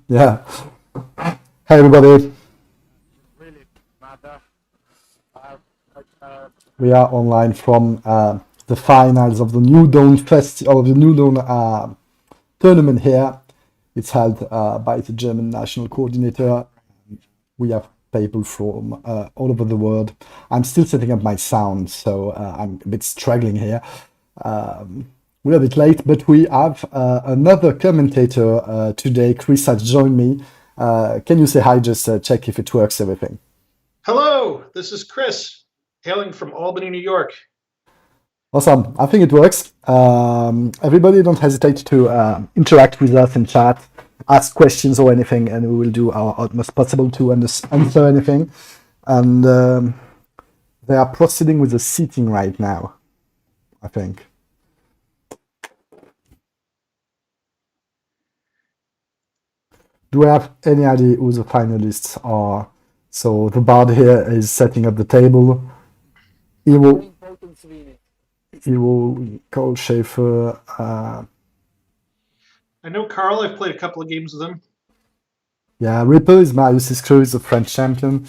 Yeah. Hey everybody, Really matter. Uh, we are online from the finals of the New Dawn of the New Dawn tournament here. It's held by the German national coordinator. We have people from all over the world. I'm still setting up my sound, so I'm a bit struggling here. We're a bit late, but we have another commentator today. Chris has joined me. Can you say hi? Just check if it works, everything. Hello, this is Chris, hailing from Albany, New York. Awesome. I think it works. Everybody, don't hesitate to interact with us in chat, ask questions or anything, and we will do our utmost possible to answer anything. And they are proceeding with the seating right now, I think. Do we have any idea who the finalists are? So the bard here is setting up the table. Evo, Cole Schaefer, I know Carl, I've played a couple of games with him. yeah, Ripper is Marius' crew, is the French champion.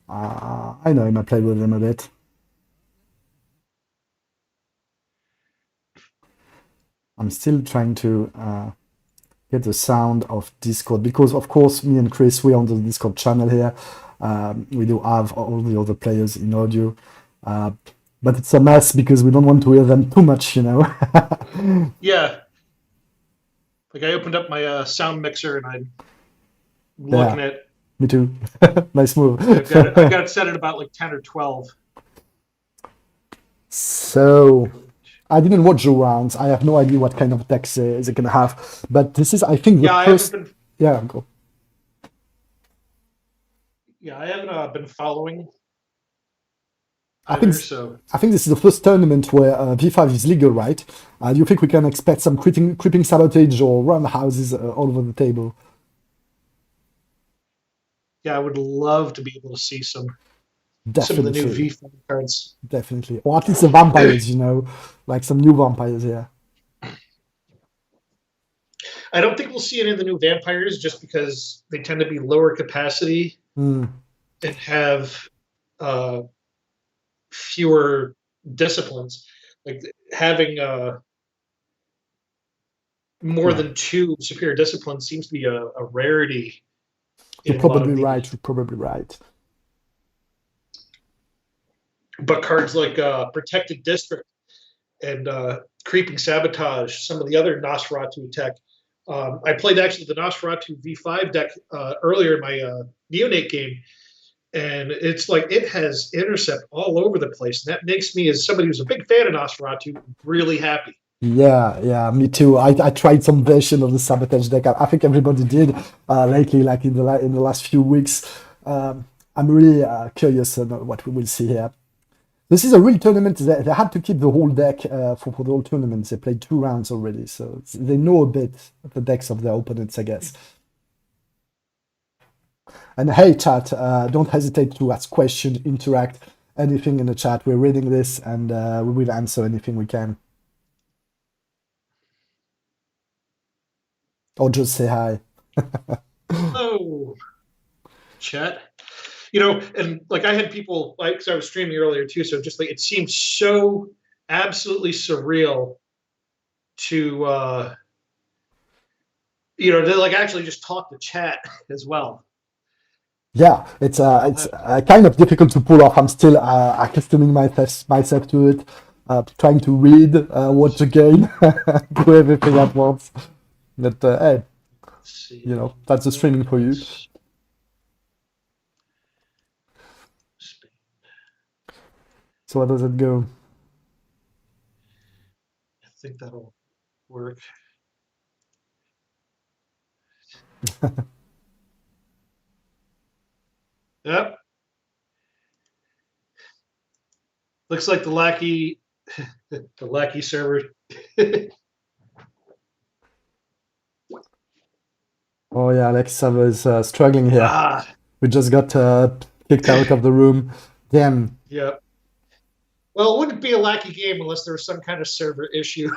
I know him, I played with him a bit. I'm still trying to get the sound of Discord because, of course, me and Chris, we're on the Discord channel here. We do have all the other players in audio, but it's a mess because we don't want to hear them too much, you know. Yeah. Like I opened up my sound mixer and I'm looking Yeah. at. Me too. Nice move. I've got it set at about like 10 or 12. So I didn't watch the rounds. I have no idea what kind of decks they're gonna have. But this is, I think, the Yeah, I first. haven't been. Yeah, go. Yeah, I haven't been following I think either. So I think this is the first tournament where V5 is legal, right? Do you think we can expect some creeping sabotage or run houses all over the table? yeah, I would love to be able to see some of the new Definitely, V5 cards. definitely, or at least the vampires, you know, like some new vampires here. I don't think we'll see any of the new vampires just because they tend to be lower capacity Hmm. and have uh, fewer disciplines. Like having more Yeah, than two superior disciplines seems to be a rarity you're in a lot probably of the. right. You're probably right. But cards like Protected District and Creeping Sabotage, some of the other Nosferatu tech. I played actually the Nosferatu V5 deck earlier in my Neonate game, and it's like it has intercept all over the place. And that makes me, as somebody who's a big fan of Nosferatu, really happy. Yeah, yeah, me too. I tried some version of the sabotage deck. I think everybody did lately, like in the last few weeks. I'm really curious on what we will see here. This is a real tournament. They had to keep the whole deck for the whole tournament. They played 2 rounds already, so they know a bit of the decks of their opponents, I guess. And hey, chat, don't hesitate to ask questions, interact, anything in the chat. We're reading this and we will answer anything we can. Or just say hi. Hello, chat. You know, and like I had people like, because I was streaming earlier too, so just like it seemed so absolutely surreal to to like actually just talk to chat as well. Yeah, it's kind of difficult to pull off. I'm still accustoming myself to it, trying to read, watch again, do everything at once. But hey, Let's see. you know, that's the streaming for you. So how does it go? I think that'll work. Yep. Looks like the lackey, the lackey server. Oh yeah, Alexa was struggling here. Ah, We just got kicked out of the room. Damn. yep. Well, it wouldn't be a lackey game unless there was some kind of server issue.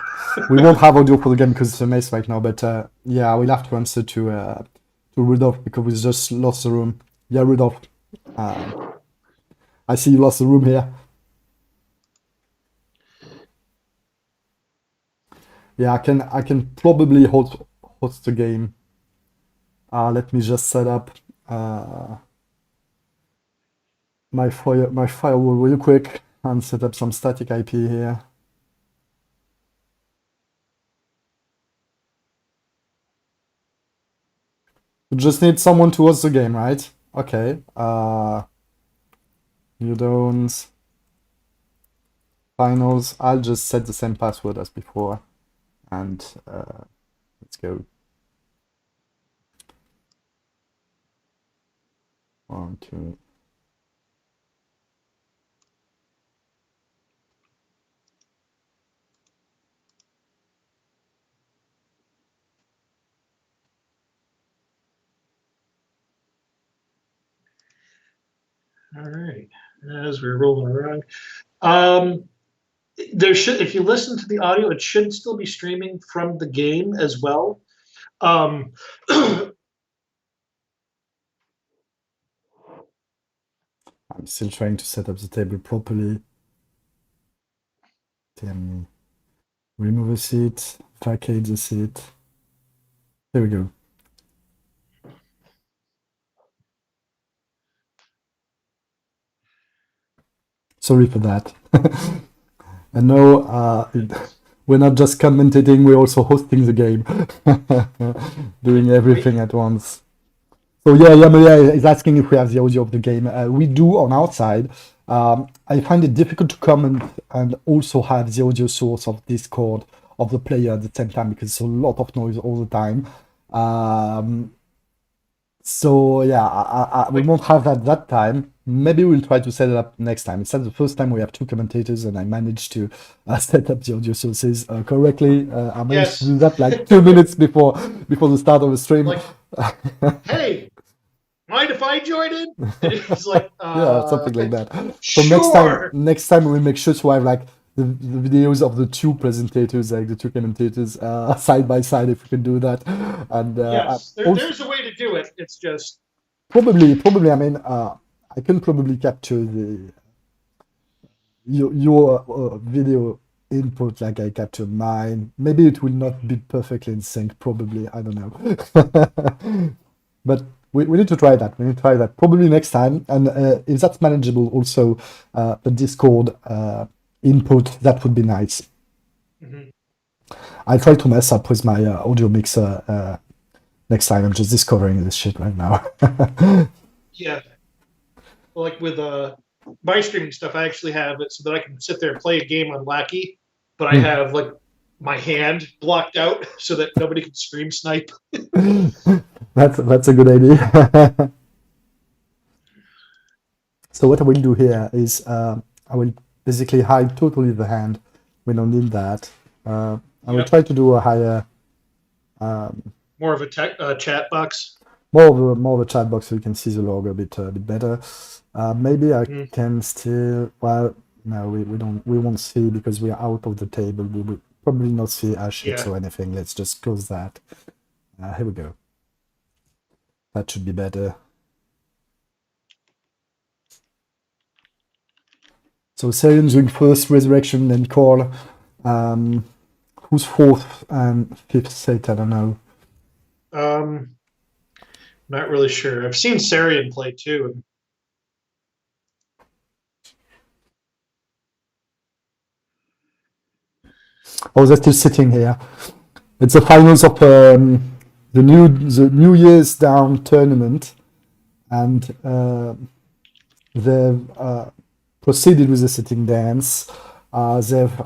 We won't have audio for the game because it's a mess right now. But yeah, we'll have to answer to Rudolph because we just lost the room. Yeah, Rudolph. I see you lost the room here. Yeah, I can probably host the game. Let me just set up my firewall real quick and set up some static IP here. You just need someone to host the game, right? Okay. You don't. Finals. I'll just set the same password as before, and let's go. 1, 2. All right. As we're rolling around, there should, if you listen to the audio, it should still be streaming from the game as well. I'm still trying to set up the table properly. Then remove a seat, vacate the seat. There we go. Sorry for that. And no, we're not just commentating, we're also hosting the game. Doing everything at once. So yeah, Maria is asking if we have the audio of the game. We do on our side. I find it difficult to comment and also have the audio source of Discord of the player at the same time because it's a lot of noise all the time. So yeah, we won't have that time. Maybe we'll try to set it up next time. It's not the first time we have 2 commentators and I managed to set up the audio sources correctly. I managed to do that like 2 minutes before the start of the stream. like, hey, mind if I join in? And it's like, yeah, something like that. So sure. next time we'll make sure to have like the videos of the 2 presentators, like the 2 commentators, side by side, if we can do that. And yes, there's a way to do it. It's just probably. I mean, I can probably capture your video input like I capture mine. Maybe it will not be perfectly in sync. Probably, I don't know. But we need to try that. We need to try that probably next time. And if that's manageable, also the Discord input, that would be nice. Mhm. I try to mess up with my audio mixer next time. I'm just discovering this shit right now. Yeah. Well, like with my streaming stuff, I actually have it so that I can sit there and play a game on Lackey, but I have like my hand blocked out so that nobody can stream snipe. That's a good idea. So what I will do here is I will basically hide totally the hand. We don't need that. I will try to do a higher, more of a chat box. More of a chat box so you can see the logo a bit better. Maybe I can still. Well, no, we won't see because we are out of the table. We will probably not see hashtags or anything. Let's just close that. Here we go. That should be better. So Serion's doing first, Resurrection, then Call. Who's 4th and 5th set? I don't know. Not really sure. I've seen Sarian play too. Oh, they're still sitting here. It's the finals of the New Year's Down tournament, and they've proceeded with the sitting dance. They've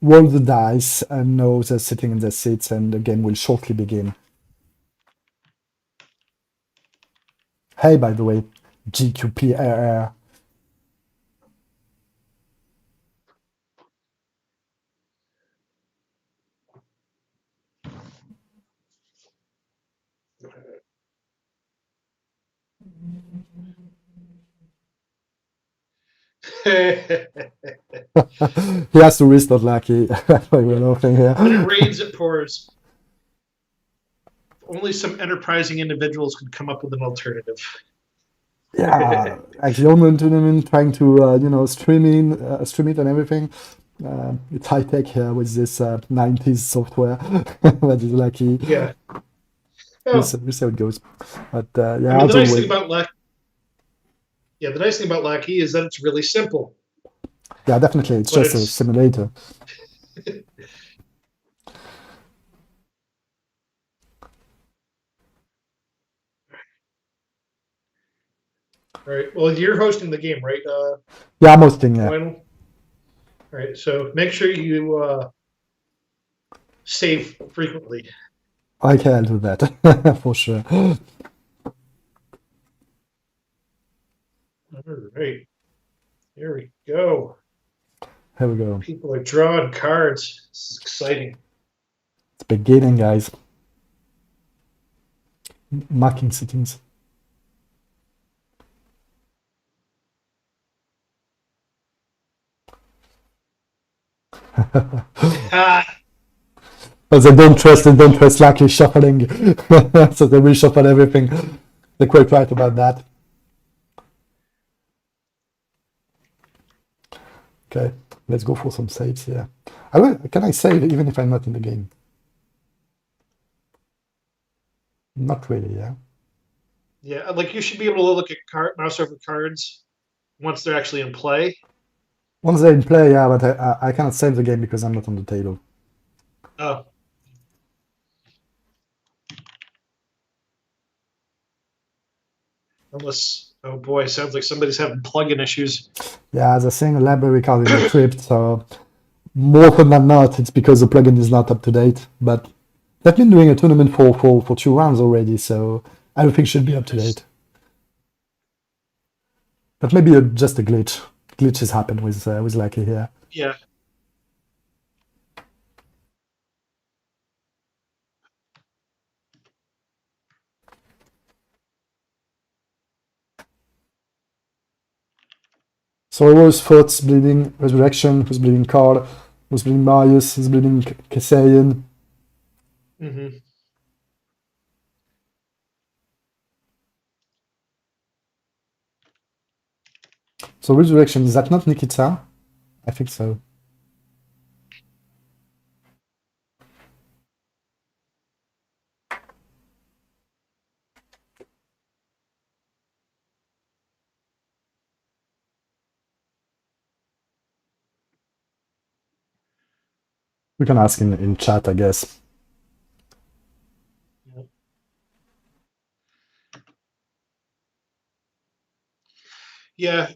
rolled the dice, and now they're sitting in their seats, and the game will shortly begin. Hey, by the way, GQPRR. He has to restart Lucky. That's why we're laughing here. When it rains, it pours. only some enterprising individuals can come up with an alternative. Yeah, actually online tournament, trying to stream it and everything. It's high tech here with this 90s software that is lucky. Yeah. We'll Well, see, we'll see how it goes. But I yeah, mean, as always, the nice thing about Lackey is that it's really simple, yeah, definitely, it's but just a it's simulator. right. Well, you're hosting the game, right? Yeah, I'm hosting. Yeah, Lionel? All right. So make sure you save frequently. I can do that for sure. All right. Here we go. Here we go. People are drawing cards. This is exciting. It's beginning, guys. Marking settings. Ah, But they don't trust Lucky shuffling, so they will shuffle everything. They're quite right about that. Okay, let's go for some saves here. Can I save even if I'm not in the game? Not really, yeah. yeah. Like you should be able to look at mouse over cards once they're actually in play. Once they're in play, yeah, but I cannot save the game because I'm not on the table. Oh. Unless, oh boy, sounds like somebody's having plugin issues. Yeah, as I saying, a library card in the crypt, so more often than not, it's because the plugin is not up to date. But they've been doing a tournament for 2 rounds already, so everything should be up to date. But maybe just a glitch. Glitches happen with Lucky here. Yeah. So it was Thoughts bleeding Resurrection, who's bleeding Card, who's bleeding Marius, who's bleeding Kasayan. Mm-hmm. So Resurrection, is that not Nikita? I think so. We can ask in chat, I guess. Yeah.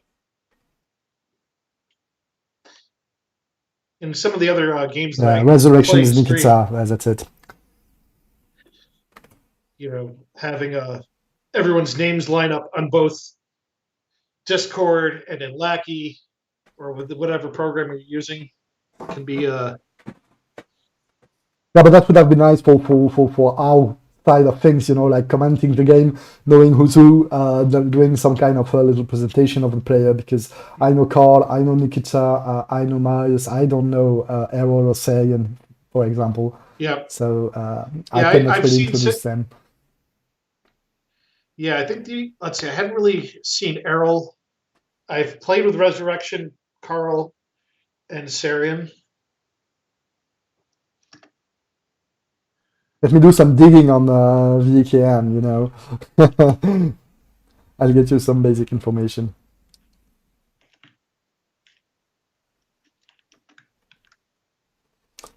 In some of the other games that I Resurrection play is stream, Nikita, that's it. having everyone's names line up on both Discord and in Lackey or with whatever program you're using can be Yeah, but that would have been nice for our side of things, like commenting the game, knowing who's who, doing some kind of a little presentation of the player, because I know Carl, I know Nikita, I know Marius, I don't know Errol or Saiyan, for example. yeah. So I Yeah, cannot I've really seen introduce them. Yeah, I think let's see, I hadn't really seen Errol. I've played with Resurrection, Carl, and Sarian. Let me do some digging on VKN, I'll get you some basic information.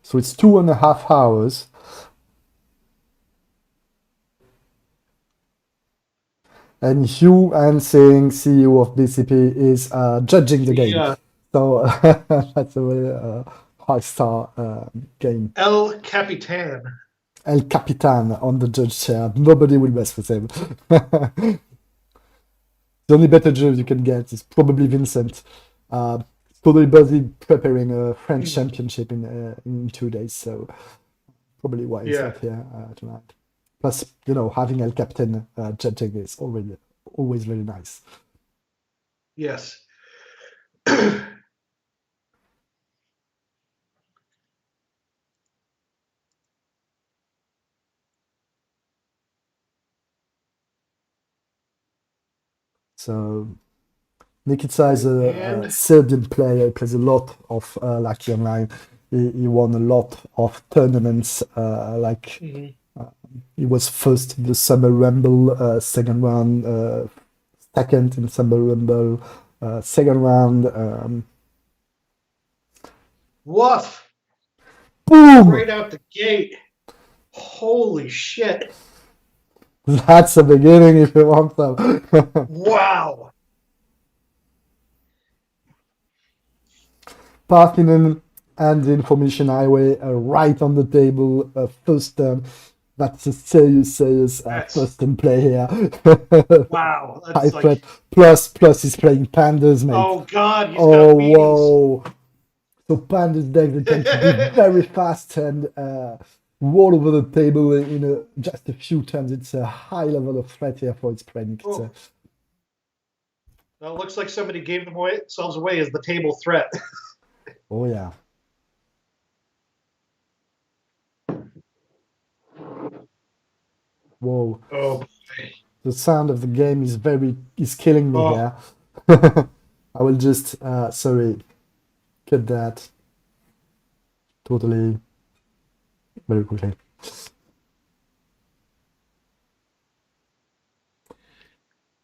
So it's 2.5 hours. And Hugh Ansing, CEO of BCP, is judging the game. Yeah. So that's a very high-star game. El Capitan. El Capitan on the judge chair. Nobody will mess with him. The only better judge you can get is probably Vincent. Totally busy preparing a French championship in 2 days, so probably why he's not here tonight. Plus, having El Capitan judging is always very nice. Yes. So Nikita is a And Serbian player. He plays a lot of Lucky Online. He won a lot of tournaments. mhm. He was first in the Summer Rumble, second round, second in Summer Rumble, second round. Woof! Boom! Right out the gate. Holy shit! That's the beginning if you want them. Wow! Parkinen and the information highway right on the table. First turn. That's a serious That's first turn play here. wow! High That's like threat. Plus he's playing pandas, mate. oh god, he's Oh, got meanies. whoa. So pandas deck that tend to be very fast and roll over the table in just a few turns. It's a high level of threat here for its playing. Oh. Well, it looks like somebody gave themselves away as the table threat. Oh yeah. Whoa. Oh boy. The sound of the game is killing me Oh. here. I will just sorry, cut that totally very quickly.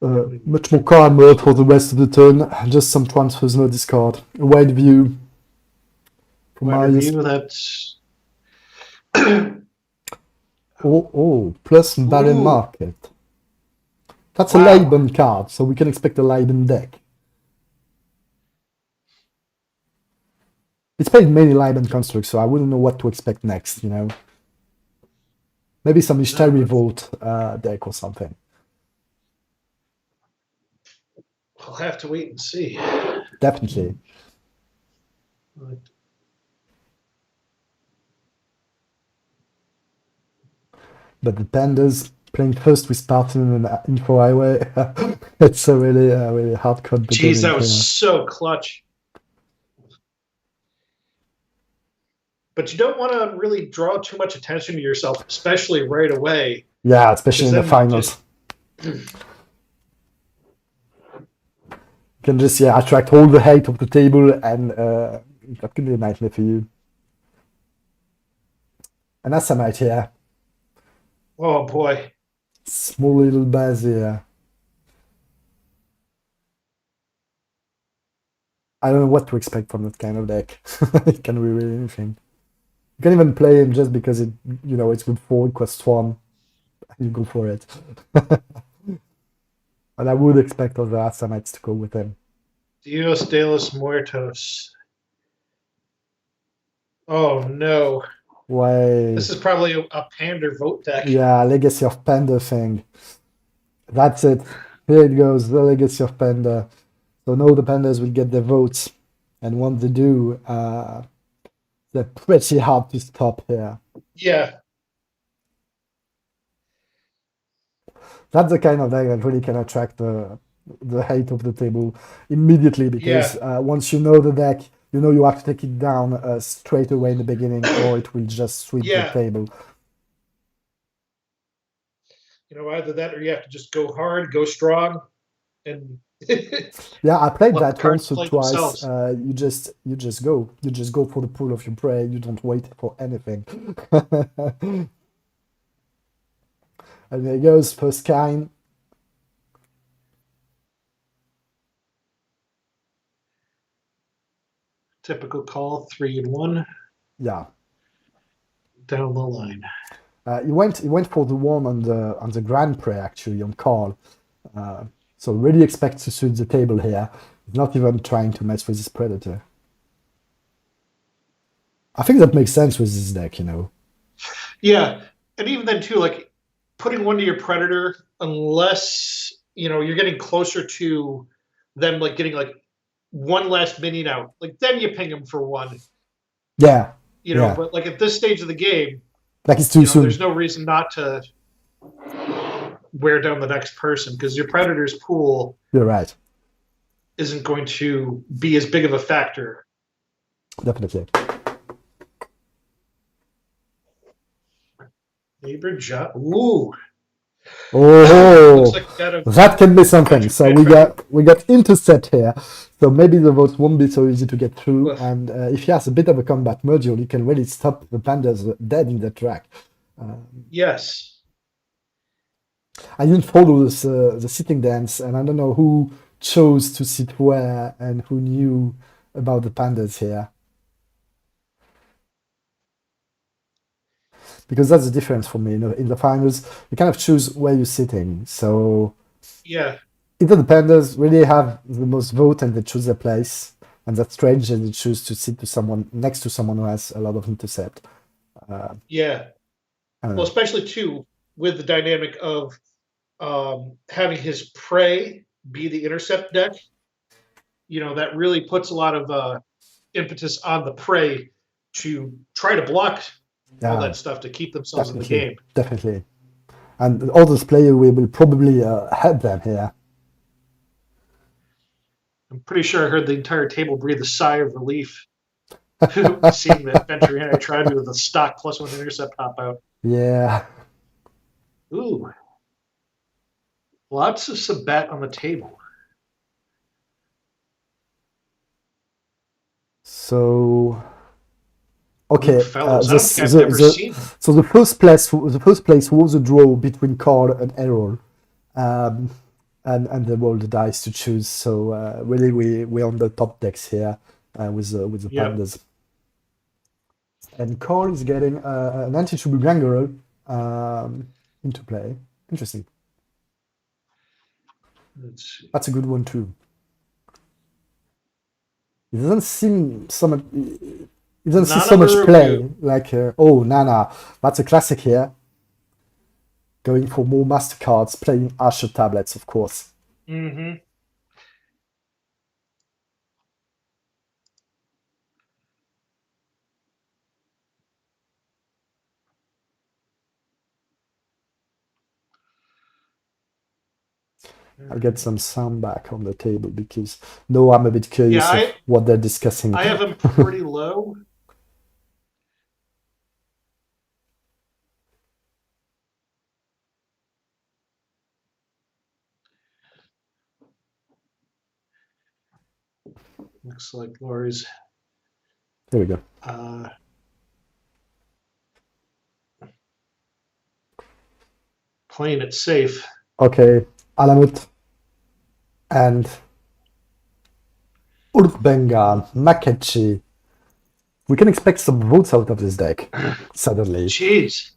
Much more calmer for the rest of the turn. Just some transfers, no discard. A wide view. From Wide Marius. view, that's Oh, plus Baron Ooh. Market. That's Wow. a Leiden card, so we can expect a Leiden deck. It's played many Leiden constructs, so I wouldn't know what to expect next, you know. Maybe some Ishtar Revolt deck or something. I'll have to wait and see. Definitely. But the Pandas playing first with Spartan and Info Highway, it's a really hard code. Jeez, that was so clutch. But you don't want to really draw too much attention to yourself, especially right away. Yeah, especially in the Because finals. You can just attract all the hate of the table, and that could be a nightmare for you. And that's some here. Oh boy. Small little buzz here. I don't know what to expect from that kind of deck. It can be really anything. You can even play him just because it's good for Quest 1. You go for it. And I would expect other Assamites to go with him. Dios de los Muertos. Oh no. Why? This is probably a Pander vote deck. Yeah, Legacy of Panda thing. That's it. Here it goes, the Legacy of Panda. So now the Pandas will get their votes. And once they do, they're pretty hard to stop here. Yeah. That's the kind of deck that really can attract the hate of the table immediately, because once you know the deck, you know you have to take it down straight away in the beginning, or it will just sweep the table. Either that or you have to just go hard, go strong, and yeah, I played let that the cards once or play twice. themselves. You just go for the pool of your prey. You don't wait for anything. And there goes first kind. Typical call, 3-1 Yeah. down the line. He went for the one on the Grand Prix actually on call. So really expect to sweep the table here. He's not even trying to mess with his Predator. I think that makes sense with this deck, Yeah, and even then too, like putting one to your Predator, unless you're getting closer to them, like getting like one last minion out, like then you ping them for one. Yeah. But like at this stage of the game, like it's too soon. There's no reason not to wear down the next person, because your Predator's pool, you're right, isn't going to be as big of a factor. Definitely. Neighbor job. Ooh. Oh, Looks like we got a that can be something. bunch of So great we got intercept here. So maybe the votes won't be so easy to get through. Ugh. And if he has a bit of a combat module, he can really stop the pandas dead in the track. Yes. I didn't follow this, the sitting dance, and I don't know who chose to sit where and who knew about the pandas here. Because that's the difference for me. You know, in the finals, you kind of choose where you're sitting. So Yeah. either the pandas really have the most vote and they choose their place, and that's strange, and they choose to sit to someone next to someone who has a lot of intercept. Yeah. I don't Well, know. especially too with the dynamic of having his prey be the intercept deck. You know, that really puts a lot of impetus on the prey to try to block all Yeah, that stuff to keep themselves in the definitely, game. definitely. And the others player will probably help them here. I'm pretty sure I heard the entire table breathe a sigh of relief seeing that Venture Anti-Tribe with a stock +1 intercept pop out. Yeah. Ooh, lots of Sabat on the table. So okay, Luke Fellows. I don't think I've ever seen him. so the first place was a draw between Carl and Errol, um, and they rolled the dice to choose. So really, we're on the top decks here with the Yep. pandas. And Carl is getting an anti-tribu Grangerel into play. Interesting. Let's see. That's a good one too. It doesn't seem so much. It doesn't see Nana so much play. Murabu. Like oh Nana, that's a classic here. Going for more Mastercards, playing Asher tablets, of course. Mm-hmm. I'll get some sound back on the table because no, I'm a bit curious Yeah, of what they're discussing. I have him pretty low. Looks like Lori's Here we go. playing it safe. Okay, Alamut and Urtbenga, Makechi. We can expect some votes out of this deck, suddenly. Jeez.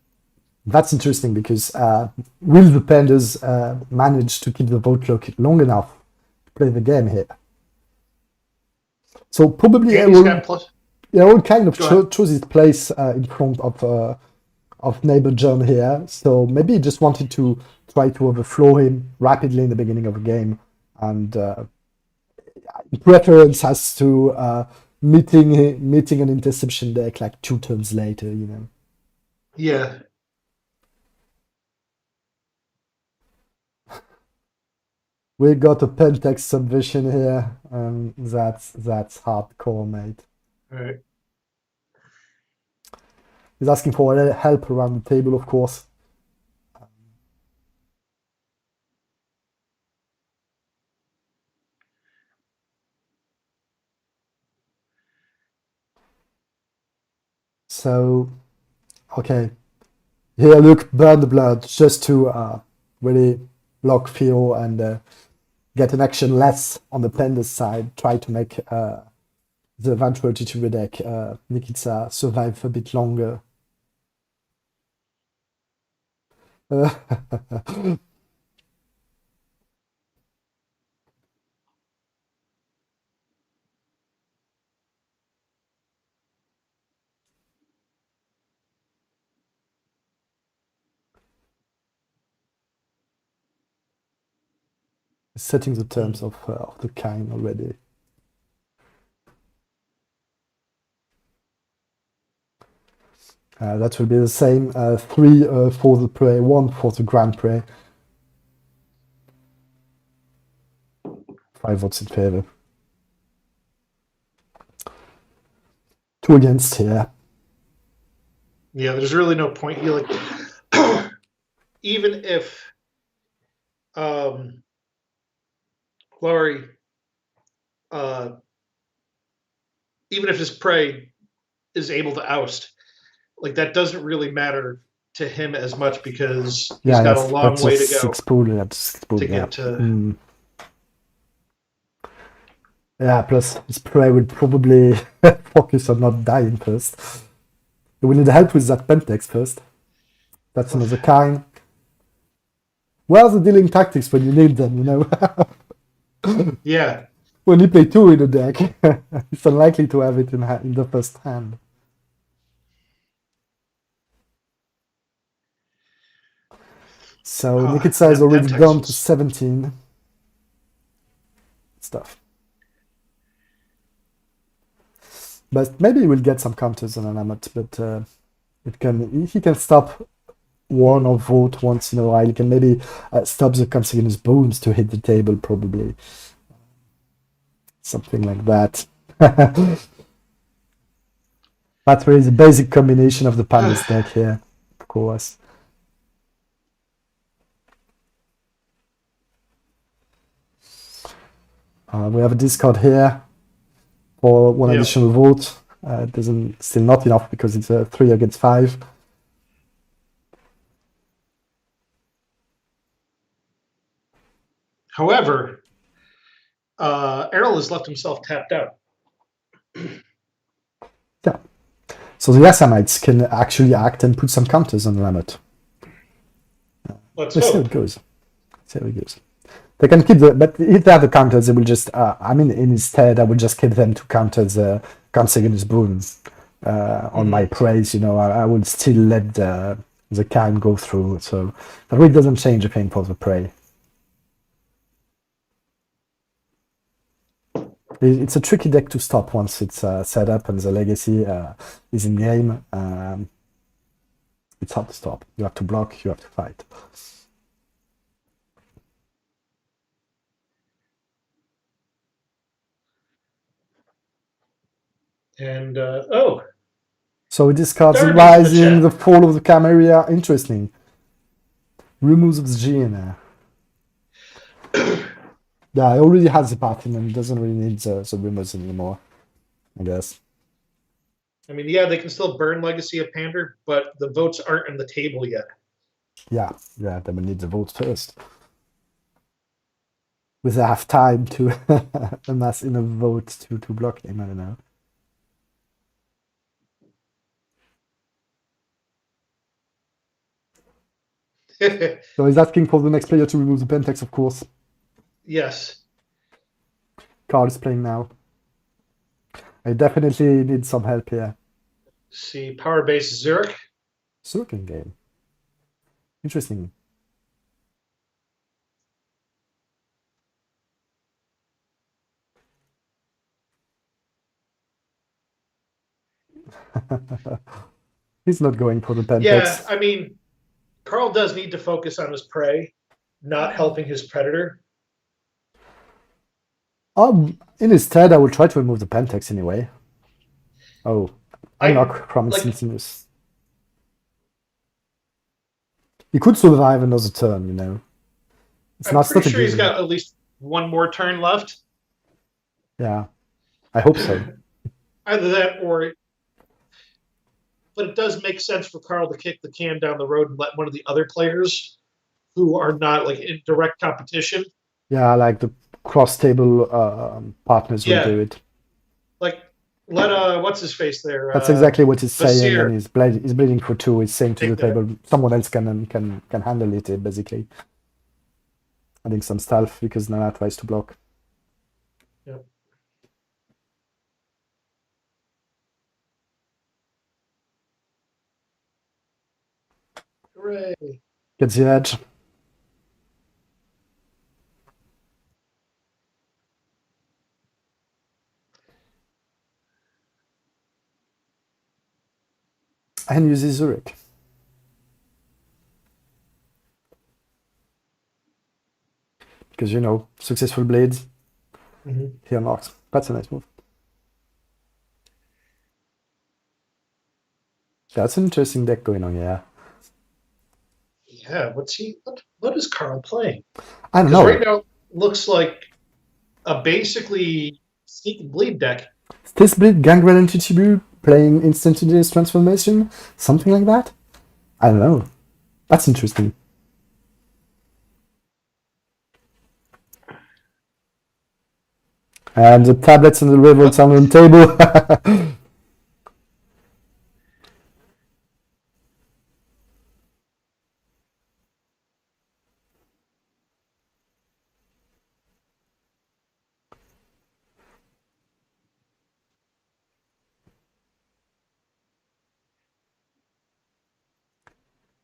That's interesting because will the Pandas manage to keep the vote clock long enough to play the game here? So probably Andy's got plus. Errol kind of Go ahead. chose his place in front of neighbor John here. So maybe he just wanted to try to overflow him rapidly in the beginning of the game, and preference has to meeting an interception deck like 2 turns later. You know. Yeah. We got a Pentex subversion here, and that's hardcore, mate. All right. He's asking for help around the table, of course. So, okay. Here, look, burn the blood just to really lock Theo and get an action less on the Pender's side. Try to make the eventuality to the deck Nikita survive a bit longer. Setting the terms of the kind already. That will be the same 3 for the prey, 1 for the grand prey. 5 votes in favor. 2 against here. Yeah, there's really no point. You like, even if Laurie, uh, even if his prey is able to oust, like that doesn't really matter to him as much because he's Yeah, got a that's long way to a go six pool. That's six pool. to Yeah. get to. Mm. Yeah. Plus, his prey will probably focus on not dying first. We need help with that Pentex first. That's another kind. Where are the dealing tactics when you need them? You know, Yeah. when you play two in a deck, it's unlikely to have it in the first hand. So Nikita is Yeah, already Pentex down to was 17. Stuff. But maybe he will get some counters on an Amat, but he can stop one or vote once in a while. He can maybe stop the Consanguineous Bones to hit the table, probably. Something like that. That's really the basic combination of the Pandas deck here, of course. We have a discard here for one Yeah. additional vote. It doesn't still not enough because it's a 3 against 5. However, Errol has left himself tapped out. Yeah. So the Yassamites can actually act and put some counters on Lamotte. Let's Let's see how hope. it goes. See how it goes. They can keep but if they have the counters, they will just. I mean, instead, I will just keep them to counter the Consanguineous Boons on my praise. You know, I will still let the kind go through. So that really doesn't change the pain for the prey. It's a tricky deck to stop once it's set up and the legacy is in game. It's hard to stop. You have to block. You have to fight. And So it discards the Darby's in the Rising, chat. the Fall of the Camarilla. Interesting. Removes of the GNR. Yeah, it already has the pattern and doesn't really need the rumors anymore, I guess. I mean, yeah, they can still burn Legacy of Pander, but the votes aren't on the table yet. Yeah, they will need the votes first. With they have time to amass enough votes to block him, I don't know. So he's asking for the next player to remove the Pentex, of course. Yes. Carl is playing now. I definitely need some help here. See, power base Zurich. Circling game. Interesting. He's not going for the Pentex. Yeah, I mean, Carl does need to focus on his prey, not helping his predator. Instead, I will try to remove the Pentex anyway. Oh, unlock from like- Sintinus. He could survive another turn, you know. I'm pretty sure he's got at least one more turn left. Yeah, I hope so. Either that or. But it does make sense for Carl to kick the can down the road and let one of the other players who are not like in direct competition. Yeah, like the cross-table partners will do it. Like, let what's his face there? That's exactly what he's saying, Vasir. and he's bleeding for 2. He's saying to the Take that. table, someone else can handle it, basically. Adding some stealth because Nana tries to block. Yep. Hooray. Gets the edge. And uses Zurich. Because, you know, successful blades. Mm-hmm. He unlocks. That's a nice move. That's an interesting deck going on, yeah. have. What's he? What is Carl playing? I don't Because know. right now it looks like a basically sneak and bleed deck. Still split Gangrel and Chichibu playing instantaneous transformation, something like that. I don't know. That's interesting. And the tablets and the revolts are on the table.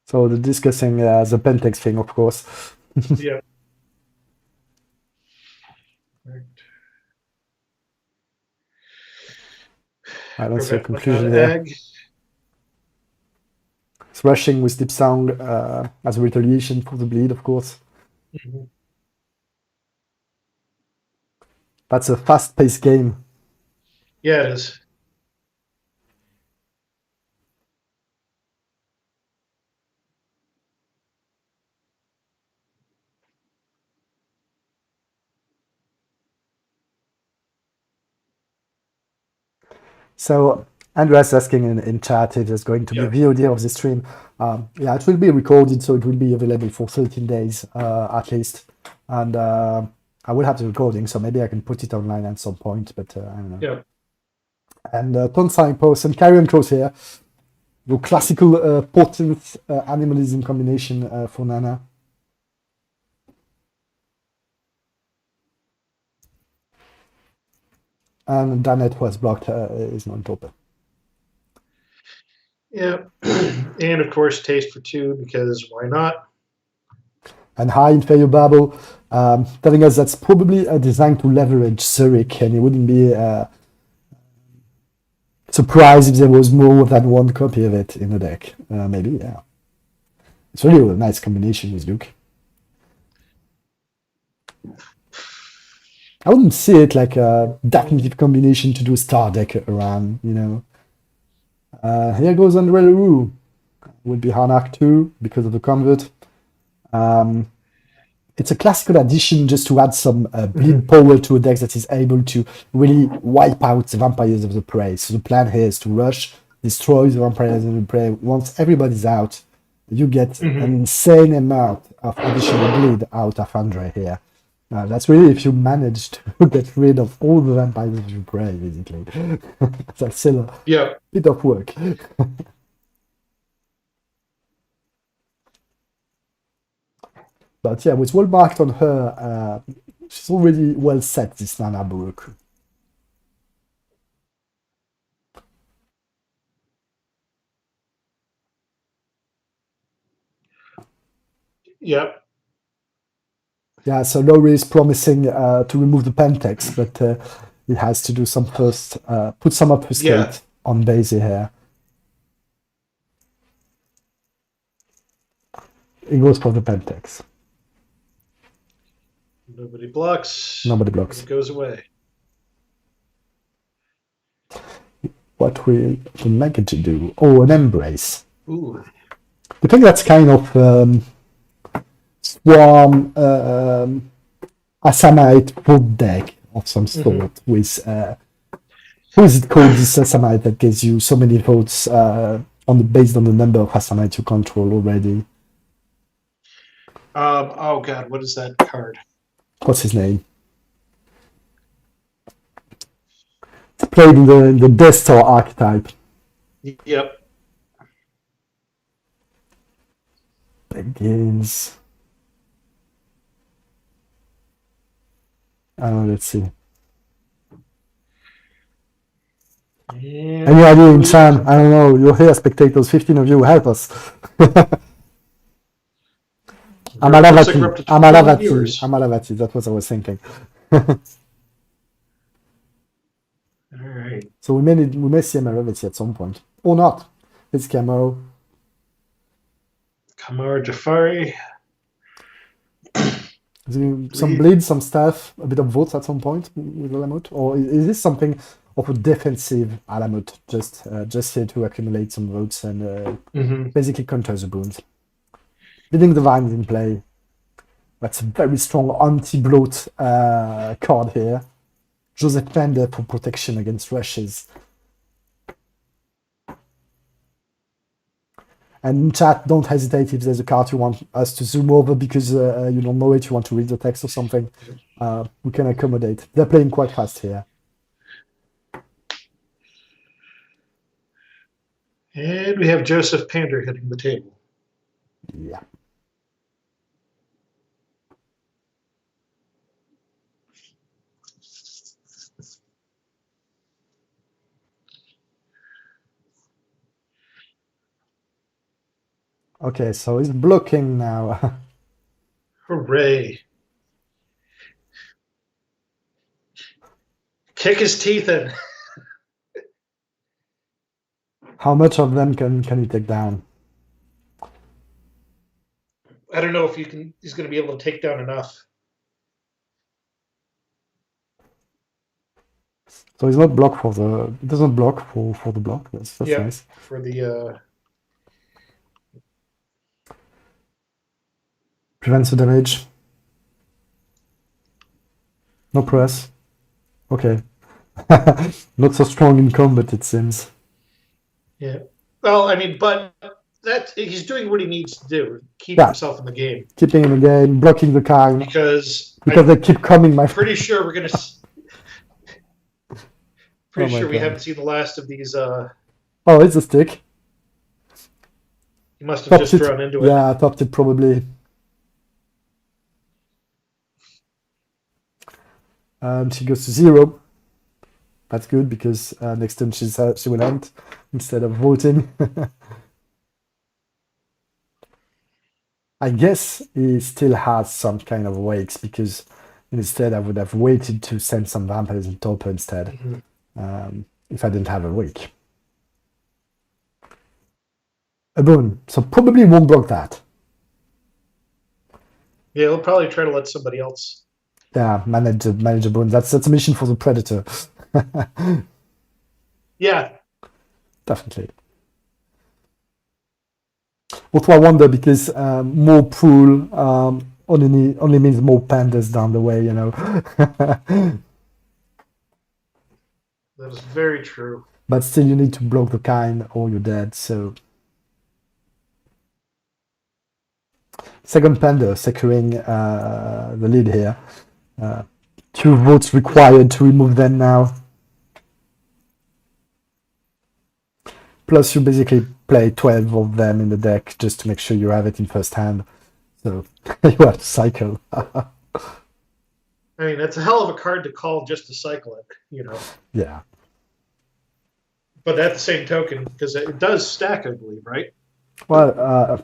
So they're discussing the Pentex thing, of course. Yeah. I don't see a Prevent conclusion without here. egg. It's rushing with Deep Sound as a retaliation for the bleed, of course. Mhm. That's a fast-paced game. Yeah, it is. So Andreas asking in chat if there's going to be a Yeah. VOD of the stream. Yeah, it will be recorded, so it will be available for 13 days at least. And I will have the recording, so maybe I can put it online at some point, but I don't know. Yeah. And Tonsai post and Carrion Cross here. Your classical potent animalism combination for Nana. And Danet was blocked, is not top. Yeah. And of course, taste for two, because why not? And High Inferior Babel telling us that's probably designed to leverage Zurich, and it wouldn't be surprised if there was more than one copy of it in the deck. Maybe, yeah. It's really a nice combination with Luke. I wouldn't see it like a definitive combination to do a star deck around, you know. Here goes Andre Leroux. Would be Harnack 2 because of the convert. It's a classical addition just to add some bleed power to a deck that is able to really wipe out the vampires of the prey. So the plan here is to rush, destroy the vampires of the prey. Once everybody's out, you get an insane amount of additional bleed out of Andre here. That's really if you manage to get rid of all the vampires of your prey, basically. That's still a Yeah. bit of work. But yeah, with well marked on her, she's already well set, this Nana Baruch. Yep. Yeah, so Laurie is promising to remove the Pentex, but he has to do some first, put some obfuscate Yeah. on Basie here. He goes for the Pentex. Nobody blocks. Nobody blocks. It goes away. What will the Negative do? Oh, an Embrace. Ooh. I think that's kind of Swarm Assamite wood deck of some sort with who is it called, this Assamite that gives you so many votes based on the number of Assamite you control already. Oh god, what is that card? What's his name? It's played in the Death Star archetype. Yep. Begins. Let's see. Any idea in Chan? I don't know. You're here, spectators. 15 of you, help us. Amaravati. Amaravati. That's what I was thinking. Alright. So we may see Amaravati at some point. Or not. It's Camo. Kamar Jafari. Some bleed, some stuff, a bit of votes at some point with Alamut? Or is this something of a defensive Alamut, just here to accumulate some votes and basically counter the boons? Bleeding Divine is in play. That's a very strong anti-bloat card here. Joseph Pender for protection against rushes. And in chat, don't hesitate if there's a card you want us to zoom over because you don't know it, you want to read the text or something. We can accommodate. They're playing quite fast here. And we have Joseph Pander hitting the table. Yeah. Okay, so he's blocking now. Hooray. Kick his teeth in. How much of them can you take down? I don't know if he's going to be able to take down enough. So he's not blocked for the. It doesn't block for the block. That's Yeah, nice. for the Prevents the damage. No press. Okay. Not so strong in combat, it seems. yeah. Well, I mean, but that he's doing what he needs to do. Keep Yeah. himself in the game. Keeping in the game, blocking the kind. Because They keep coming, my I'm pretty sure we're going to... Pretty Oh my sure we God. haven't seen the last of these. Oh, it's a stick. He must have Topped just it. drawn into it. Yeah, topped it probably. She goes to 0. That's good because next turn she will end instead of voting. I guess he still has some kind of wakes because instead I would have waited to send some vampires in topper instead if I didn't have a wake. A boon, so probably won't block that. Yeah, he'll probably try to let somebody else. Yeah, manage a boon. That's a mission for the predator. Yeah. Definitely. Also, I wonder because more pool only means more pandas down the way, you know. That is very true. But still, you need to block the kind or you're dead. So, second panda securing the lead here. 2 votes required to remove them now. Plus, you basically play 12 of them in the deck just to make sure you have it in first hand. So you have to cycle. I mean, that's a hell of a card to call just to cycle it, you know. Yeah. But at the same token, because it does stack, I believe, right? Well,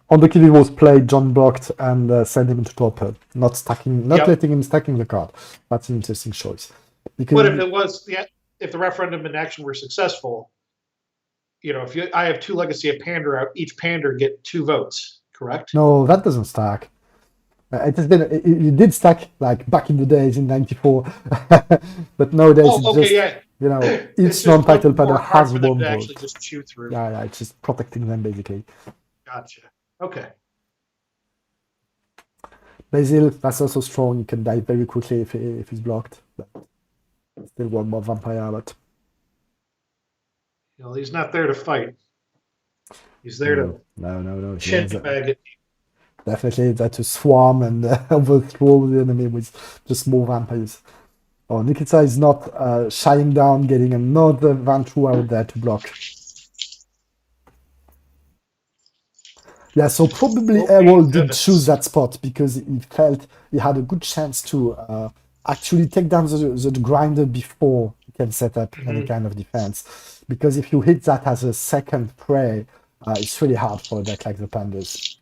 on the kid was played, John blocked and sent him into topper, not letting him stacking the card. That's an interesting choice. Because But if it was, if the referendum in action were successful, you know, I have 2 Legacy of Pander out, each Pander get 2 votes, correct? no, that doesn't stack. It has been. It did stack like back in the days in '94, but nowadays it's okay, just yeah. you know It's each just non-title more pattern hard has for them one to vote. actually just chew through. Yeah, it's just protecting them basically. Gotcha. Okay. Basil, that's also strong. You can die very quickly if he's blocked. But still one more vampire, but You know, he's not there to fight. He's there to no. chin bag it. Definitely there to swarm and overthrow the enemy with just more vampires. Oh, Nikita is not shying down, getting another Vantru out there to block. Yeah, so probably Errol did choose that spot because he felt he had a good chance to actually take down the grinder before he can set up any kind of defense. Because if you hit that as a second prey, it's really hard for a deck like the Pandas.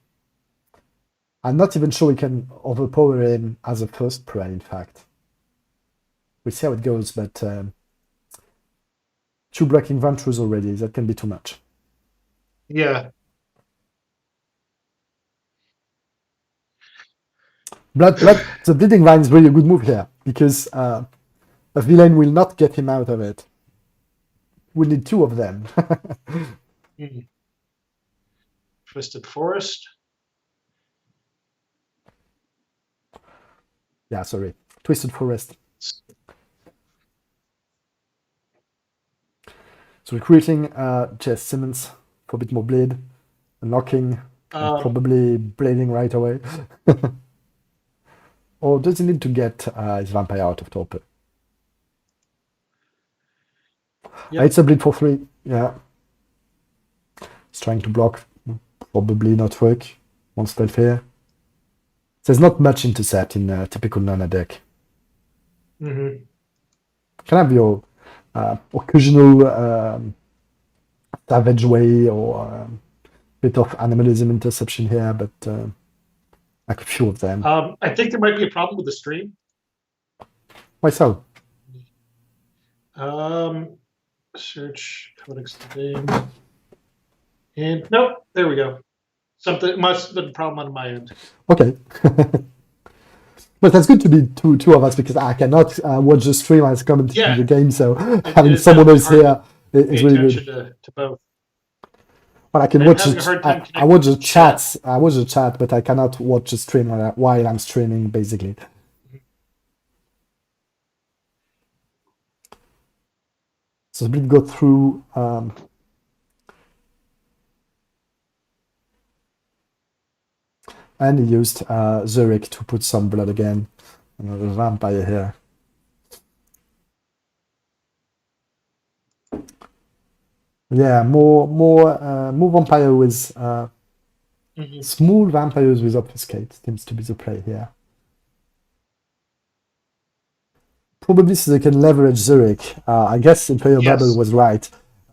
I'm not even sure we can overpower him as a first prey, in fact. We'll see how it goes, but 2 blocking Vantrus already, that can be too much. Yeah. The Bleeding Vine is really a good move here, because a villain will not get him out of it. We need 2 of them. Twisted Forest. Yeah, sorry. Twisted Forest. So recruiting Jess Simmons for a bit more bleed, unlocking, and probably blading right away. Or does he need to get his vampire out of torpor? Yep. It's a bleed for 3. Yeah. He's trying to block. Probably not work. One spell here. There's not much intercept in a typical Nana deck. Mm-hmm. Can have your occasional Savage Way or bit of Animalism interception here, but like a few of them. I think there might be a problem with the stream. Why so? Search Codex today. And nope, there we go. Something must have been a problem on my end. Okay. But that's good to be two of us because I cannot watch the stream as commenting the game. So having someone else here is really good. To both. But I can watch it. I watch the chat. I watch the chat, but I cannot watch the stream while I'm streaming, basically. So let's go through. And he used Zurich to put some blood again. Another vampire here. Yeah, more vampire with small vampires with obfuscate seems to be the play here. Probably so they can leverage Zurich. I guess Imperial Babel was right.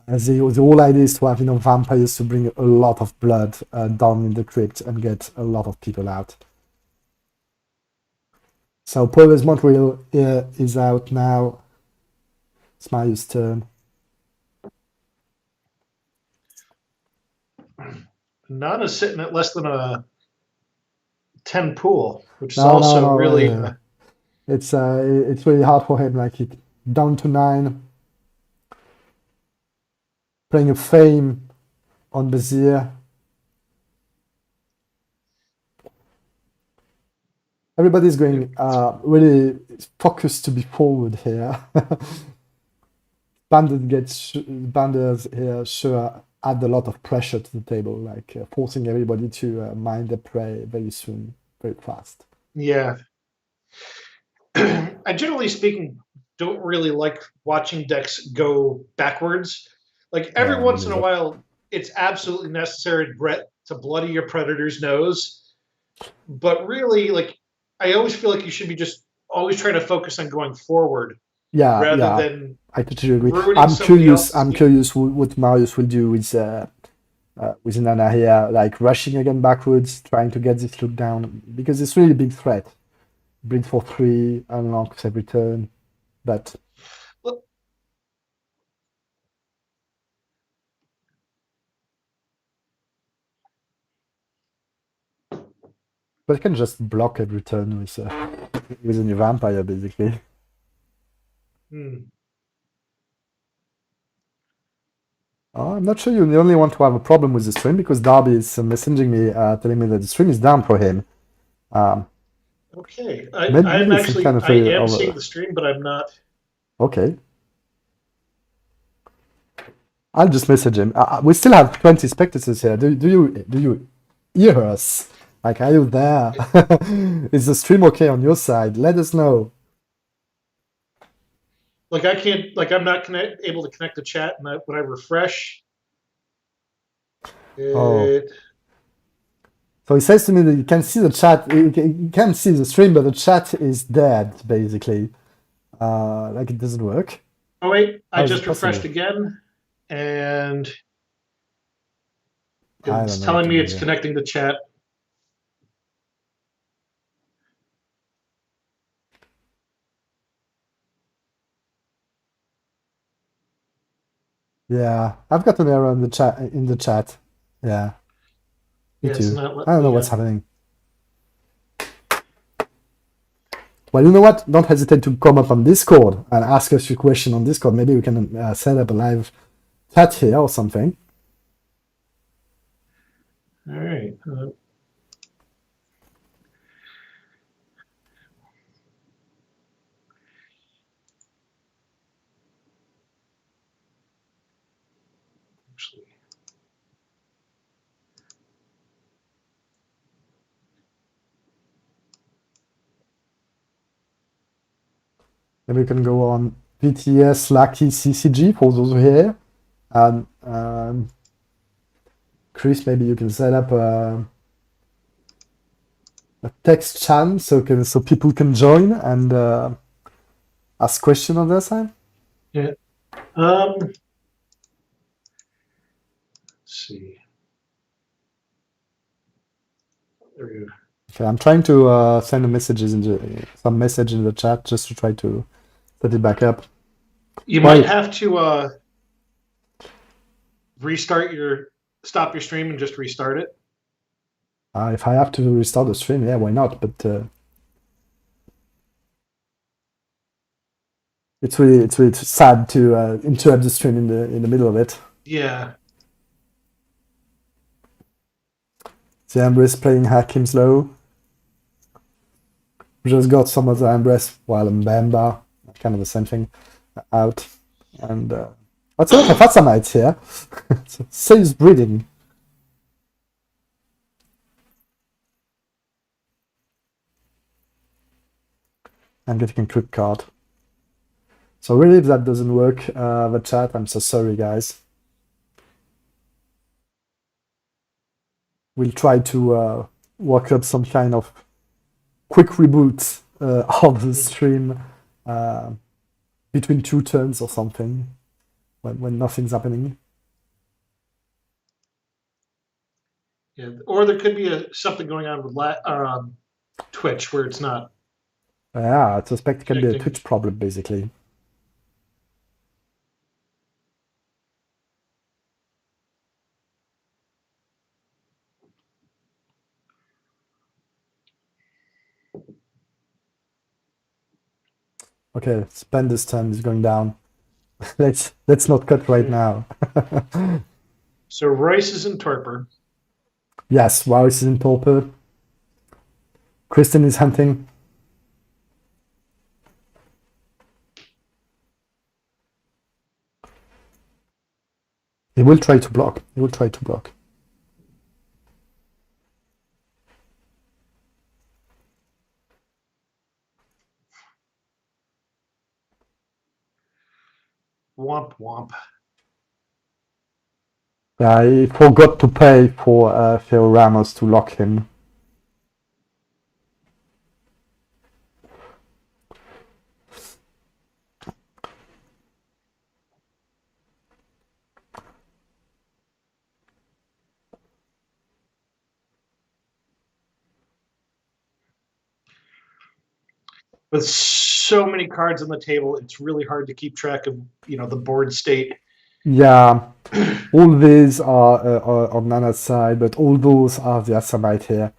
The whole idea is to have vampires to bring a lot of blood down in the crypt and get a lot of people out. So Power's Montreal is out now. It's Marius' turn. Nana's sitting at less than a 10 pool, which is also really. It's really hard for him. Like it down to 9. Playing a Fame on Bazir. Everybody's going really focused to be forward here. Banders here sure add a lot of pressure to the table, like forcing everybody to mind their prey very soon, very fast. Yeah. I generally speaking don't really like watching decks go backwards. Like every once in a while, it's absolutely necessary to bloody your predator's nose. But really, like I always feel like you should be just always trying to focus on going forward. Yeah, than I totally agree. I'm curious what Marius will do with Nana here, like rushing again backwards, trying to get this look down because it's really a big threat. Bleed for 3, unlocks every turn, but. But I can just block every turn with a new vampire, basically. I'm not sure you're the only one to have a problem with the stream because Darby is messaging me, telling me that the stream is down for him. Okay, I'm actually I am seeing the stream, but I'm not. Okay. I'll just message him. We still have 20 spectators here. Do you hear us? Like, are you there? Is the stream okay on your side? Let us know. Like I can't, like I'm not able to connect the chat, and when I refresh, So he says to me that you can see the chat. You can see the stream, but the chat is dead, basically. Like it doesn't work. Oh wait, I just refreshed again, and it's telling me it's connecting the chat. Yeah, I've got an error in the chat. Yeah. Me too. I don't know what's happening. Well, you know what? Don't hesitate to come up on Discord and ask us your question on Discord. Maybe we can set up a live chat here or something. All right. actually. Maybe we can go on VTS, Lucky, CCG for those who are here. And Chris, maybe you can set up a text channel so people can join and ask questions on their side. Yeah. Let's see. There we go. Okay, I'm trying to send some message in the chat just to try to set it back up. You might have to stop your stream and just restart it. If I have to restart the stream, yeah, why not? But it's really sad to interrupt the stream in the middle of it. Yeah. The Embrace playing Hakim Slow. We just got some of the Embrace while Mbemba, kind of the same thing, out. And what's a lot of Atsamites here? Saves breeding. I'm getting a quick card. So really, if that doesn't work, the chat, I'm so sorry, guys. We'll try to work up some kind of quick reboot of the stream between 2 turns or something when nothing's happening. Yeah, or there could be something going on with Twitch where it's not. Yeah, I suspect it can be a Twitch problem, basically. Okay, Spender's turn is going down. let's not cut right now. So Rice is in torpor. Yes, Rice is in torpor. Kristen is hunting. He will try to block. Womp womp. Yeah, he forgot to pay for Phil Ramos to lock him. With so many cards on the table, it's really hard to keep track of, the board state. Yeah, all these are on Nana's side, but all those are the Assamite here.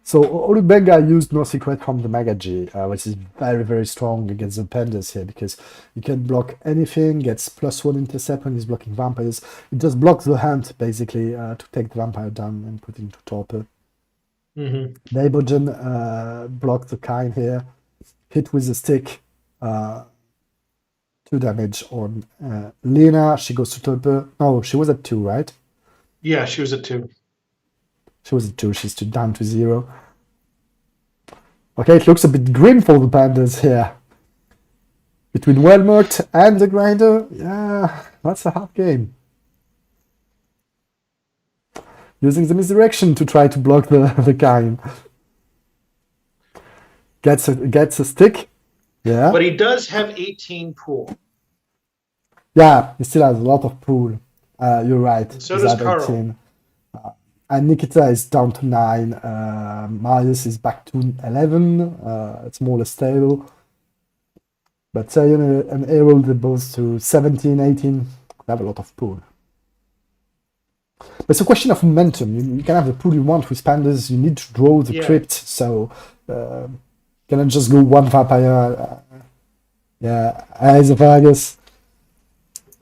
So Olubenga used No Secret from the Magaji, which is very, very strong against the Pandas here, because you can block anything, gets +1 intercept when he's blocking vampires. It just blocks the hand, basically, to take the vampire down and put it into torpor. Mm-hmm. Neighborgen blocked the Kine here, hit with a stick, 2 damage on Lena. She goes to torpor. No, she was at 2, right? Yeah, she was at 2. She was at 2, she's down to 0. Okay, it looks a bit grim for the Pandas here. Between Wellmarked and the Grinder, yeah, that's a hard game. Using the misdirection to try to block the Kine. Gets a stick. Yeah. But he does have 18 pool. Yeah, he still has a lot of pool. You're right. And so does Carl. 18. And Nikita is down to 9. Marius is back to 11. It's more or less stable. But Sayan and Errol, they're both to 17, 18. They have a lot of pool. But it's a question of momentum. You can have the pool you want with Pandas. You need to draw the crypt. So you cannot just go one vampire. Eyes of Argus.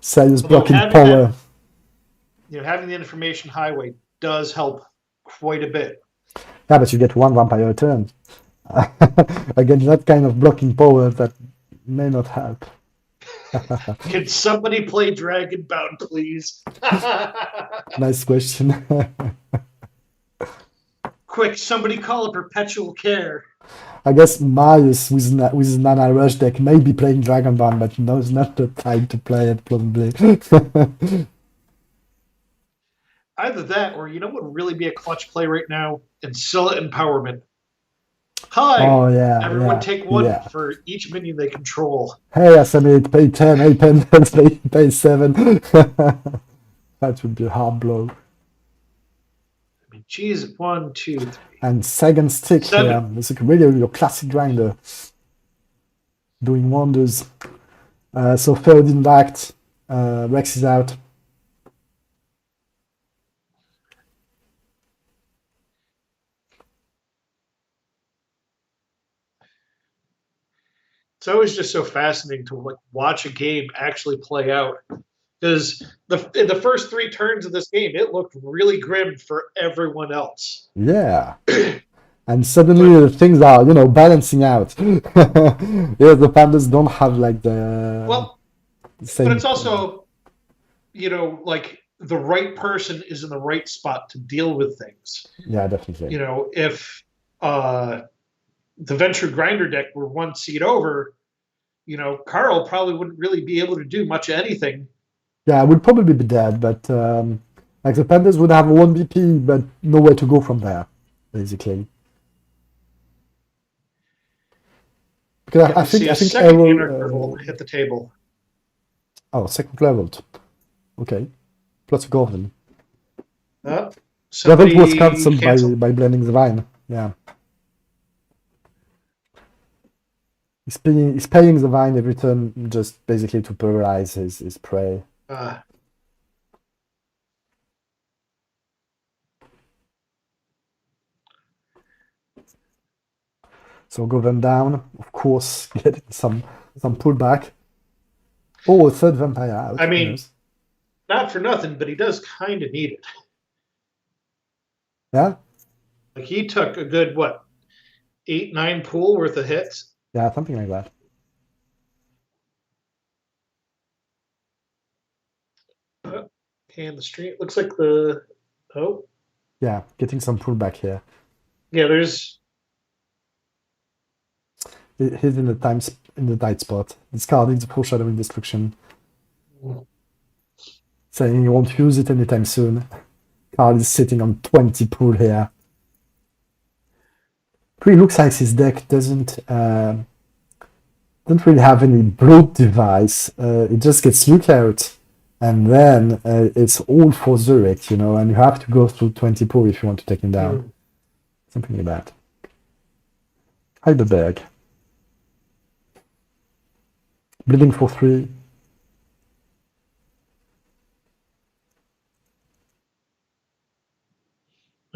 Sayus blocking power. Having the information highway does help quite a bit. Yeah, but you get 1 vampire a turn. Against that kind of blocking power, that may not help. Can somebody play Dragonbound, please? Nice question. Quick, somebody call a Perpetual Care. I guess Marius with Nana Rush deck may be playing Dragonborn, but no, it's not the time to play it, probably. Either that, or you know what would really be a clutch play right now? Ancilla Empowerment. Hi! Oh, yeah. Everyone Yeah, take one yeah. for each minion they control. Hey, Asamit, pay 10, hey, Pendants, pay 7. That would be a hard blow. I mean, geez, 1, 2, 3. And second stick 7. here. It's like really your classic grinder. Doing wonders. So third impact. Rex is out. It's always just so fascinating to like watch a game actually play out. Because in the first 3 turns of this game, it looked really grim for everyone else. Yeah. And suddenly things are, balancing out. Yeah, the Pandas don't have like the same. But it's also, like the right person is in the right spot to deal with things. Yeah, definitely. If the Venture Grinder deck were 1 seed over, Carl probably wouldn't really be able to do much of anything. Yeah, I would probably be dead, but like the Pandas would have 1 BP, but nowhere to go from there, basically. Because I think second Errol, interval hit the table. Oh, second leveled. Okay. Plus a Goblin. Somebody Level was cancelled canceled. by Blending the Vine. Yeah. He's paying the Vine every turn just basically to paralyze his prey. So Goblin down, of course, getting some pullback. Oh, a third vampire out. I mean, yes. Not for nothing, but he does kind of need it. Yeah? Like he took a good, 8, 9 pool worth of hits? Yeah, something like that. Okay, in the street, looks like Yeah, getting some pullback here. Yeah, there's... He's in the tight spot. Discarding the Foreshadowing Destruction. Saying he won't use it anytime soon. Card is sitting on 20 pool here. Pretty looks like his deck doesn't really have any bloat device. It just gets Luke out, and then it's all for Zurich, and you have to go through 20 pool if you want to take him down. Something like that. Heidelberg. Bleeding for 3.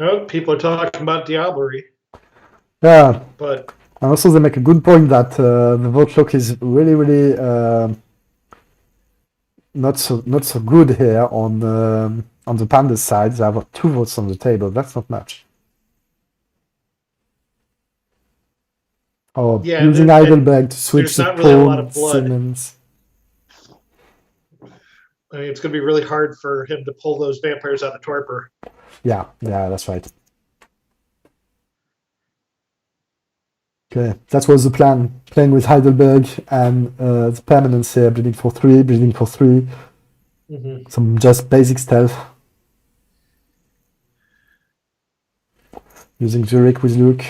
Oh, people are talking about Diablerie. Yeah. But and also they make a good point that the vote lock is really, really not so good here on the Pandas side. They have 2 votes on the table. That's not much. Oh, yeah, using Heidelberg to switch to Paul Simmons. I mean, it's going to be really hard for him to pull those vampires out of torpor. Yeah, that's right. Okay, that was the plan. Playing with Heidelberg and the permanence here, bleeding for 3. Some just basic stealth. Using Zurich with Luke.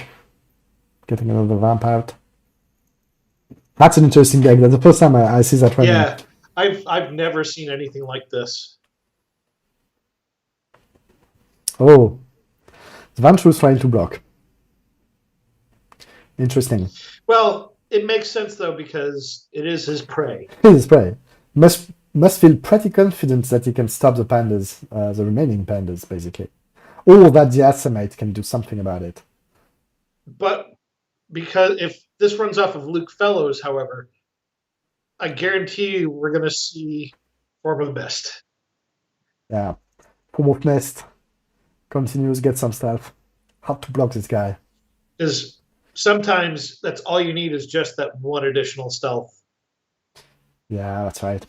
Getting another vamp out. That's an interesting deck. That's the first time I see that running. Yeah, I've never seen anything like this. Oh, Svanchu is trying to block. Interesting. Well, it makes sense though because it is his prey. His prey must feel pretty confident that he can stop the Pandas, the remaining Pandas, basically, or that the Asamite can do something about it. But because if this runs off of Luke Fellows, however, I guarantee you we're going to see Form of the Mist. Yeah, Form of Mist continues, get some stuff. Hard to block this guy. Is sometimes that's all you need is just that 1 additional stealth. Yeah, that's right.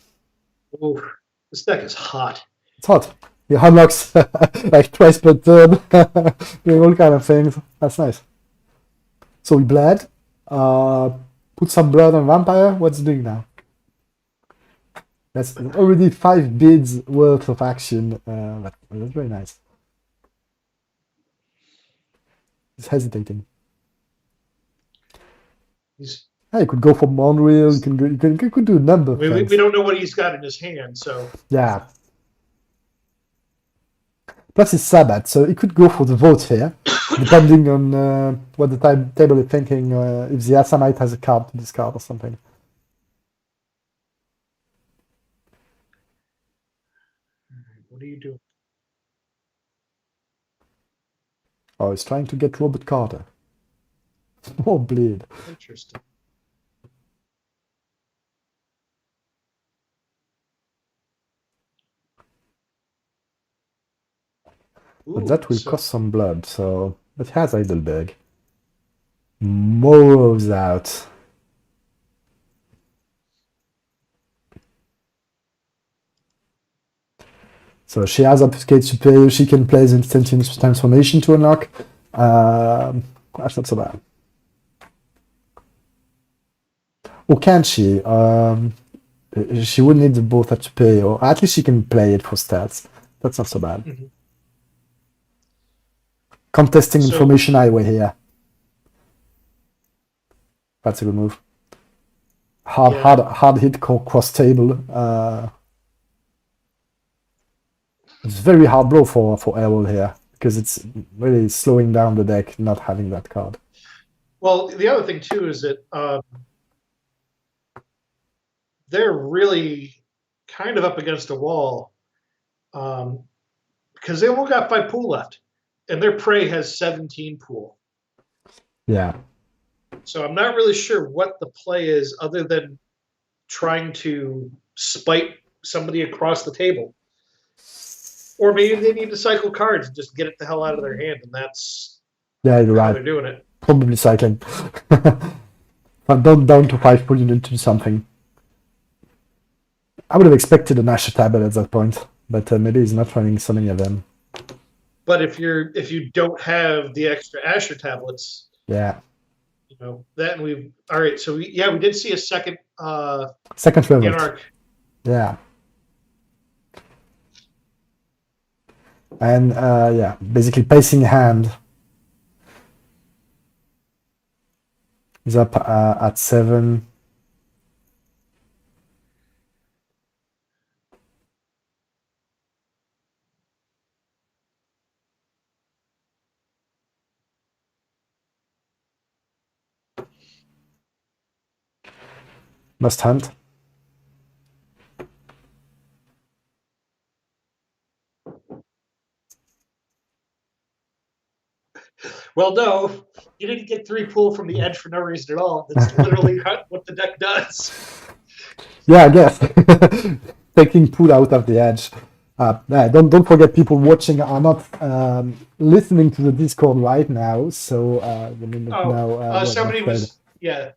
Ooh, this deck is hot. It's hot. He unlocks like twice per turn, doing all kind of things. That's nice. So we bled. Put some blood on vampire. What's it doing now? That's already 5 bids worth of action. That's very nice. He's hesitating. He's Yeah, you could go for Monreal. You could do a number of we things. don't know what he's got in his hand, so Yeah. Plus it's Sabbath, so he could go for the vote here, depending on what the table is thinking. If the Assamite has a card to discard or something. what are you doing? Oh, he's trying to get Robert Carter. More bleed. Interesting. But Ooh, that will so cost some blood, so... But he has Heidelberg. Morrow's out. So she has Obfuscate Superior, she can play the Instantaneous Transformation to unlock. That's not so bad. Or can she? She would need both at Superior, or at least she can play it for stats. That's not so bad. Mhm. Contesting So- Information Highway here. That's a good move. Hard hit cross table. It's very hard blow for Errol here because it's really slowing down the deck not having that card. well, the other thing too is that they're really kind of up against a wall because they only got 5 pool left, and their prey has 17 pool. Yeah, So I'm not really sure what the play is other than trying to spite somebody across the table. Or maybe they need to cycle cards and just get it the hell out of their hand, and that's yeah, you're how right. they're doing it. Probably cycling. But down to 5 pool, you need to do something. I would have expected an Asher tablet at that point, but maybe he's not running so many of them. But if you don't have the extra Asher tablets, Yeah, you know that, and we all right. So we did see a second second level. Anarch. Yeah. And yeah, basically pacing hand. He's up at 7. Must hunt. Well, no, you didn't get 3 pool from the edge for no reason at all. That's literally what the deck does. Yeah, I guess. Taking pool out of the edge. Yeah, don't forget, people watching are not listening to the Discord right now, so they may not know what Somebody was said.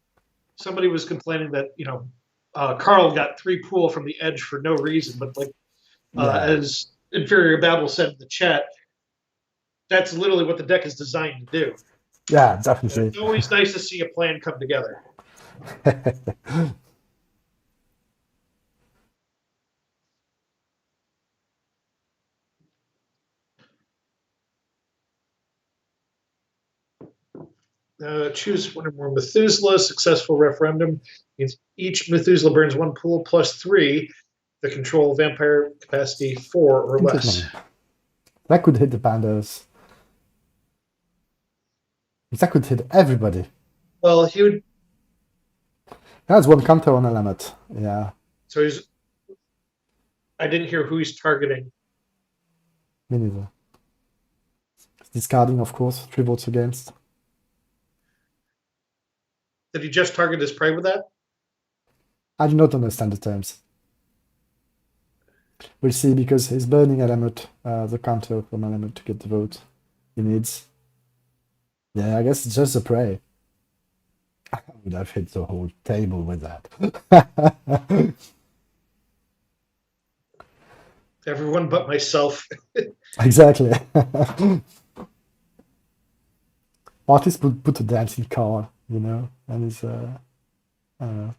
somebody was complaining that Carl got 3 pool from the edge for no reason, but like Yeah. as Inferior Babel said in the chat, that's literally what the deck is designed to do. Yeah, definitely. It's always nice to see a plan come together. Choose one or more Methuselah. Successful referendum means each Methuselah burns 1 pool plus 3. The control vampire capacity 4 or less. Interesting. That could hit the pandas. That could hit everybody. Well, he would. That's one counter on Alamet. Yeah, So he's. I didn't hear who he's targeting. me neither. Discarding, of course. 3 votes against. Did he just target his prey with that? I do not understand the terms. We'll see, because he's burning Alamut, the counter from Alamut to get the vote he needs. Yeah, I guess it's just a prey. I would have hit the whole table with that. Everyone but myself. Exactly. Artists would put a dancing card, and it's I don't know.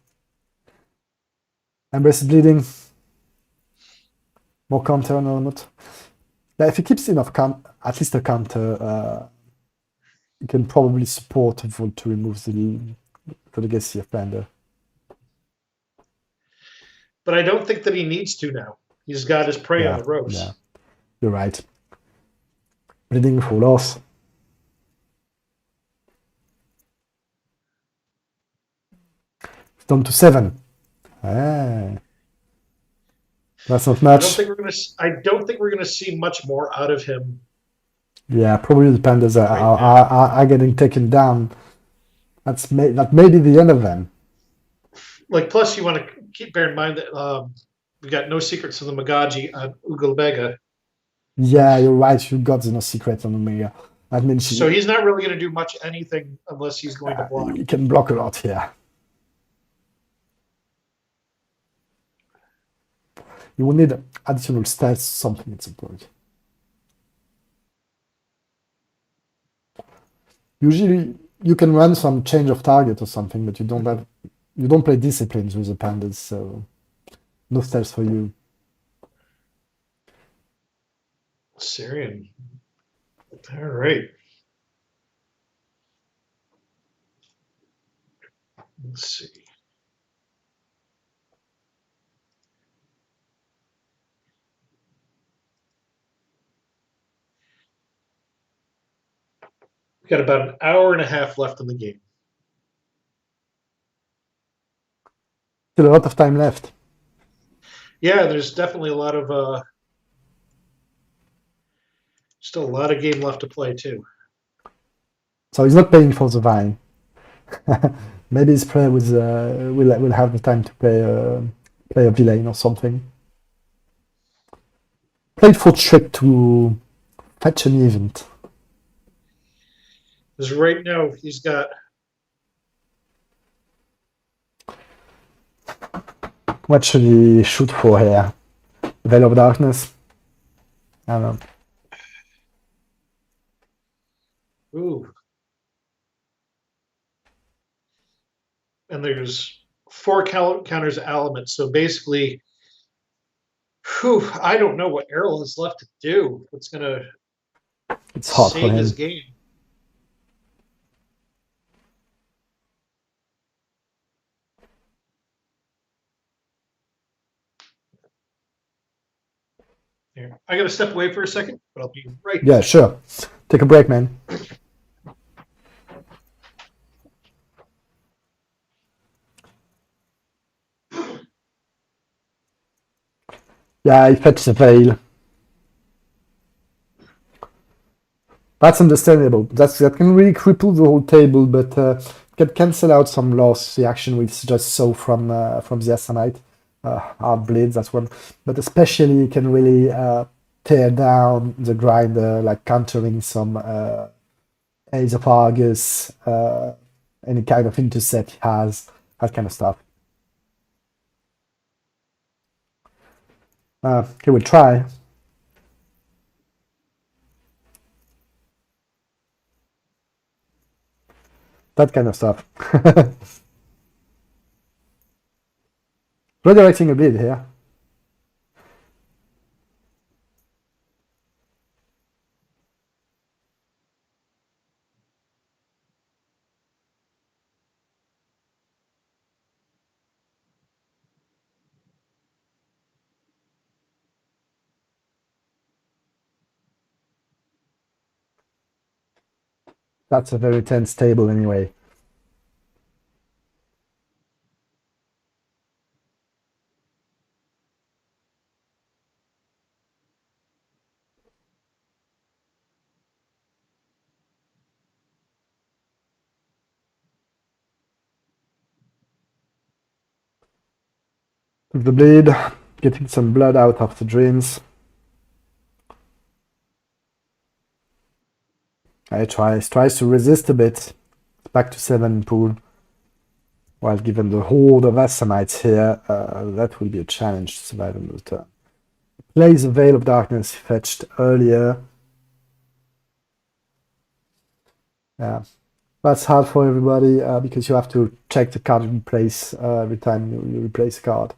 Embrace bleeding, more counter and element. Yeah, if he keeps enough at least a counter, he can probably support a vote to remove the legacy of Pander. But I don't think that he needs to now. He's got his prey on Yeah, the ropes. yeah, you're right. Bleeding full loss. It's down to 7. Ah, that's not I don't much. think we're gonna see much more out of him. Yeah, probably the Pandas Right are getting taken down. That may be the end of them. Like, plus you want to bear in mind that we got no secrets of the Magaji on Ugalbega. Yeah, you're right. You got no secret on Omega. That means So he's not really going to do much anything unless he's going to block. he can block a lot here. You will need additional stats, something at some point. Usually, you can run some change of target or something, but you don't play disciplines with the pandas, so no stats for you. Syrian. All right. Let's see. We've got about an hour and a half left in the game. Still a lot of time left. Yeah, there's definitely a lot of still a lot of game left to play too. So he's not paying for the vine. Maybe his player will have the time to play a villain or something. Played for trick to fetch an event. Because right now he's got. What should he shoot for here? Veil of Darkness? I don't know. Ooh. And there's 4 counters elements. So basically, I don't know what Errol has left to do. What's going to It's hard for save him. his game? Here. I got to step away for a second, but I'll be right back. Yeah, sure. Take a break, man. Yeah, I fetched the veil. That's understandable. That can really cripple the whole table, but can cancel out some loss. The action we just saw from the Assamite. Hard bleeds, that's one. But especially it can really tear down the grinder, like countering some Ace of Argus, any kind of intercept he has, that kind of stuff. He will try. That kind of stuff. Redirecting a bit here. That's a very tense table anyway. Took the bleed, getting some blood out of the drains. He tries to resist a bit. Back to 7 pool. Well, given the horde of Assamites here, that will be a challenge to survive on the turn. Plays a Veil of Darkness fetched earlier. Yeah, that's hard for everybody because you have to check the card you place every time you replace a card.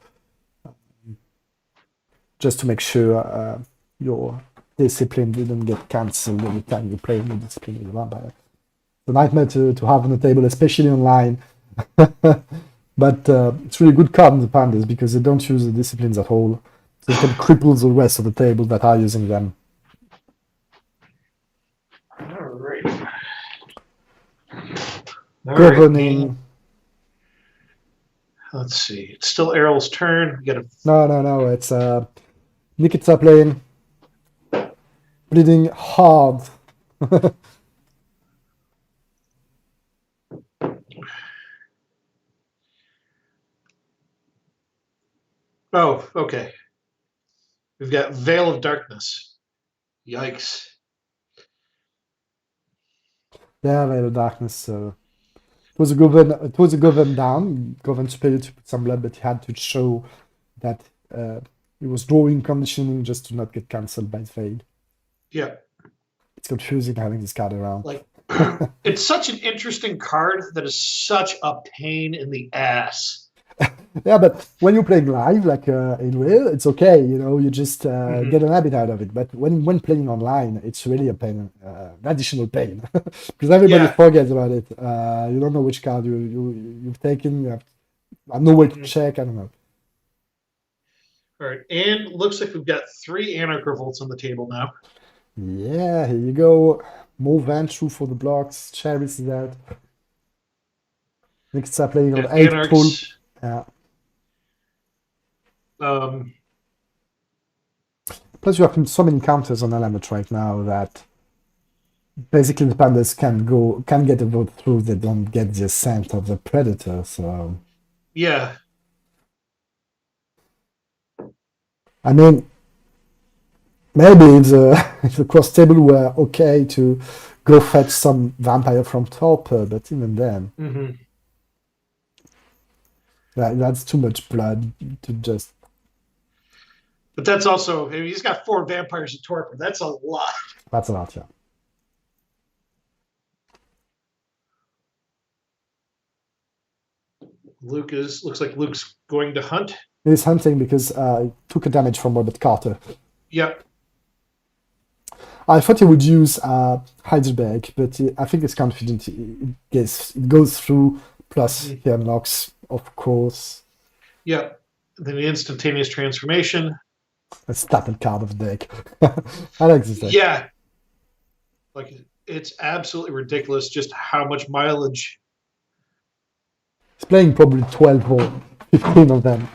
Just to make sure your discipline didn't get cancelled every time you play the discipline with a vampire. It's a nightmare to have on the table, especially online. But it's really good card in the pandas because they don't use the disciplines at all. So you can cripple the rest of the table that are using them. All right. Governing. Let's see. It's still Errol's turn. We got a No. It's Nikita playing. Bleeding hard. Oh, okay. We've got Veil of Darkness. Yikes. Yeah, Veil of Darkness. So it was a govern down. Govern superior to put some blood, but he had to show that he was drawing conditioning just to not get cancelled by Veil. Yeah. It's confusing having this card around. Like it's such an interesting card that is such a pain in the ass. Yeah, but when you're playing live, like in real, it's okay. You just get an habit out of it. But when playing online, it's really a pain, an additional pain, because everybody forgets about it. You don't know which card you've taken. You have no way to check. I don't know. All right, and looks like we've got 3 Anarch Revolts on the table now. Yeah, here you go. More Vantru for the blocks. Cherries is out. Next up playing on 8 pull. Yeah. Plus, you have so many counters on Element right now that basically the pandas can get a vote through. They don't get the scent of the predator. So yeah, I mean, maybe if the cross table were okay to go fetch some vampire from Torpor, but even then, that's too much blood to just. But that's also, he's got 4 vampires in Torpor. That's a lot. That's a lot, yeah. Looks like Luke's going to hunt. He's hunting because he took a damage from Robert Carter. Yep. I thought he would use Heidelberg, but I think he's confident it goes through, plus he unlocks, of course. Yep. Then the instantaneous transformation. A staple card of the deck. I like this deck. Yeah. Like, it's absolutely ridiculous just how much mileage. He's playing probably 12 or 15 of them.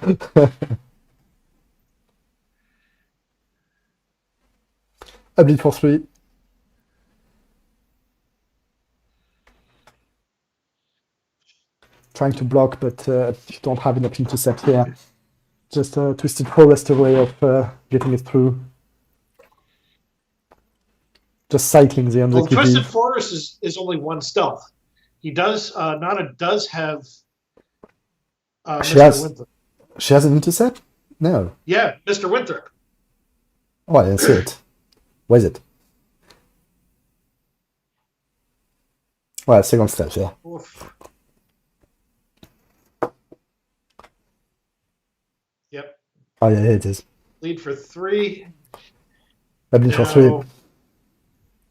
I bleed for 3. Trying to block, but you don't have enough intercept here. Just a Twisted Forest way of getting it through. Just cycling the Well, unlucky Twisted Forest is only 1 stealth. He does, Nana does have Mr. Winthrop. She has an intercept? No. Yeah, Mr. Winthrop. Oh, I didn't see it. Where is it? Well, second stealth, yeah. Oof. Yep. Oh, yeah, here it is. Lead for 3. I bleed for 3.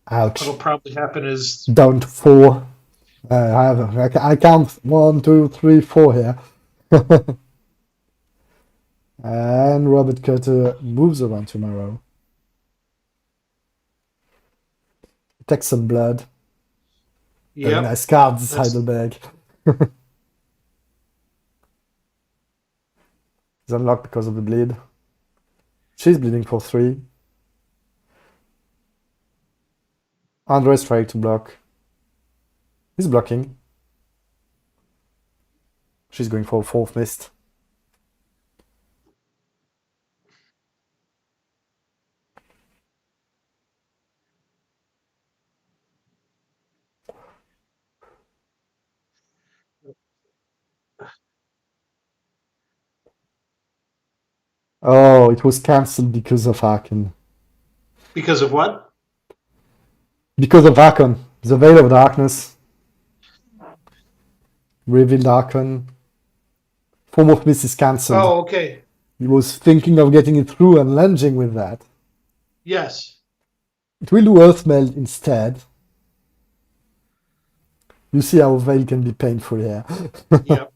Ouch. What'll probably happen is down to 4. I count 1, 2, 3, 4 here. And Robert Carter moves around tomorrow. Takes some blood. Yeah. Nice cards, Heidelberg. It's unlocked because of the bleed. She's bleeding for 3. Andre's trying to block. He's blocking. She's going for a 4th mist. Oh, it was cancelled because of Haken. Because of what? Because of Haken. The Veil of Darkness. Revealed Haken. Form of Mist is cancelled. Oh, okay. He was thinking of getting it through and lunging with that. Yes. It will do Earthmeld instead. You see how Veil can be painful here. Yep.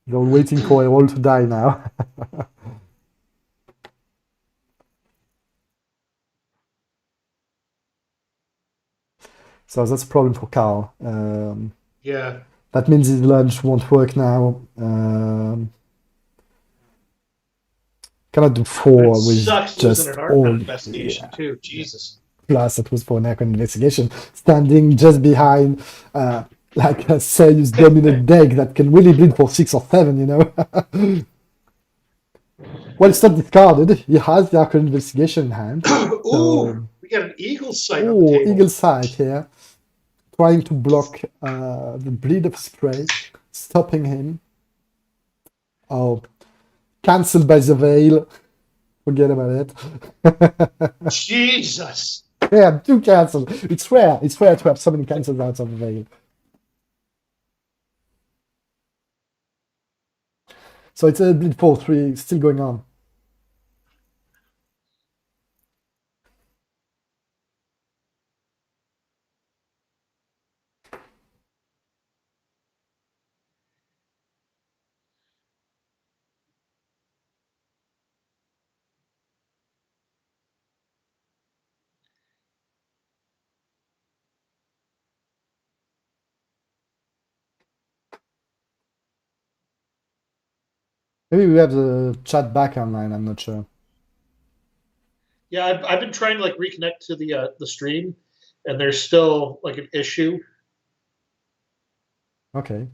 They're waiting for a roll to die now. So that's a problem for Carl. Yeah. That means his lunge won't work now. Cannot do It 4 with sucks just losing an all. Archon investigation Yeah. too. Jesus. Plus, it was for an Archon investigation, standing just behind like a Serious dominant deck that can really bleed for 6 or 7, you know. Well, it's not discarded. He has the Archon investigation in hand. Ooh, we got an eagle sight on the Oh, table. Eagle Sight here. Trying to block the bleed of spray, stopping him. Oh, cancelled by the Veil. Forget about it. Jesus. Yeah, do cancel. It's rare. It's rare to have so many cancels out of the Veil. So it's a bleed 4-3 still going on. Maybe we have the chat back online. I'm not sure. Yeah, I've been trying to like reconnect to the stream, and there's still like an issue. Okay.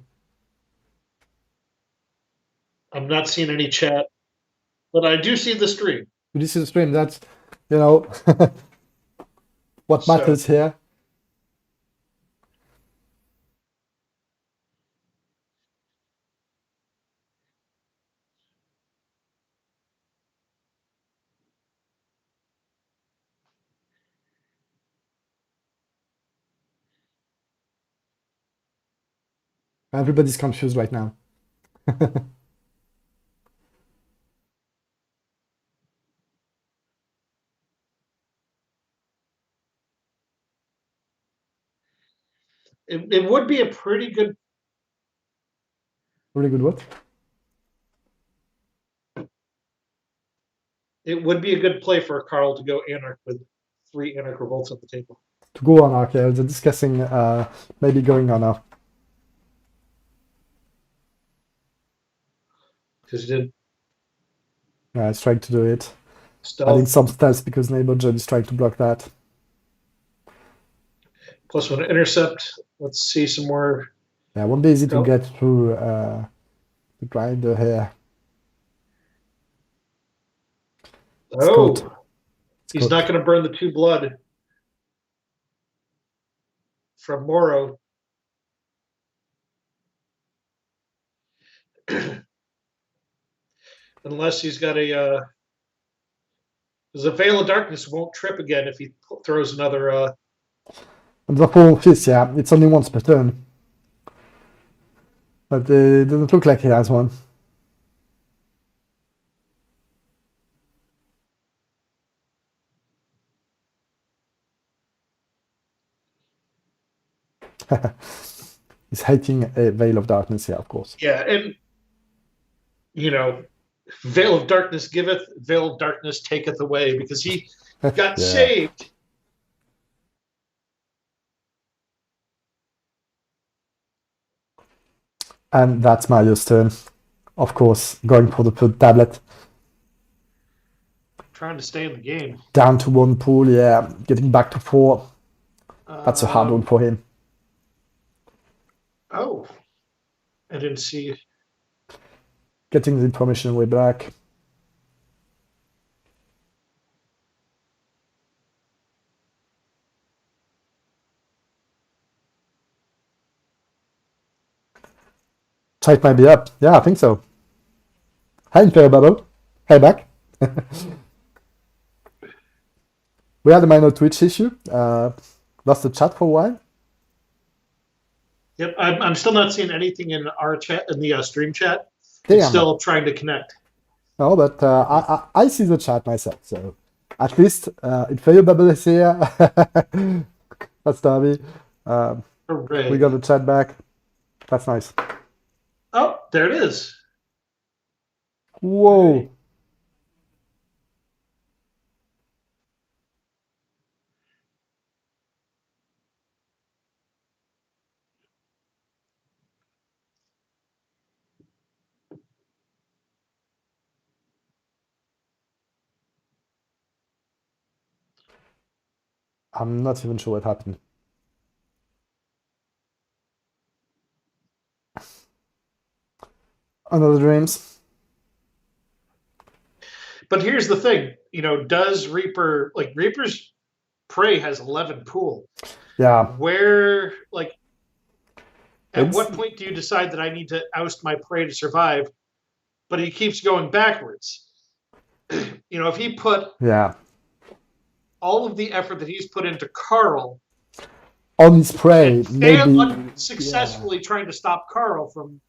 I'm not seeing any chat, but I do see the stream. This is a stream. That's, you know, what So- matters here. Everybody's confused right now. It would be a pretty good. Really good what? It would be a good play for Carl to go Anarch with 3 Anarch Revolts on the table. To go on Arc, yeah, they're discussing maybe going on Arc. Because he did Yeah, it's trying to do it. stealth. Adding some stealth because Neighborhood is trying to block that. +1 intercept. Let's see some more. Yeah, it won't be easy to Go. get through the grinder here. Oh, good. he's good. not going to burn the 2 blood from Moro. Unless he's got a. Because the Veil of Darkness won't trip again if he throws another. And the full fist, yeah, it's only once per turn. But it doesn't look like he has one. He's hating a Veil of Darkness, yeah, of course. Yeah, and you know, Veil of Darkness giveth, Veil of Darkness taketh away, because he got Yeah. saved. And that's Mario's turn. Of course, going for the third tablet. Trying to stay in the game. Down to 1 pool, yeah, getting back to 4. That's a hard one for him. Oh, I didn't see. Getting the information way back. Type might be up. Yeah, I think so. Hi, Imperial Bubble. Hey, back. We had a minor Twitch issue. Lost the chat for a while. Yep, I'm still not seeing anything in our chat, in the stream chat. Damn. It's still trying to connect. No, but I see the chat myself, so at least Imperial Bubble is here. That's Darby. Hooray. We got the chat back. That's nice. Oh, there it is. Whoa. I'm not even sure what happened. Another dreams. But here's the thing, does Reaper, like Reaper's prey has 11 pool. Yeah. Where, like, at It's- what point do you decide that I need to oust my prey to survive? But he keeps going backwards. If he put Yeah. all of the effort that he's put into Carl On his prey, and maybe. fail unsuccessfully trying to stop Carl from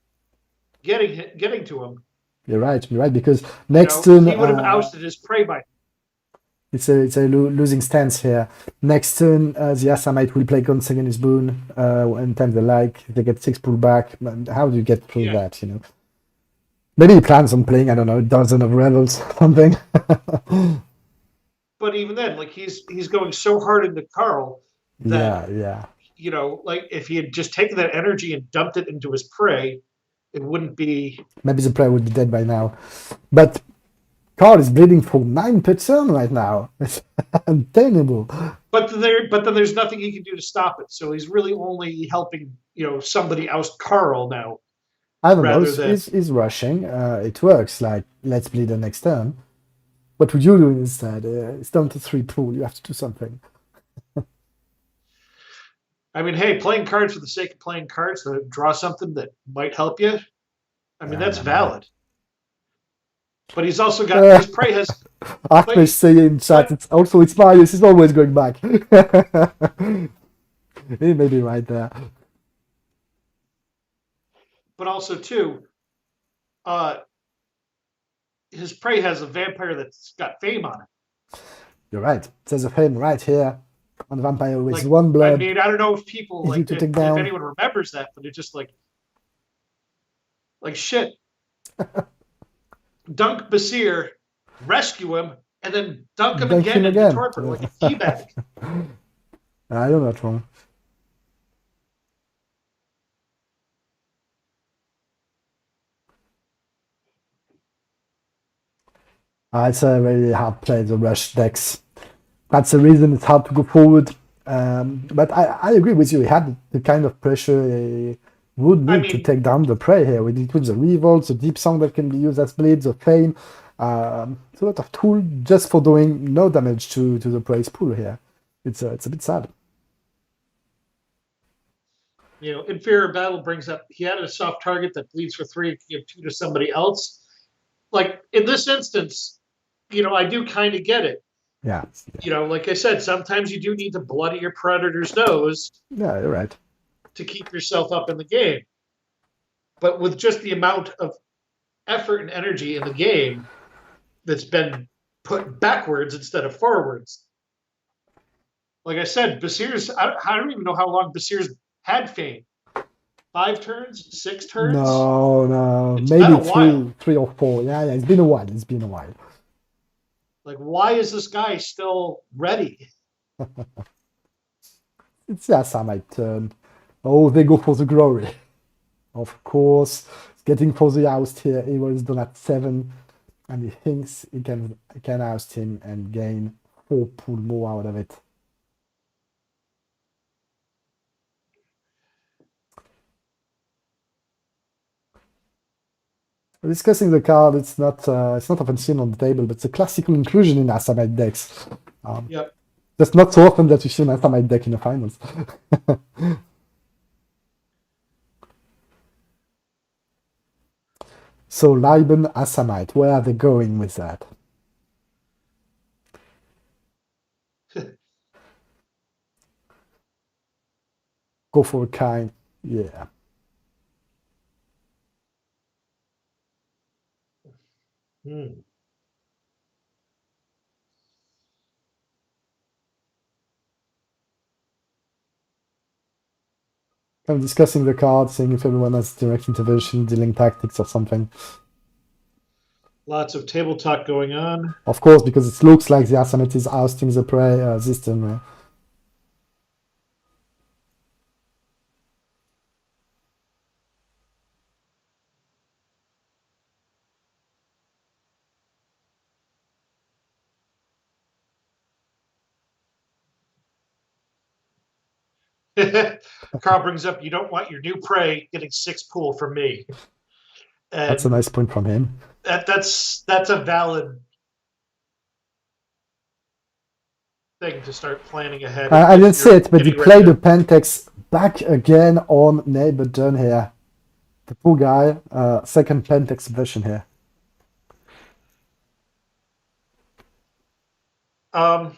getting to him, You're right, because next turn he would have ousted his prey by. it's a losing stance here. Next turn, the Assamite will play Gonzag and his boon, anytime they like. They get 6 pullback. How do you get through that? Maybe he plans on playing, I don't know, a dozen of rebels, something. But even then, like he's going so hard into Carl that Yeah. like if he had just taken that energy and dumped it into his prey, it wouldn't be. Maybe the player would be dead by now. But Carl is bleeding for 9 per turn right now. It's untenable. But then there's nothing he can do to stop it. So he's really only helping somebody oust Carl now. I don't know. rather than- He's rushing. It works. Like, let's bleed the next turn. What would you do instead? It's down to 3 pool. You have to do something. I mean, hey, playing cards for the sake of playing cards to draw something that might help you. I mean, that's valid. But he's also got his prey has. Ahmed saying in chat, it's Marius. He's always going back. He may be right there. But also too, his prey has a vampire that's got fame on it. You're right. It says a fame right here on the vampire with Like, 1 blood. I mean, I don't know if people Easy like to if take down. anyone remembers that, but it's just like shit. Dunk Basir, rescue him, and then dunk him Dunk again him into again. torpor like a teabag. You're not wrong. It's a very hard play, the rush decks. That's the reason it's hard to go forward. But I agree with you. He had the kind of pressure he would need to take down the prey here. With the revolt, the deep song that can be used as bleed, the fame. It's a lot of tool just for doing no damage to the prey's pool here. It's a bit sad. Inferior Battle brings up he had a soft target that bleeds for 3, give 2 to somebody else. Like in this instance, I do kind of get it. Yeah. Like I said, sometimes you do need to bloody your predator's nose. Yeah, you're right. To keep yourself up in the game. But with just the amount of effort and energy in the game that's been put backwards instead of forwards. Like I said, Basir's, I don't even know how long Basir's had fame. 5 turns? 6 turns? No. It's been a Maybe while. 3 or 4. Yeah, it's been a while. Like, why is this guy still ready? It's the Assamite turn. Oh, they go for the glory. Of course. Getting for the oust here. He was done at 7. And he thinks he can oust him and gain 4 pool more out of it. Discussing the card, it's not often seen on the table, but it's a classical inclusion in Assamite decks. Yep. That's not so often that you see an Assamite deck in the finals. So Liban Assamite, where are they going with that? Go for a kind. Yeah. Hmm. I'm discussing the card, seeing if everyone has direct intervention, dealing tactics or something. Lots of table talk going on. Of course, because it looks like the Assamite is ousting the prey system. Carl brings up, you don't want your new prey getting 6 pool from me. That's a And nice point from him. that's a valid thing to start planning ahead. I if didn't see you're it, but he getting ready played to- the Pentex back again on Neighbor Dunn here. The poor guy, second Pentex version here. Oh,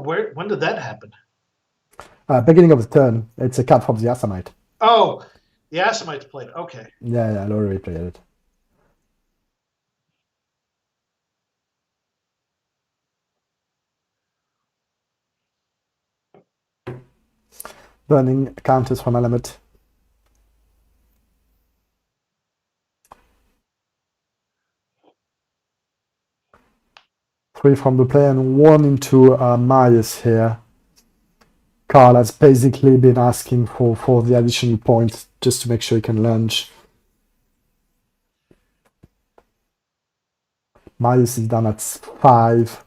when did that happen? Beginning of the turn, it's a card from the Assamite. Oh, the Assamites played. Okay. Yeah, I already played it. Burning counters from Element. Three from the play and one into Myers here. Carl has basically been asking for the additional point just to make sure he can lunge. Myers is down at 5.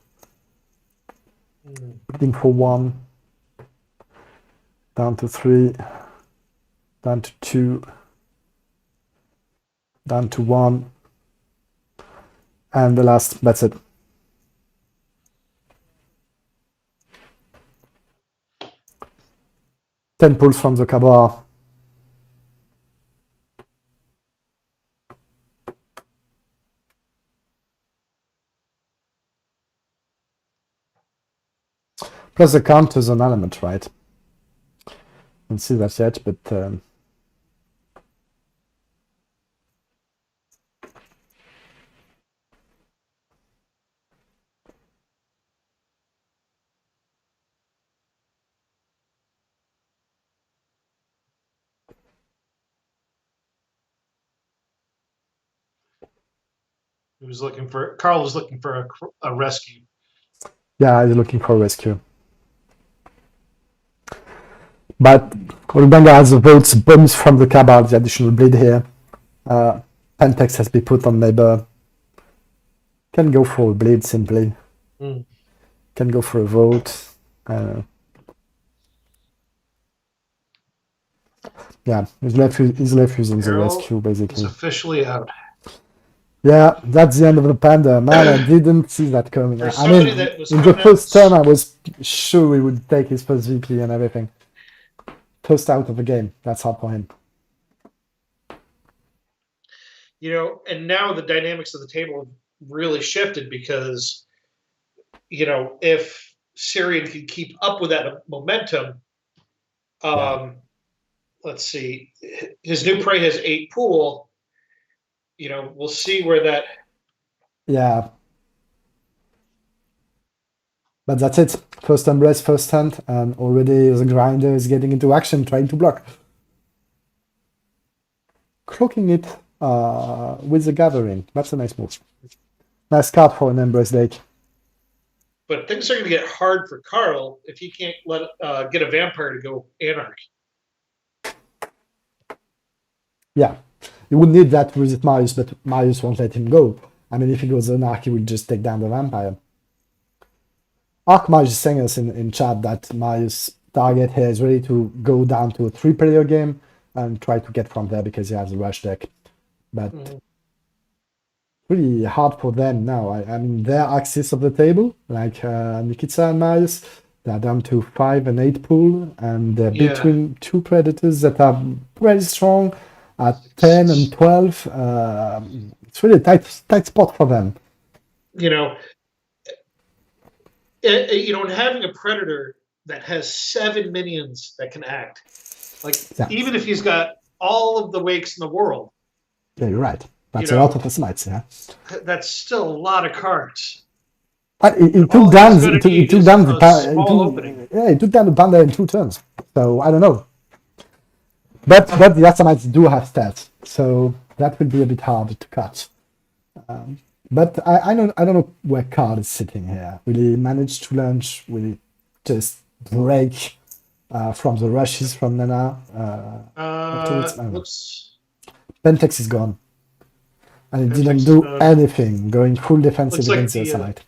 Bidding for 1. Down to 3. Down to 2. Down to 1. And the last, that's it. Ten pulls from the Cabra. Plus the counters on Element, right? Don't see that yet, but Carl was looking for a rescue. yeah, he's looking for a rescue. But Olbenga has the votes bombs from the Cabal, the additional bleed here. Pentex has been put on Neighbor. Can go for a bleed simply. Can go for a vote. Yeah, he's left using the Carol rescue is basically. officially out. Yeah, that's the end of the Panda. Man, I didn't see that coming. For I somebody mean, that was in the coming first out- turn, I was sure he would take his first VP and everything. First out of the game. That's hard for him. And now the dynamics of the table have really shifted because, if Syrian can keep up with that momentum, let's see, his new prey has 8 pool. We'll see where that. Yeah. But that's it. First embrace, first hunt, and already the grinder is getting into action, trying to block. Cloaking it with the gathering. That's a nice move. Nice card for an embrace deck. But things are going to get hard for Carl if he can't get a vampire to go Anarch. Yeah. You would need that with Marius, but Marius won't let him go. I mean, if he goes Anarch, he will just take down the vampire. Arkmage is saying us in chat that Marius' target here is ready to go down to a 3-player game and try to get from there because he has a rush deck. But really hard for them now. I mean, their axis of the table, like Nikita and Marius, they're down to 5 and 8 pool, and they're between 2 predators that are very strong. At 10 and 12, it's really a tight spot for them. You know, and having a predator that has 7 minions that can act, like Yeah. even if he's got all of the wakes in the world, Yeah, you're right. That's You a lot know, of smites, yeah. that's still a lot of cards. It All took down, he's gonna need is a small it opening. yeah, it took down the panda in 2 turns. So I don't know. But the Asamites do have stats, so that would be a bit hard to cut. But I don't know where Card is sitting here. Will he manage to launch? Will he just break from the rushes from Nana? Afterwards? I don't know. Looks Pentex is gone. And it Pentex didn't is do gone. anything, going full defensive Looks like against the the, Asamite.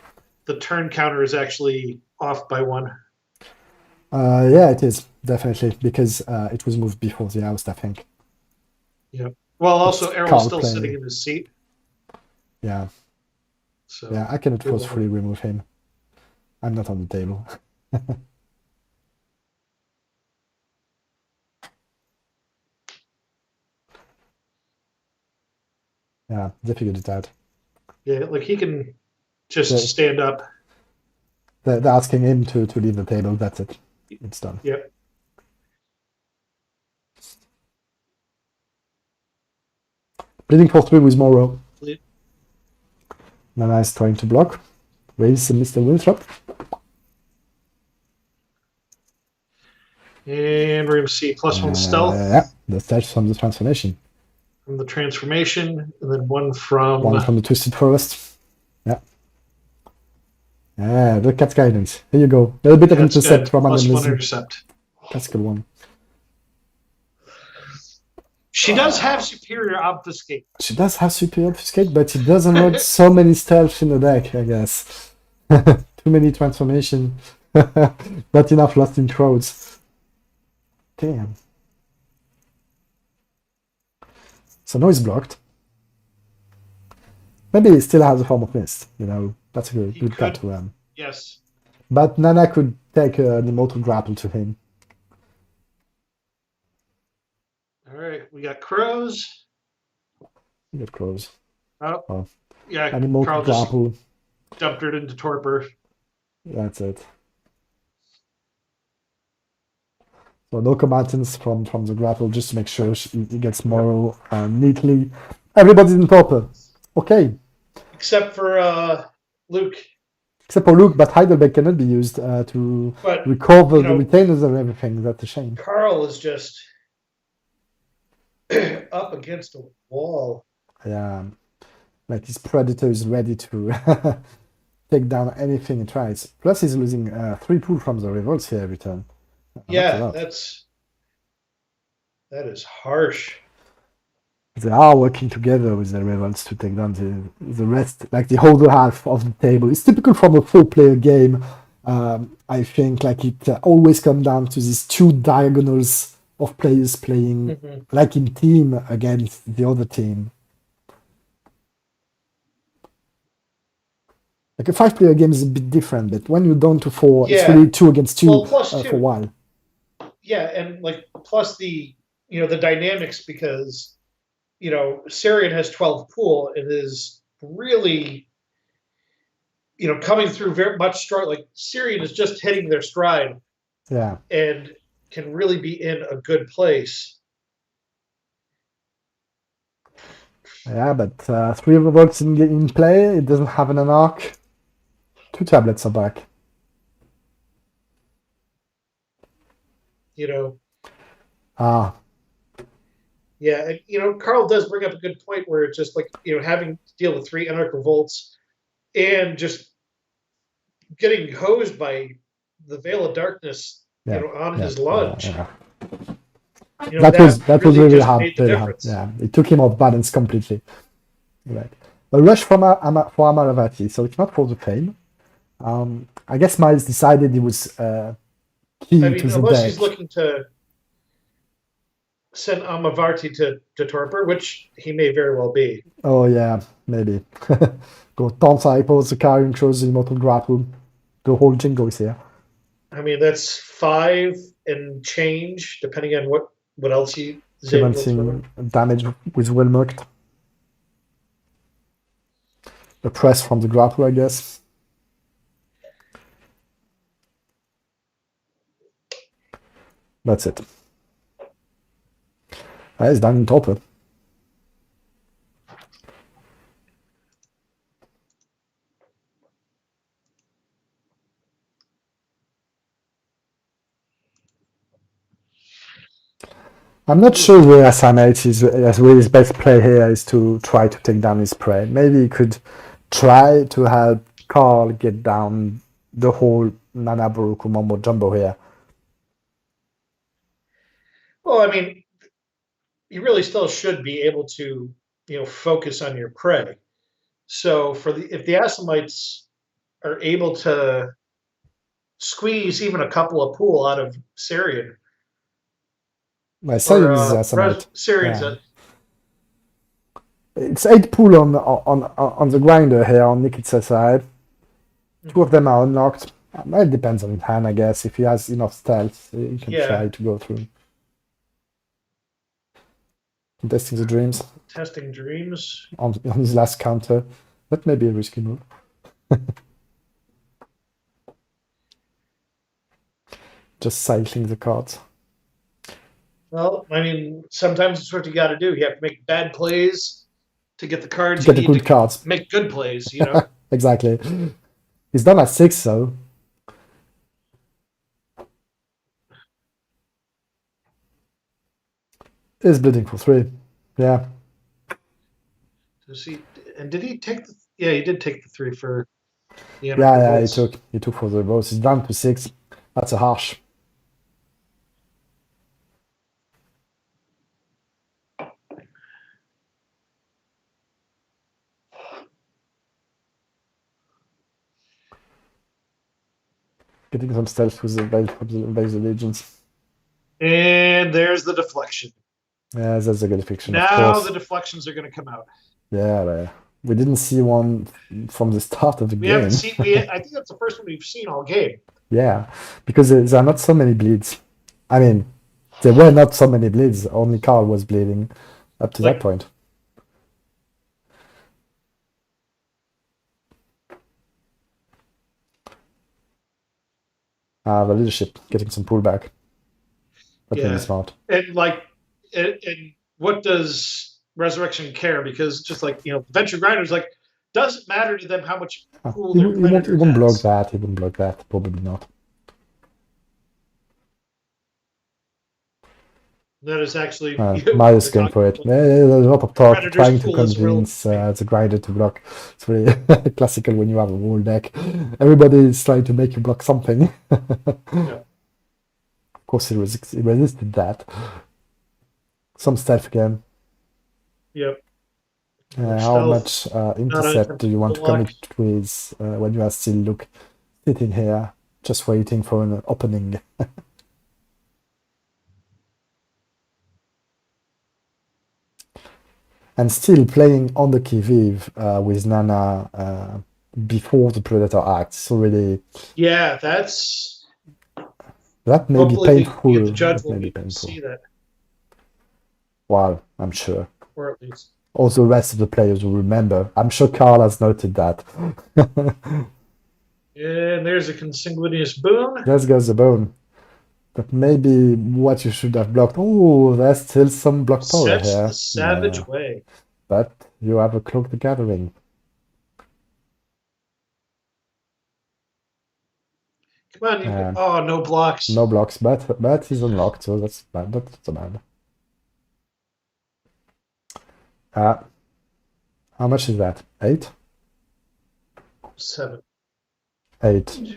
the turn counter is actually off by 1. Yeah, it is, definitely, because it was moved before the oust, I think. Yeah. Well, also It's Errol's card still play. sitting in his seat. Yeah, So yeah, I cannot Good one. forcefully remove him. I'm not on the table. Yeah, they figured it out. yeah, like he can just Yeah. stand up. They're asking him to leave the table, that's it. It's done. Yep. Bleeding for 3 with Morrow. Bleed. Nana is trying to block. Raise Mr. Winthrop. And we're gonna see +1 stealth Yeah, the stage from the transformation. from the transformation, and then one from One from the Twisted Forest. Yeah. Yeah, the Cat's Guidance. Here you go. A little bit of Cat's intercept Guide, from +1 Anonymous. intercept. Classical one. She does have superior obfuscate. She does have superior obfuscate, but she doesn't load so many stealth in the deck, I guess. Too many transformation. Not enough Lost in Crowds. Damn. So now it's blocked. Maybe he still has a form of mist, That's a He good cut could. to run. Yes. But Nana could take an immortal grapple to him. All right, we got crows. You get close. Oh, yeah. An immortal Carl just grapple. dumped it into torpor. That's it. So no combatants from the grapple, just to make sure he gets Morrow neatly. Everybody's in torpor. Okay. Except for Luke. Except for Luke, but Heidelberg cannot be used to But recover you the know- retainers and everything. That's a shame. Carl is just up against a wall. Yeah. Like his Predator is ready to take down anything he tries. Plus he's losing 3 pool from the revolts here every turn. That's a Yeah, lot. that is harsh. They are working together with the revolts to take down the rest, like the other half of the table. It's typical from a 4-player game. I think like it always comes down to these 2 diagonals of players playing like in team against the other team. Like a 5-player game is a bit different, but when you're down to 4, it's Yeah. really 2 against 2 Well, plus for 2. a while. Yeah, and like plus the the dynamics, because Sarian has 12 pool and is really coming through very much strong. Like Sirian is just hitting their stride Yeah. and can really be in a good place. Yeah, but 3 revolts in play, it doesn't have an anarch. 2 tablets are back. Ah, Yeah, and Carl does bring up a good point where it's just like having to deal with 3 Anarch Revolts and just getting hosed by the Veil of Darkness, yeah. on yeah, his lunge. yeah. That was really just hard. made the Very hard. difference. Yeah, it took him off balance completely. Right. A rush from for Amaravati, so it's not for the fame. I guess Miles decided he was key I to mean, the unless deck. he's looking to send Amavarti to torpor, which he may very well be. Oh yeah, maybe. Go Taunt Cycles, the Carrion Crows, the Immortal Grapple. The whole jingle is here. I mean, that's 5 and change, depending on what else he is able to throw. preventing damage with Wilmukt. The press from the grapple, I guess. That's it. He's done in topper. I'm not sure where Samet is where his best play here is to try to take down his prey. Maybe he could try to help Carl get down the whole Nana Boruku Mombo Jumbo here. Well, I mean, you really still should be able to, focus on your prey. So if the Assamites are able to squeeze even a couple of pool out of Syrian, I say this is Assamite. Syrian's Yeah. It's 8 pull on the grinder here on Nikitsa's side. 2 of them are unlocked. It depends on his hand, I guess. If he has enough stealth, he can try to go through. Testing the dreams. Testing dreams. On his last counter. That may be a risky move. Just cycling the cards. Well, I mean, sometimes it's what you got to do. You have to make bad plays to get the cards. Get the good cards. Make good plays, Exactly. He's done at 6, so. He's bleeding for 3. Yeah. Did he take the? Yeah, he did take the 3 for. Yeah, he took for the boss. He's down to 6. That's a harsh. Getting some stealth with the base of Legions. And there's the deflection. Yeah, that's a good fiction. Now the deflections are going to come out. Yeah, we didn't see one from the start of the game. Haven't seen. I think that's the first one we've seen all game. Yeah, because there are not so many bleeds. I mean, there were not so many bleeds. Only Carl was bleeding up to that point. The leadership getting some pullback. That may be smart. And and what does Resurrection care? Because just Venture Grinders, doesn't matter to them how much pool he won't block that. He won't block that. Probably not. That is actually Marius going for it. There's a lot of talk trying to convince the grinder to block. It's really classical when you have a whole deck. Everybody is trying to make you block something. Yeah. Of course, he resisted that. Some stealth again. Yep. How much intercept do you want to commit with when you are still sitting here, just waiting for an opening? And still playing on the Qui-Vive with Nana before the Predator acts. So really... Yeah, that may be painful. The judge will be able to see that. Well, I'm sure. Or at least. Also, the rest of the players will remember. I'm sure Carl has noted that. And there's a consanguineous boon. There goes the bone. But maybe what you should have blocked. Oh, there's still some block power Sets here. the savage way. But you have a Cloak the Gathering. Come on, no blocks. No blocks, but he's unlocked, so that's bad. That's so bad. How much is that? 8? 7. 8.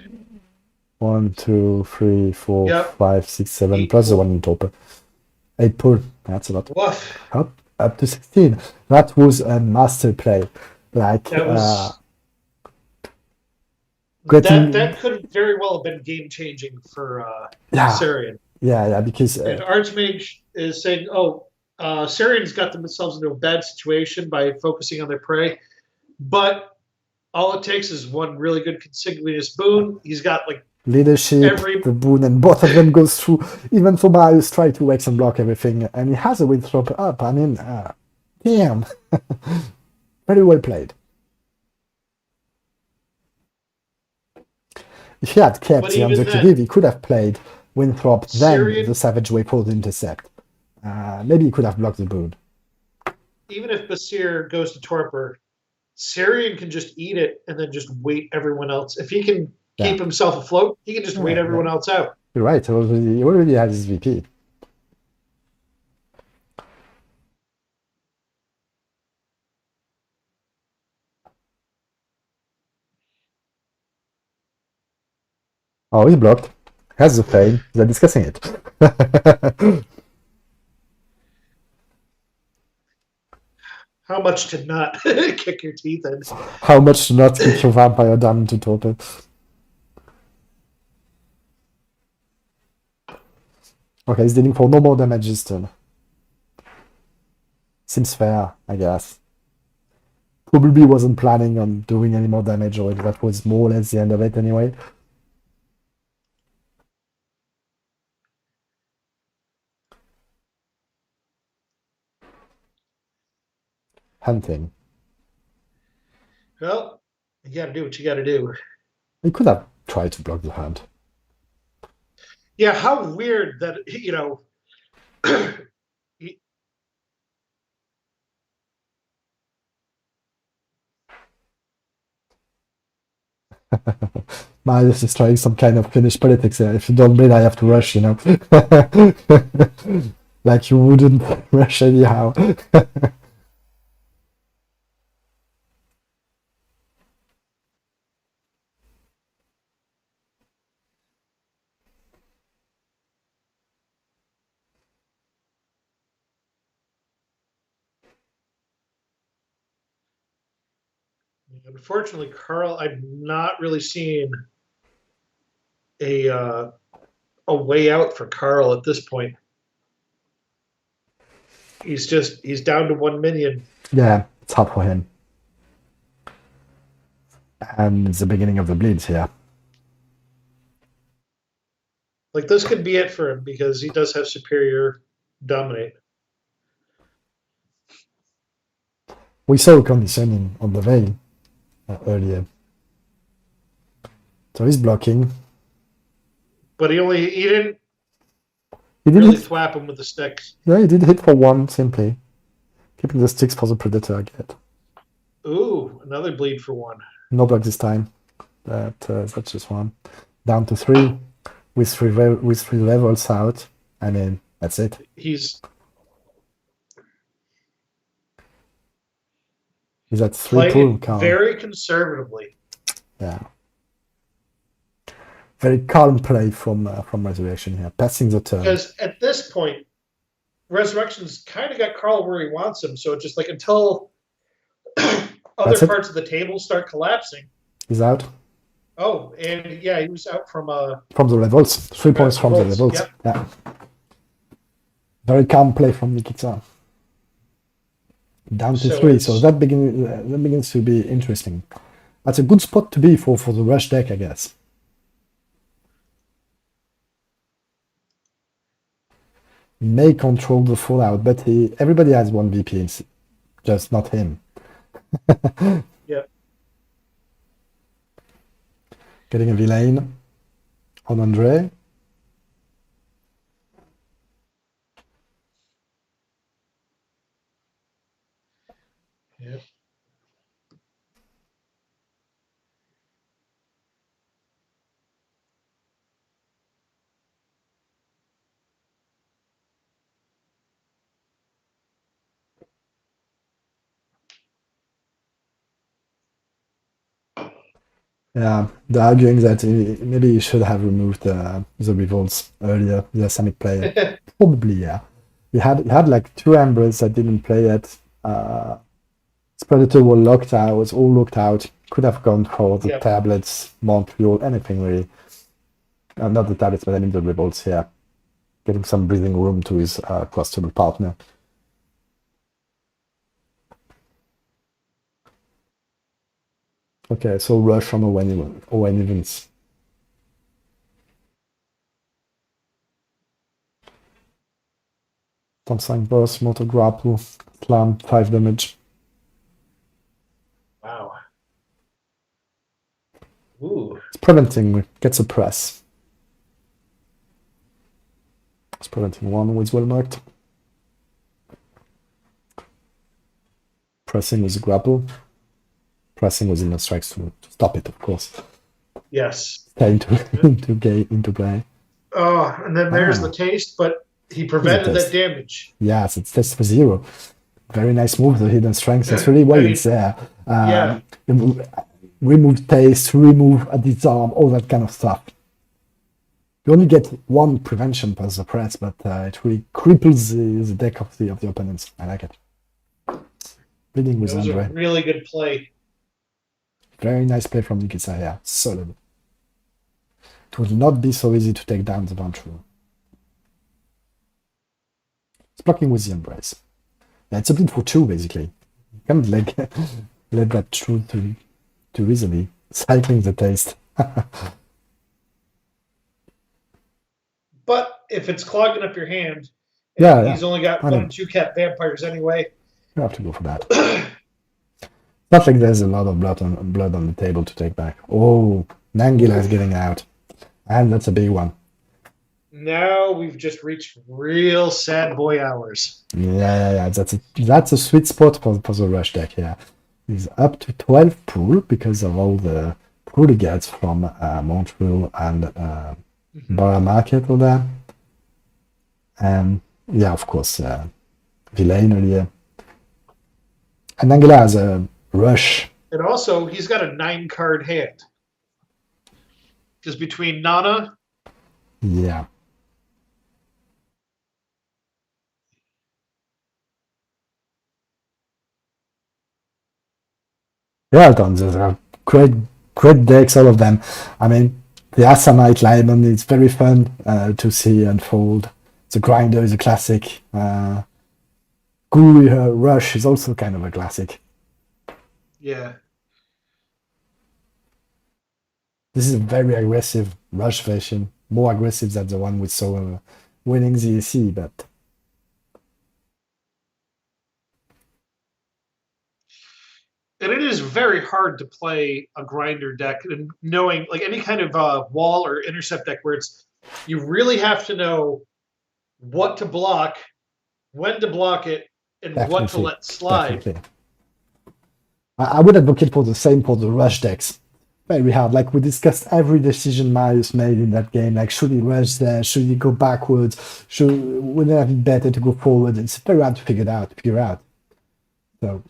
1, 2, 3, 4, Yep. 5, 6, 7, 8 plus the pull. one in topper. 8 pull. That's a lot. Woof. Up to 16. That was a master play. That could very well have been game changing for Syrian. Yeah, because And Archmage is saying, Syrian's got themselves into a bad situation by focusing on their prey, but all it takes is one really good consanguineous boon. He's got leadership, Every the boon, and both of them goes through. Even though Marius tried to X and block everything, and he has a Winthrop up. I mean, damn. Very well played. If he had kept But the even Undecutive, then, he could have played Winthrop, then the Syrian, Savage Wayport intercept. Maybe he could have blocked the boon. even if Basir goes to Torpor, Syrian can just eat it and then just wait everyone else. If he can Yeah. keep himself afloat, he can just wait Yeah, everyone yeah. else out. You're right. He already had his VP. Oh, he's blocked. Has the fade. They're discussing it. How much to not kick your teeth in? How much to not kick your vampire down into torpor? Okay, he's dealing for no more damage this turn. Seems fair, I guess. Probably wasn't planning on doing any more damage, or that was more or less the end of it anyway. Hunting. Well, you got to do what you got to do. He could have tried to block the hunt. Yeah, how weird that Miles is trying some kind of Finnish politics here. If you don't win, I have to rush, you know. Like you wouldn't rush anyhow. Unfortunately, Carl, I'm not really seeing a way out for Carl at this point. He's down to 1 minion. Yeah, it's hard for him. And it's the beginning of the bleeds here. Like this could be it for him because he does have superior dominate. We saw conditioning on the veil earlier. So he's blocking. But he didn't He did really hit. thwap him with the sticks. Yeah, he did hit for one simply. Keeping the sticks for the predator, I get. Ooh, another bleed for 1. No block this time. That's just one. Down to 3 with three levels out. I mean, that's it. He's He's at 3 pull playing count. very conservatively. Yeah. Very calm play from Resurrection here, passing the turn. Because at this point, Resurrection's kind of got Carl where he wants him. So it's just like until other parts of the table start collapsing. He's out. Oh, and yeah, he was out from the levels. 3 points from the levels. Yep. Yeah. Very calm play from Nikita. Down to 3, so that begins to be interesting. That's a good spot to be for the rush deck, I guess. May control the fallout, but everybody has 1 VP, it's just not him. Yeah. Getting a villain on Andre. Yeah. Yeah, they're arguing that maybe he should have removed the revolts earlier, the Samic player. Probably, yeah. He had like 2 Embers that didn't play yet. His Predator was all locked out. Could have gone for the tablets, Montreal, anything really. Not the tablets, but I mean the revolts here. Getting some breathing room to his cross-table partner. Okay, so rush on Owen events. Tonsang burst, motor grapple, slam, 5 damage. Wow. Ooh. It's preventing, gets a press. It's preventing 1 with well marked. Pressing with a grapple. Pressing with inner strikes to stop it, of course. Yes. Stay into play. Oh, and then there's the taste, but he prevented that damage. Yes, it's test for 0. Very nice move, the hidden strength. That's really why it's there. Yeah. Remove taste, remove a disarm, all that kind of stuff. You only get 1 prevention per the press, but it really cripples the deck of the opponents. I like it. Leading with It was Andre. a really good play. Very nice play from Nikita here. Solid. It will not be so easy to take down the Ventrue. It's blocking with the Embrace. Yeah, it's a bleed for 2, basically. You can't let that through too easily. Cycling the taste. But if it's clogging up your hand, he's only got 1 and 2 cat vampires anyway. You have to go for that. Not like there's a lot of blood on the table to take back. Oh, Nangila is getting out. And that's a big one. Now we've just reached real sad boy hours. Yeah. That's a sweet spot for the rush deck here. He's up to 12 pool because of all the pool he gets from Montreal and Borough Market over there. And yeah, of course, Villain earlier. And Nangila has a rush. And also, he's got a 9-card hand. Because between Nana... Yeah. Yeah, there's a great decks, all of them. I mean, the Assamite Lemon is very fun to see unfold. The Grinder is a classic. Guru Rush is also kind of a classic. Yeah. This is a very aggressive Rush version. More aggressive than the one we saw winning the EC, but... And it is very hard to play a Grinder deck and knowing, like, any kind of wall or intercept deck where it's, you really have to know what to block, when to block it, and what to let slide. Definitely. I would advocate for the same for the Rush decks. Very hard. Like, we discussed every decision Marius made in that game. Like, should he rush there? Should he go backwards? Would it have been better to go forward? It's very hard to figure out. So...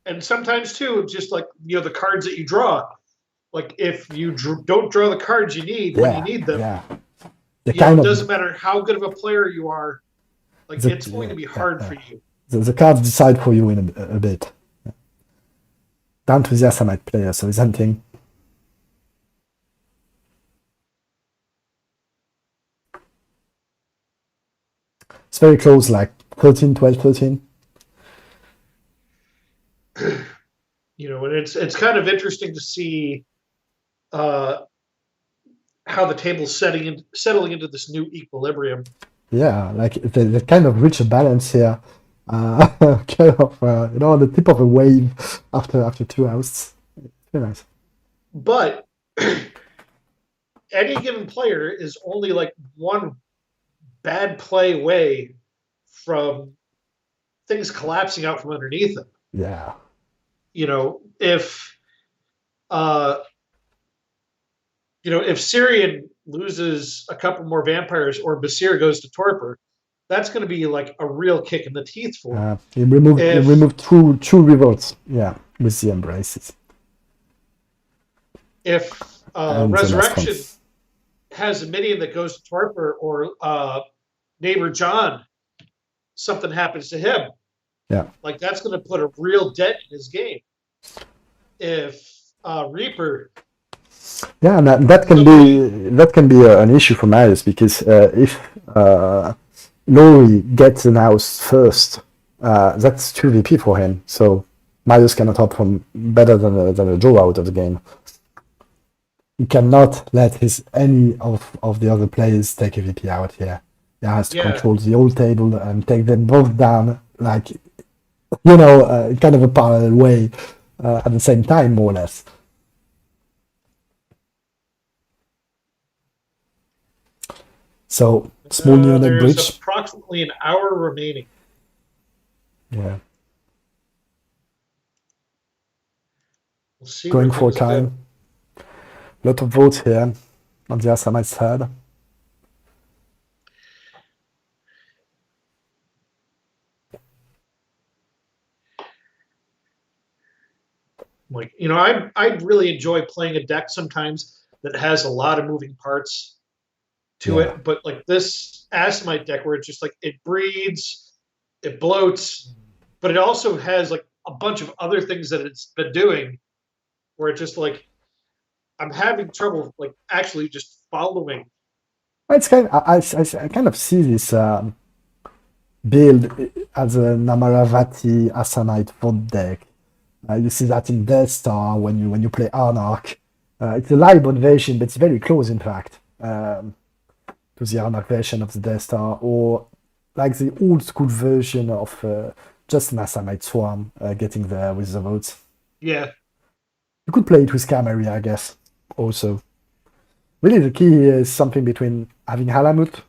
And sometimes, too, just like, the cards that you draw. Like, if you don't draw the cards you need when you need them, it doesn't matter how good of a player you are. Like, it's going to be hard for you. The cards decide for you in a bit. Down to the Assamite player, so he's hunting. It's very close, like 13, 12, 13. And it's kind of interesting to see how the table's settling into this new equilibrium. Yeah, like they kind of reach a balance here, kind of on the tip of a wave after 2 hours. Very nice. But any given player is only like one bad play away from things collapsing out from underneath them. Yeah. If Syrian loses a couple more vampires or Basir goes to Torpor, that's going to be like a real kick in the teeth for him. He removed two revolts, with the embraces. If Resurrection has a minion that goes to Torpor or Neighbor John, something happens to him. Yeah. Like, that's going to put a real dent in his game. If Reaper... Yeah, and that can be an issue for Marius, because if Lori gets an house first, that's 2VP for him. So Marius cannot hope for better than a draw out of the game. He cannot let any of the other players take a VP out here. He has to Yeah. control the whole table and take them both down, like, kind of a parallel way at the same time, more or less. So, small neural net There's bridge. approximately an hour remaining. Yeah. We'll see Going where for things go. time. Lot of votes here on the Asamite side. Like, I really enjoy playing a deck sometimes that has a lot of moving parts to Yeah. it, but like this Asimite deck where it's just like it breeds, it bloats, but it also has like a bunch of other things that it's been doing where it's just like I'm having trouble like actually just following. It's I kind of see this build as a Namaravati Asamite vote deck. You see that in Death Star when you play Anarch. It's a Libon version, but it's very close, in fact, to the Anarch version of the Death Star, or like the old school version of just an Asamite Swarm getting there with the votes. Yeah. You could play it with Camry, I guess, also. Really, the key here is something between having Halamut,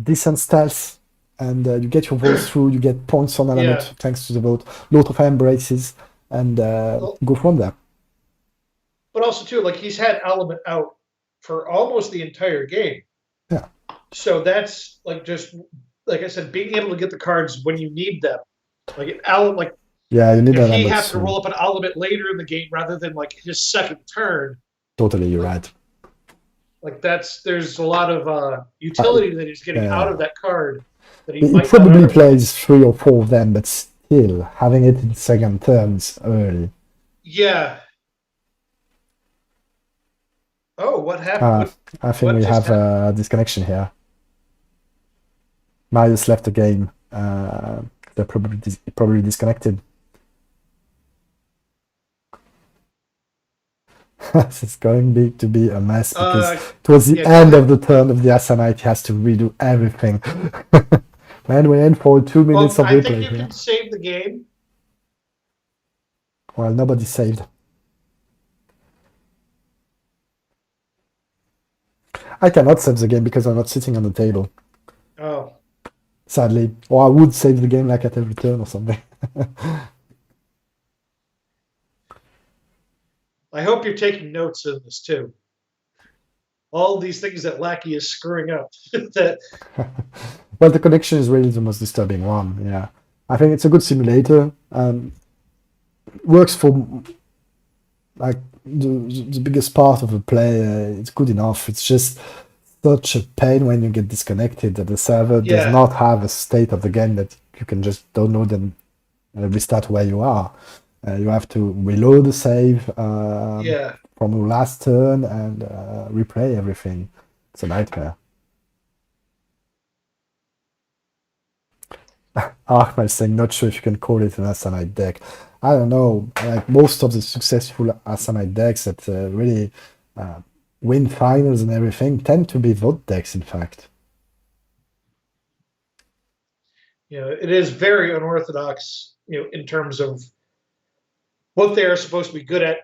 decent stealth, and you get your votes through, you get points on Halamut Yeah. thanks to the vote, lot of embraces, and go from there. But also too, like he's had Element out for almost the entire game. Yeah. So that's like just like I said, being able to get the cards when you need them. Like like Yeah, you need if an he Halamut has to soon. roll up an element later in the game rather than like his second turn, Totally, you're right. like there's a lot of utility that he's getting out of that card that he He might not probably otherwise. plays 3 or 4 of them, but still, having it in second turns early. Yeah. Oh, what happened? I think What we just have a disconnection here. Marius left the game. They're probably disconnected. This is going to be a mess because towards the end of the turn of the Asamite, he has to redo everything. Man, we're in for 2 minutes of I replay think you here. can save the game. Well, nobody saved. I cannot save the game because I'm not sitting on the table. Oh. Sadly. Or I would save the game like at every turn or something. I hope you're taking notes of this too. All these things that Lackey is screwing up. That Well, the connection is really the most disturbing one. Yeah, I think it's a good simulator. Works for like the biggest part of the play. It's good enough. It's just such a pain when you get disconnected that the server does Yeah. not have a state of the game that you can just download and restart where you are. You have to reload the save yeah. from your last turn and replay everything. It's a nightmare. Ahmed saying, not sure if you can call it an Asamite deck. I don't know. Like most of the successful Asamite decks that really win finals and everything tend to be vote decks, in fact. It is very unorthodox, in terms of what they are supposed to be good at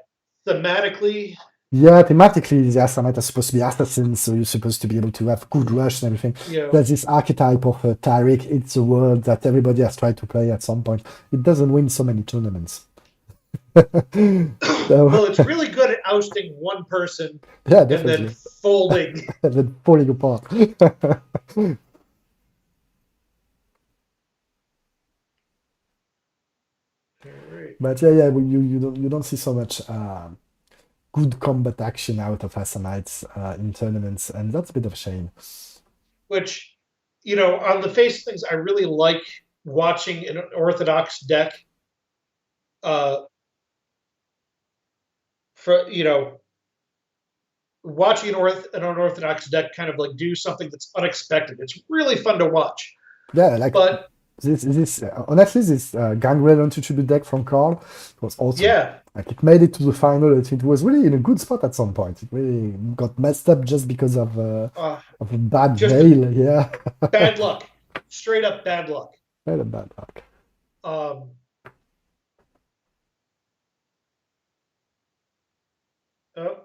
thematically. Yeah, thematically, the Asamite are supposed to be assassins, so you're supposed to be able to have good rush and everything. There's this archetype of Tariq. It's a world that everybody has tried to play at some point. It doesn't win so many tournaments. Well, it's really good at ousting one person Yeah, and definitely. then folding. And then falling apart. But yeah, you don't see so much good combat action out of Asamites in tournaments, and that's a bit of a shame. Which, on the face of things, I really like watching an orthodox deck. Watching an unorthodox deck kind of like do something that's unexpected. It's really fun to watch. Yeah, like But This honestly, this Gangrel Untouchable deck from Carl was awesome. Yeah. Like it made it to the final. It was really in a good spot at some point. It really got messed up just because of Uh, a bad Just a- veil. Yeah, bad luck. Straight up bad luck. very bad luck. Um, oh,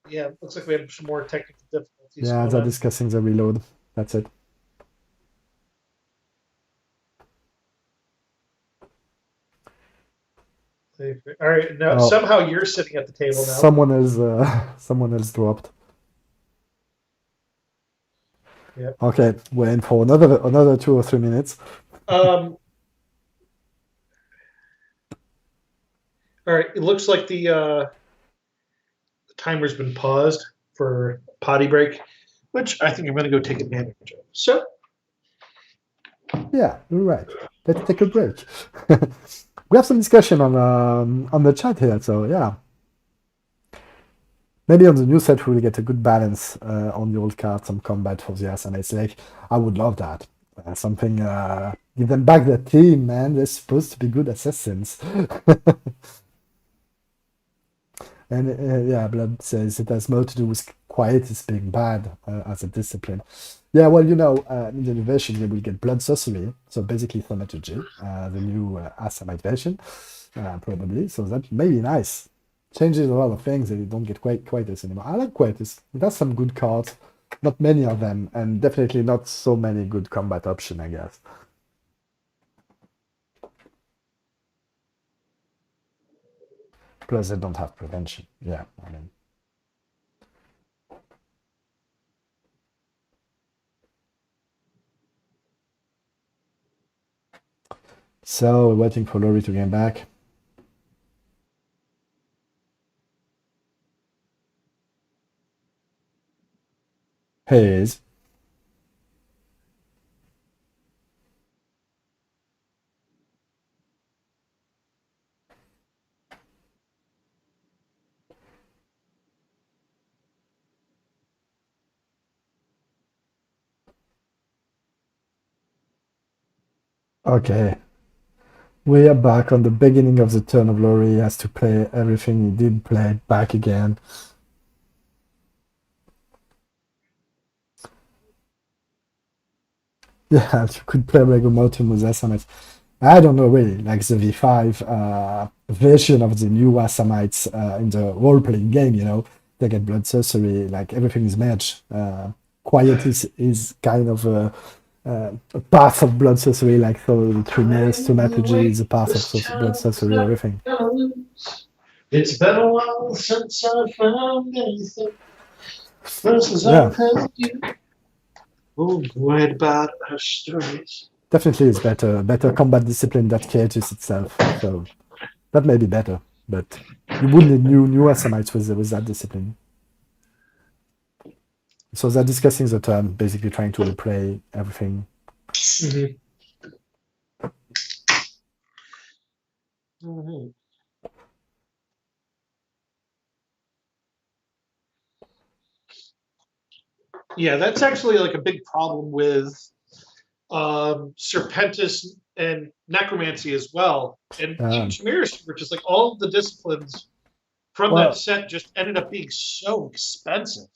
yeah, looks like we have some more technical difficulties Yeah, going they're on. discussing the reload. That's it. All right, now Oh. somehow you're sitting at the table now. Someone else dropped. Yeah. Okay, we're in for another 2 or 3 minutes. All right, it looks like the timer's been paused for potty break, which I think I'm going to go take advantage of. So, Yeah, you're right. Let's take a break. We have some discussion on the chat here, so yeah. Maybe on the new set we'll get a good balance on the old cards, some combat for the Assamites. Like I would love that. Something give them back their team, man. They're supposed to be good assassins. And yeah, Blood says it has more to do with Quietus being bad as a discipline. Yeah, well, in the new version, you will get Blood Sorcery, so basically Thaumaturgy, the new Assamite version, probably. So that may be nice. Changes a lot of things that you don't get Quietus anymore. I like Quietus. It has some good cards, not many of them, and definitely not so many good combat options, I guess. Plus, they don't have prevention. Yeah, I mean. So, we're waiting for Laurie to get back. Hayes. Okay. We are back on the beginning of the turn of Laurie. He has to play everything he did play back again. Yeah, you could play Rego Motum with Assamites. I don't know really, like the V5 version of the new Assamites in the role-playing game, they get blood sorcery, like everything is merged. Quiet is kind of a path of blood sorcery, like so the Trimaris, Thaumaturgy is a path of blood sorcery, everything. it's been a while since I found anything. Versus Yeah. you. Oh, worried about our stories. Definitely it's better combat discipline than Quietus itself. So that may be better, but you would need new Assamites with that discipline. So they're discussing the turn, basically trying to replay everything. Yeah, that's actually like a big problem with Serpentis and Necromancy as well. And even Chimeras, which is like all of the disciplines from that set just ended up being so expensive.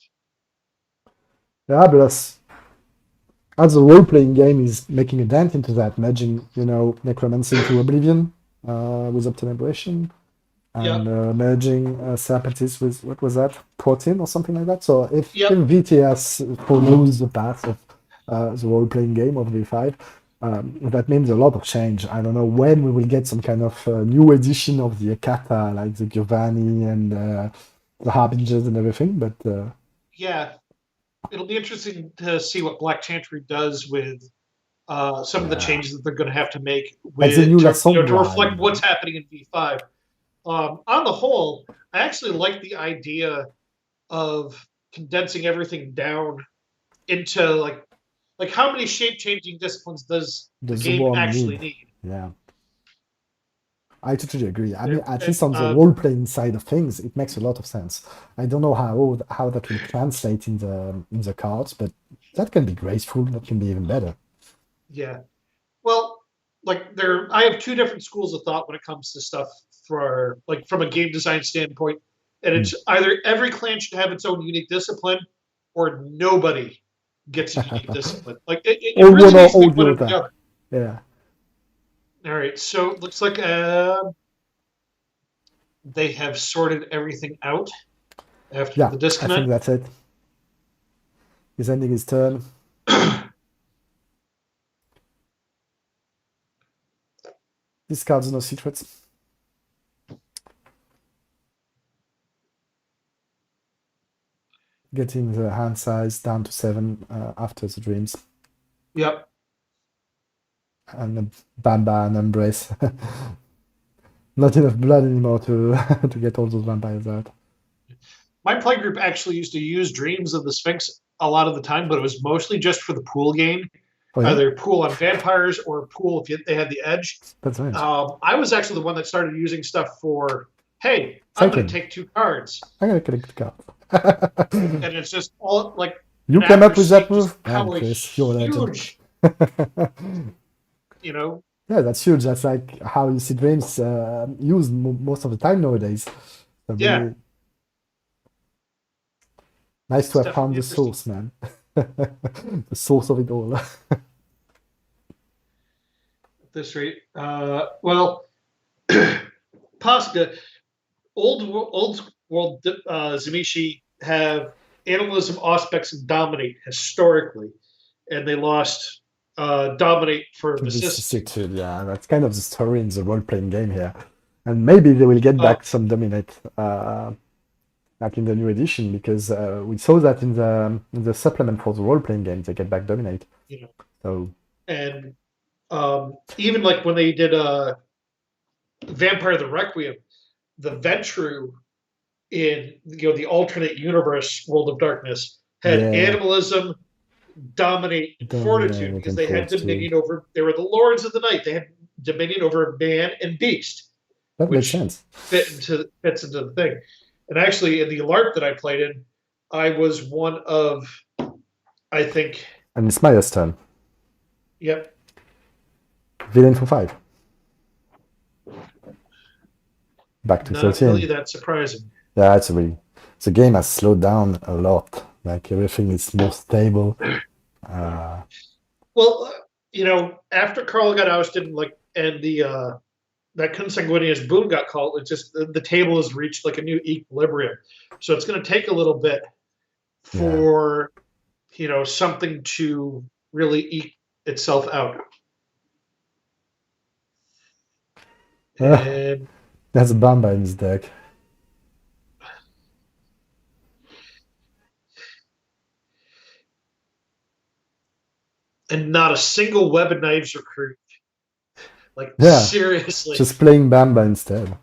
Yeah, plus as a role-playing game is making a dent into that, merging, Necromancy into Oblivion with Obtenebration, and merging Serpentis with, what was that, Protein or something like that. So if VTS follows the path of the role-playing game of V5, that means a lot of change. I don't know when we will get some kind of new edition of the Ekata, like the Giovanni and the Harbingers and everything, but... yeah, it'll be interesting to see what Black Chantry does with some of the changes that they're going to have to make with to reflect what's happening in V5. On the whole, I actually like the idea of condensing everything down into like how many shape-changing disciplines does the game actually need? Yeah. I totally agree. I mean, at least on the role-playing side of things, it makes a lot of sense. I don't know how that will translate in the cards, but that can be graceful. That can be even better. Yeah. Well, I have two different schools of thought when it comes to stuff for like from a game design standpoint, and Mm. it's either every clan should have its own unique discipline, or nobody gets a unique discipline. Like it All really one or needs to be all one the or the other. other. Yeah. All right, so it looks like they have sorted everything out after Yeah, the I think disconnect. that's it. He's ending his turn. Discards no secrets. Getting the hand size down to 7 after the dreams. Yep. And a Bamba and Embrace. Not enough blood anymore to to get all those vampires out. My play group actually used to use Dreams of the Sphinx a lot of the time, but it was mostly just for the pool game, Oh yeah, either pool on vampires or pool if they had the edge. that's right. I was actually the one that started using stuff for, hey, I'm going Second. to take 2 cards. I'm gonna collect the card. And it's just all like. You an came up with that after move? just how Man, a Chris, you're a legend. huge, you know, Yeah, that's huge. That's like how you see dreams used most of the time nowadays. So Yeah. really nice to It's have found the definitely source, man. The source of it all. at this rate. Well, Pasca, old world Zamishi have animalism, auspics, and dominate historically, and they lost dominate for vicissitude. Vicissitude, yeah, that's kind of the story in the role-playing game here. And maybe they will get back some dominate like in the new edition, because we saw that in the supplement for the role-playing game, they get back dominate. You know, So and even like when they did Vampire the Requiem, the Ventru in the alternate universe World of Darkness had Yeah. animalism, dominate, and fortitude, Dominate because and they had fortitude. dominion over. They were the lords of the night. They had dominion over man and beast. That makes Which sense. fits into the thing. And actually, in the LARP that I played in, I was one of, I think, And it's Maya's turn. yep, Villain for 5. Back to not 13. really that surprising. Yeah, it's really. The game has slowed down a lot. Like everything is more stable. Well, after Carl got ousted and the that consanguineous boom got called, it just the table has reached like a new equilibrium. So it's going to take a little bit for something to really eke itself out. And There's a Bamba in his deck. not a single web of knives recruit. Like, Yeah. seriously. Just playing Bamba instead.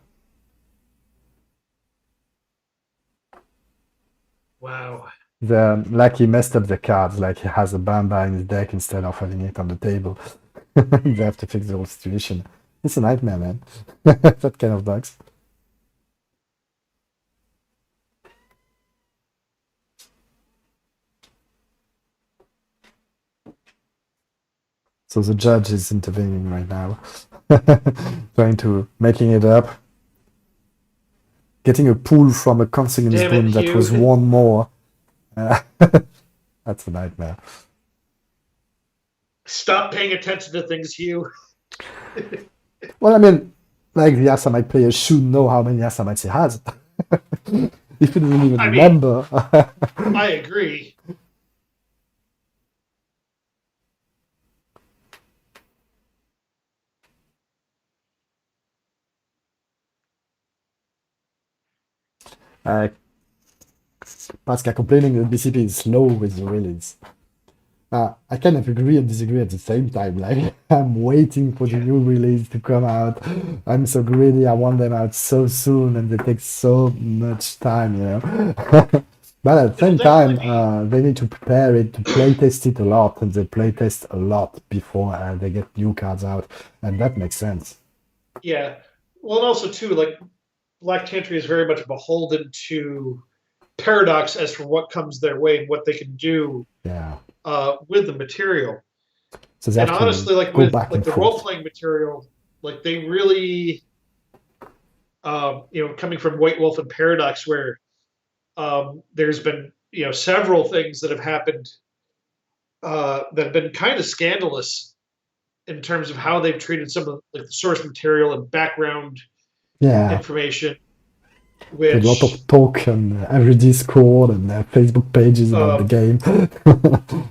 Wow. Like he messed up the cards, like he has a Bamba in his deck instead of having it on the table. They have to fix the whole situation. It's a nightmare, man. That kind of bugs. So the judge is intervening right now, trying to making it up, getting a pull from a consignment Damn it, boom that Hugh. was one more. That's a nightmare. Stop paying attention to things, Hugh. Well, I mean, like the Assamite player should know how many Assamites he has. If he doesn't even I mean- remember. I agree. Pascal complaining that BCP is slow with the release. I kind of agree and disagree at the same time. Like, I'm waiting for the new release to come out. I'm so greedy. I want them out so soon, and they take so much time, you know. But at the same time, they need to prepare it, to playtest it a lot, and they playtest a lot before they get new cards out, and that makes sense. Yeah. Well, and also, too, like, Black Tantry is very much beholden to Paradox as for what comes their way and what they can do Yeah. with the material. So they And have to honestly, like go with back like and the role forth. playing material, like they really, coming from White Wolf and Paradox, where there's been several things that have happened that have been kind of scandalous in terms of how they've treated some of like the source material and background Yeah, information, there's a lot which of talk on every Discord and Facebook pages about the um, game.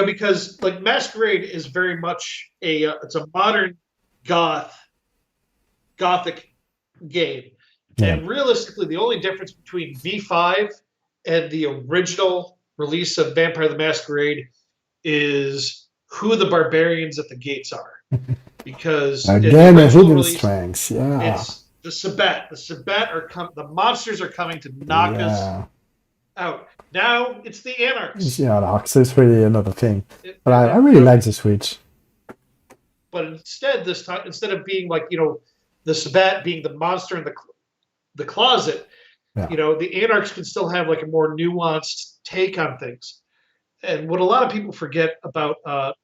because like Masquerade is very much it's a modern gothic game, Yeah, and realistically, the only difference between V5 and the original release of Vampire the Masquerade is who the barbarians at the gates are. Because in the again, a original hidden release, strengths. Yeah, it's the Sabbat. The Sabbat the monsters are coming to knock us yeah. out. Now it's the Anarchs. Yeah, no, so it's really another thing. But I And, really like the Switch. but instead, this time, instead of being like the Sabbat being the monster in the closet, Yeah, the Anarchs can still have like a more nuanced take on things. And what a lot of people forget about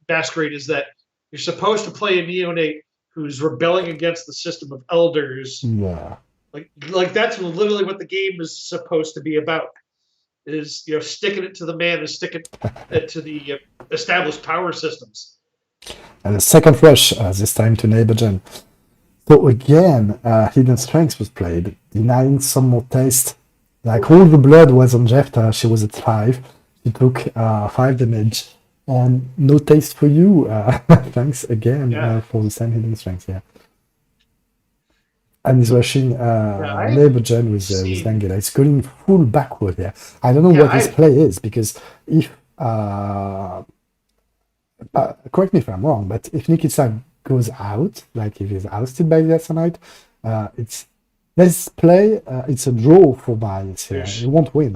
Masquerade is that you're supposed to play a neonate who's rebelling against the system of elders. yeah. Like that's literally what the game is supposed to be about. Is sticking it to the man and sticking it to the established power systems. And the second rush, this time to Neighbor Gen. So again, Hidden Strengths was played, denying some more taste. Like all the blood was on Jefta, she was at 5. She took 5 damage. And no taste for you. Thanks again Yeah. for the same Hidden Strengths, yeah. And he's rushing I Neighbor Gen with see. Dangela. It's going full backward here. I don't know Yeah, what his play is, because if correct me if I'm wrong, but if Nikita goes out, like if he's ousted by the Assamite, it's let's play. It's a draw for Bias here. He won't win,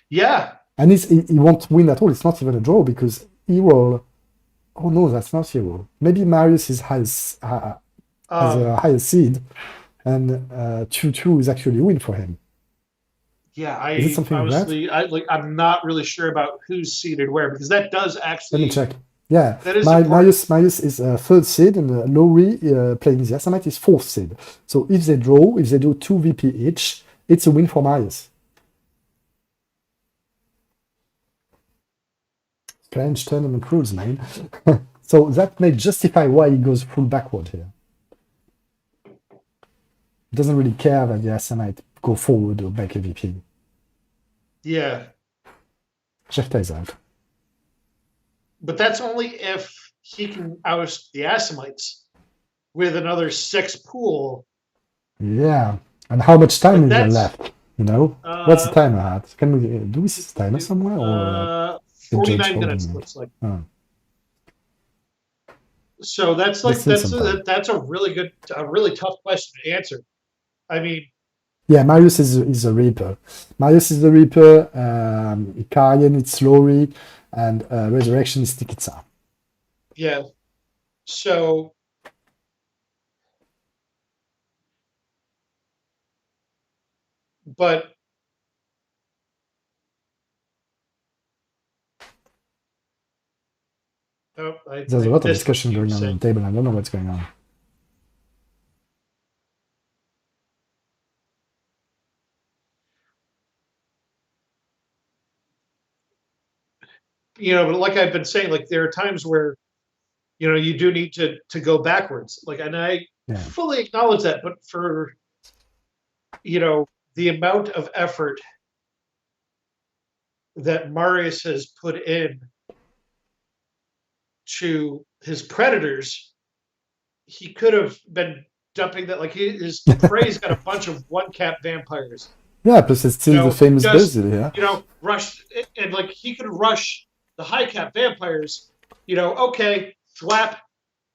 Yeah. and he won't win at all. It's not even a draw because he will. Oh no, that's not hero. Maybe Marius has a higher seed, and 2-2 is actually a win for him. Yeah, Is it something like that? honestly, I'm not really sure about who's seated where because that does actually. Let me check. Yeah, That is important. Marius is third seed, and Lowry playing the Assamite is fourth seed. So if they draw, if they do 2 VP each, it's a win for Marius. Strange tournament rules, man. So that may justify why he goes full backward here. He doesn't really care that the Assamite go forward or make a VP. Yeah, Jefta is out. but that's only if he can oust the Assamites with another 6 pool. Yeah. And how much time is there that's- left? You know? What's the timer at? Can we do we see the timer somewhere? Or 49 judge minutes holding it? looks like. Oh. So that's like Let's see sometime. that's a really tough question to answer. I mean, Yeah, Marius is a Reaper. Marius is the Reaper, Ikarian it's Lowry, and Resurrection is Tikitsa. yeah. So but There's a lot of discussion going on the table. I don't know what's going on. But like I've been saying, like there are times where you do need to go backwards. Like, and I fully acknowledge that, but for the amount of effort that Marius has put in to his predators, he could have been dumping that. Like his prey's got a bunch of one-cap vampires. Yeah, plus it's still the famous Basil here. Rush and like he could rush the high-cap vampires. Okay, Thwap,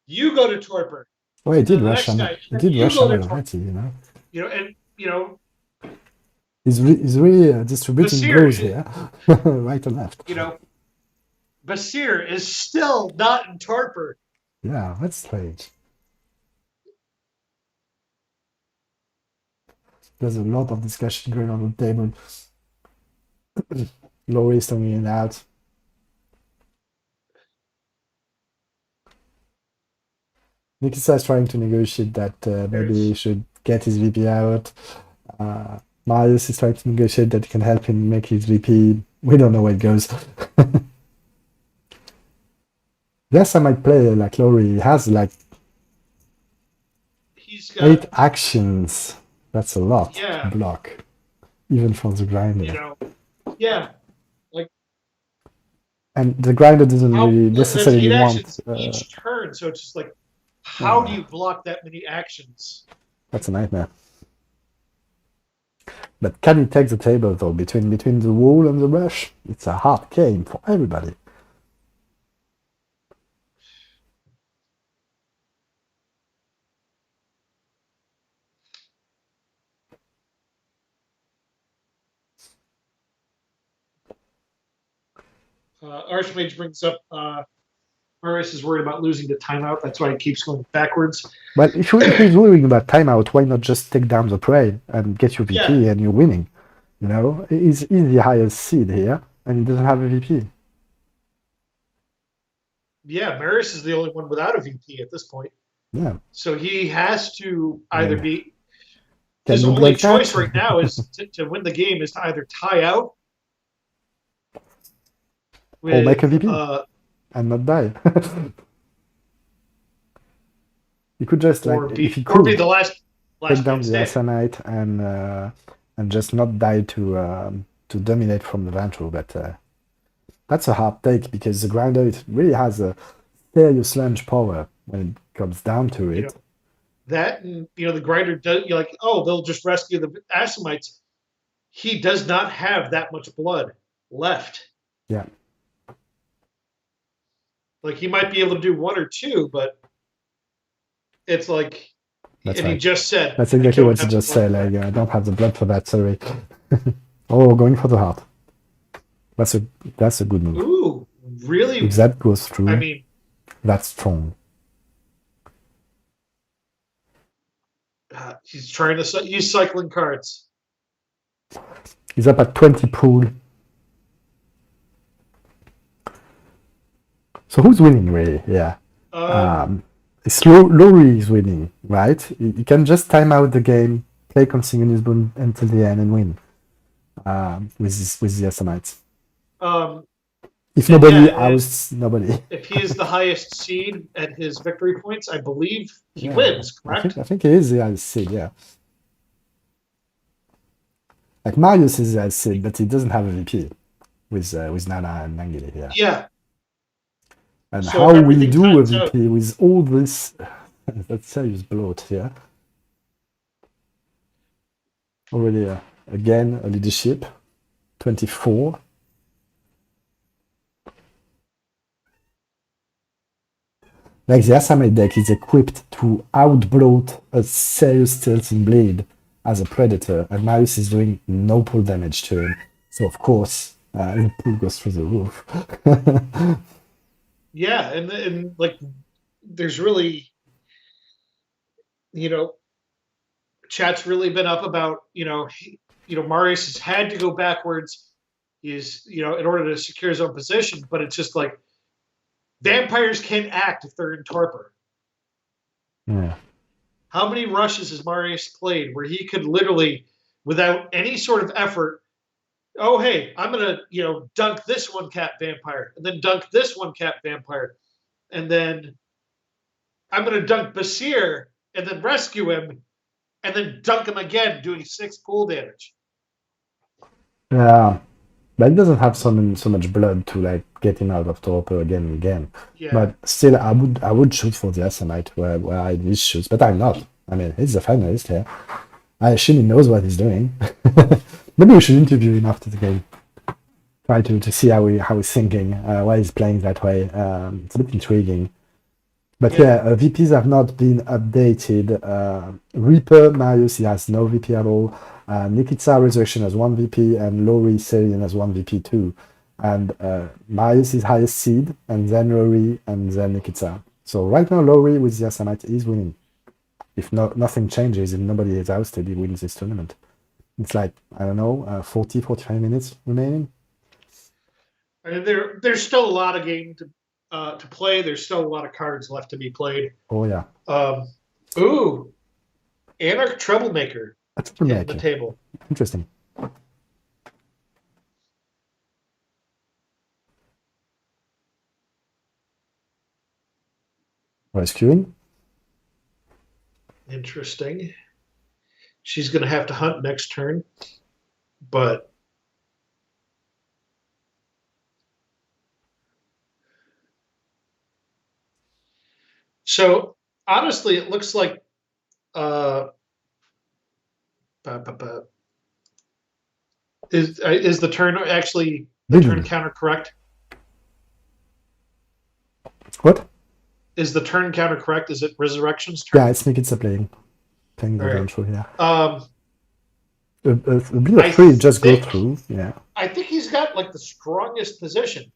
you go to Torpor. Oh, he did rush on it. He did rush on it already, He's really distributing Basir blows here, right and left. Basir is still not in Torpor. Yeah, that's strange. There's a lot of discussion going on the table. Lowry is throwing it out. Nikita is trying to negotiate that maybe he should get his VP out. Marius is trying to negotiate that he can help him make his VP. We don't know where it goes. Yes, I might play like Laurie. He has like He's got 8 actions. That's a lot Yeah. to block, even for the grinder. you know, yeah. And the grinder doesn't really That's necessarily 8 want. actions each turn, so it's just like, how do Yeah. you block that many actions? That's a nightmare. But can he take the table though? Between the wall and the rush, it's a hard game for everybody. Archmage brings up Marius is worried about losing the timeout. That's why he keeps going backwards. Well, if he's worrying about timeout, why not just take down the prey and get your VP and you're winning? You know, he's the highest seed here, and he doesn't have a VP. Yeah, Marius is the only one without a VP at this point. Yeah. So he has to either be. Can His you only break choice that? right now is to win the game is to either tie out Or make a VP. And not die. You could just like if he could be the last take down man the standing. Asanite and just not die to dominate from the Vantru, but that's a hard take because the grinder it really has a serious lunge power when it comes down to it. That and the grinder does. You're like, oh, they'll just rescue the Asamites. He does not have that much blood left. Yeah. Like he might be able to do 1 or 2, but it's like, That's and right. he just said. That's exactly what he just said. Like, I don't have the blood for that. Sorry. Oh, going for the heart. That's a good move. Ooh, really? If that goes through, I mean, that's strong. he's trying to use cycling cards. He's up at 20 pool. So who's winning, really? Yeah. Laurie is winning, right? You can just time out the game, play Consanguineous Boon until the end, and win with the Asamites. If nobody ousts nobody. If he is the highest seed at his victory points, I believe he wins, correct? I think he is the highest seed, yeah. Like Marius is the highest seed, but he doesn't have a VP with Nana and Nangili here. Yeah. And so how will you do a VP with all this? That's serious bloat here. Already, again, a leadership. 24. Like the Asamite deck is equipped to outbloat a serious tilting blade as a predator, and Marius is doing no pull damage to him. So of course, the pull goes through the roof. Yeah, and like, there's really, chat's really been up about, Marius has had to go backwards. He's, in order to secure his own position, but it's just like, vampires can act if they're in torpor. Yeah. How many rushes has Marius played where he could literally, without any sort of effort, oh, hey, I'm going to, dunk this 1-cap vampire, and then dunk this 1-cap vampire, and then I'm going to dunk Basir, and then rescue him, and then dunk him again, doing 6 pool damage. Yeah, but it doesn't have so much blood to like get him out of torpor again and again. Yeah. But still, I would shoot for the Asamite where I need shoots, but I'm not. I mean, he's a finalist here. I assume he knows what he's doing. Maybe we should interview him after the game. Try to see how he's thinking, why he's playing that way. It's a bit intriguing. But VPs have not been updated. Reaper, Marius, he has no VP at all. Nikita Resurrection has 1 VP, and Laurie Serian has 1 VP too. And Marius is highest seed, and then Laurie, and then Nikita. So right now, Laurie with the Asamite is winning. If nothing changes and nobody is ousted, he wins this tournament. It's like, I don't know, 40, 45 minutes remaining. I mean, there's still a lot of game to play. There's still a lot of cards left to be played. Oh yeah, Ooh, Anarch Troublemaker that's hitting the making table. interesting. Rescuing. Interesting. She's going to have to hunt next turn, but so honestly, it looks like uh, is the turn actually the turn counter correct? What? Is the turn counter correct? Is it Resurrection's turn? Yeah, it's Nikita playing the All right. control here. Um, A bit I of free just go think- through. Yeah, I think he's got like the strongest position.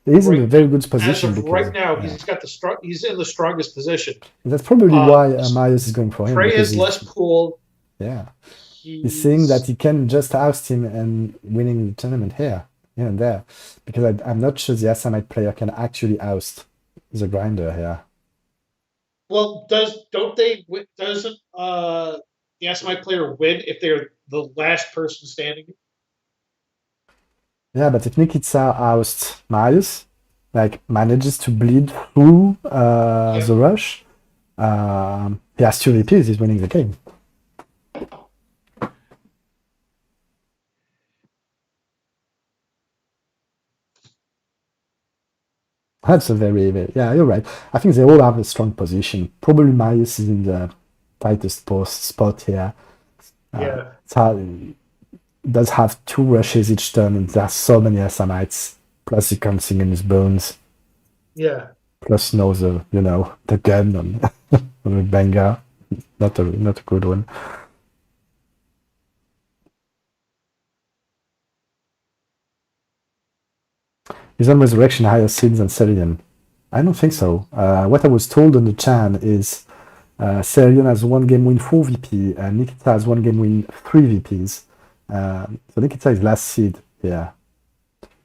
he's in a Right. very good As position of because right now, yeah. he's got the strong. He's in the strongest position. That's probably why Marius is going for him. Prey because has less pool. yeah, he's saying that he can just oust him and winning the tournament here and there, because I'm not sure the Assamite player can actually oust the grinder here. Well, doesn't the Assamite player win if they're the last person standing? Yeah, but if Nikita ousts Marius, like manages to bleed through the rush, he has 2 VPs, he's winning the game. That's a yeah, you're right. I think they all have a strong position. Probably Marius is in the tightest spot here. Yeah. It's hard, does have 2 rushes each turn, and there are so many Assamites. Plus he comes in his bones. Yeah. Plus knows the gun on the banger. Not a good one. Is on Resurrection higher seeds than Ceridian? I don't think so. What I was told on the Chan is Ceridian has 1 game win 4 VP, and Nikita has 1 game win 3 VPs. So Nikita is last seed here.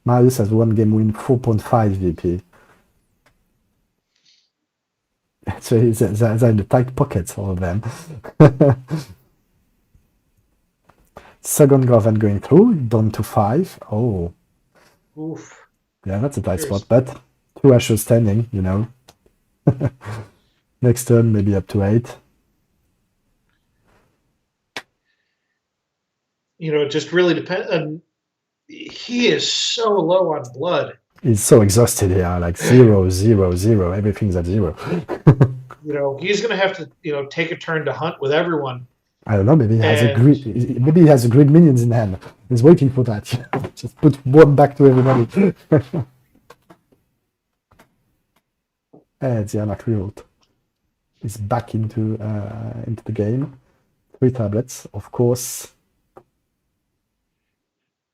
Marius has 1 game win 4.5 VP. So they're in the tight pockets, all of them. Second Govan going through, down to 5. Oh. Oof. Yeah, that's a tight Cheers. spot, but 2 Ashes standing, Next turn, maybe up to 8. It just really depends. And he is so low on blood. He's so exhausted here, like 0, 0, 0. Everything's at 0. He's going to have to, take a turn to hunt with everyone. I don't know, maybe he has And- maybe he has a grid minions in hand. He's waiting for that. Just put 1 back to everybody. And the Anarch Revolt is back into the game. 3 tablets, of course.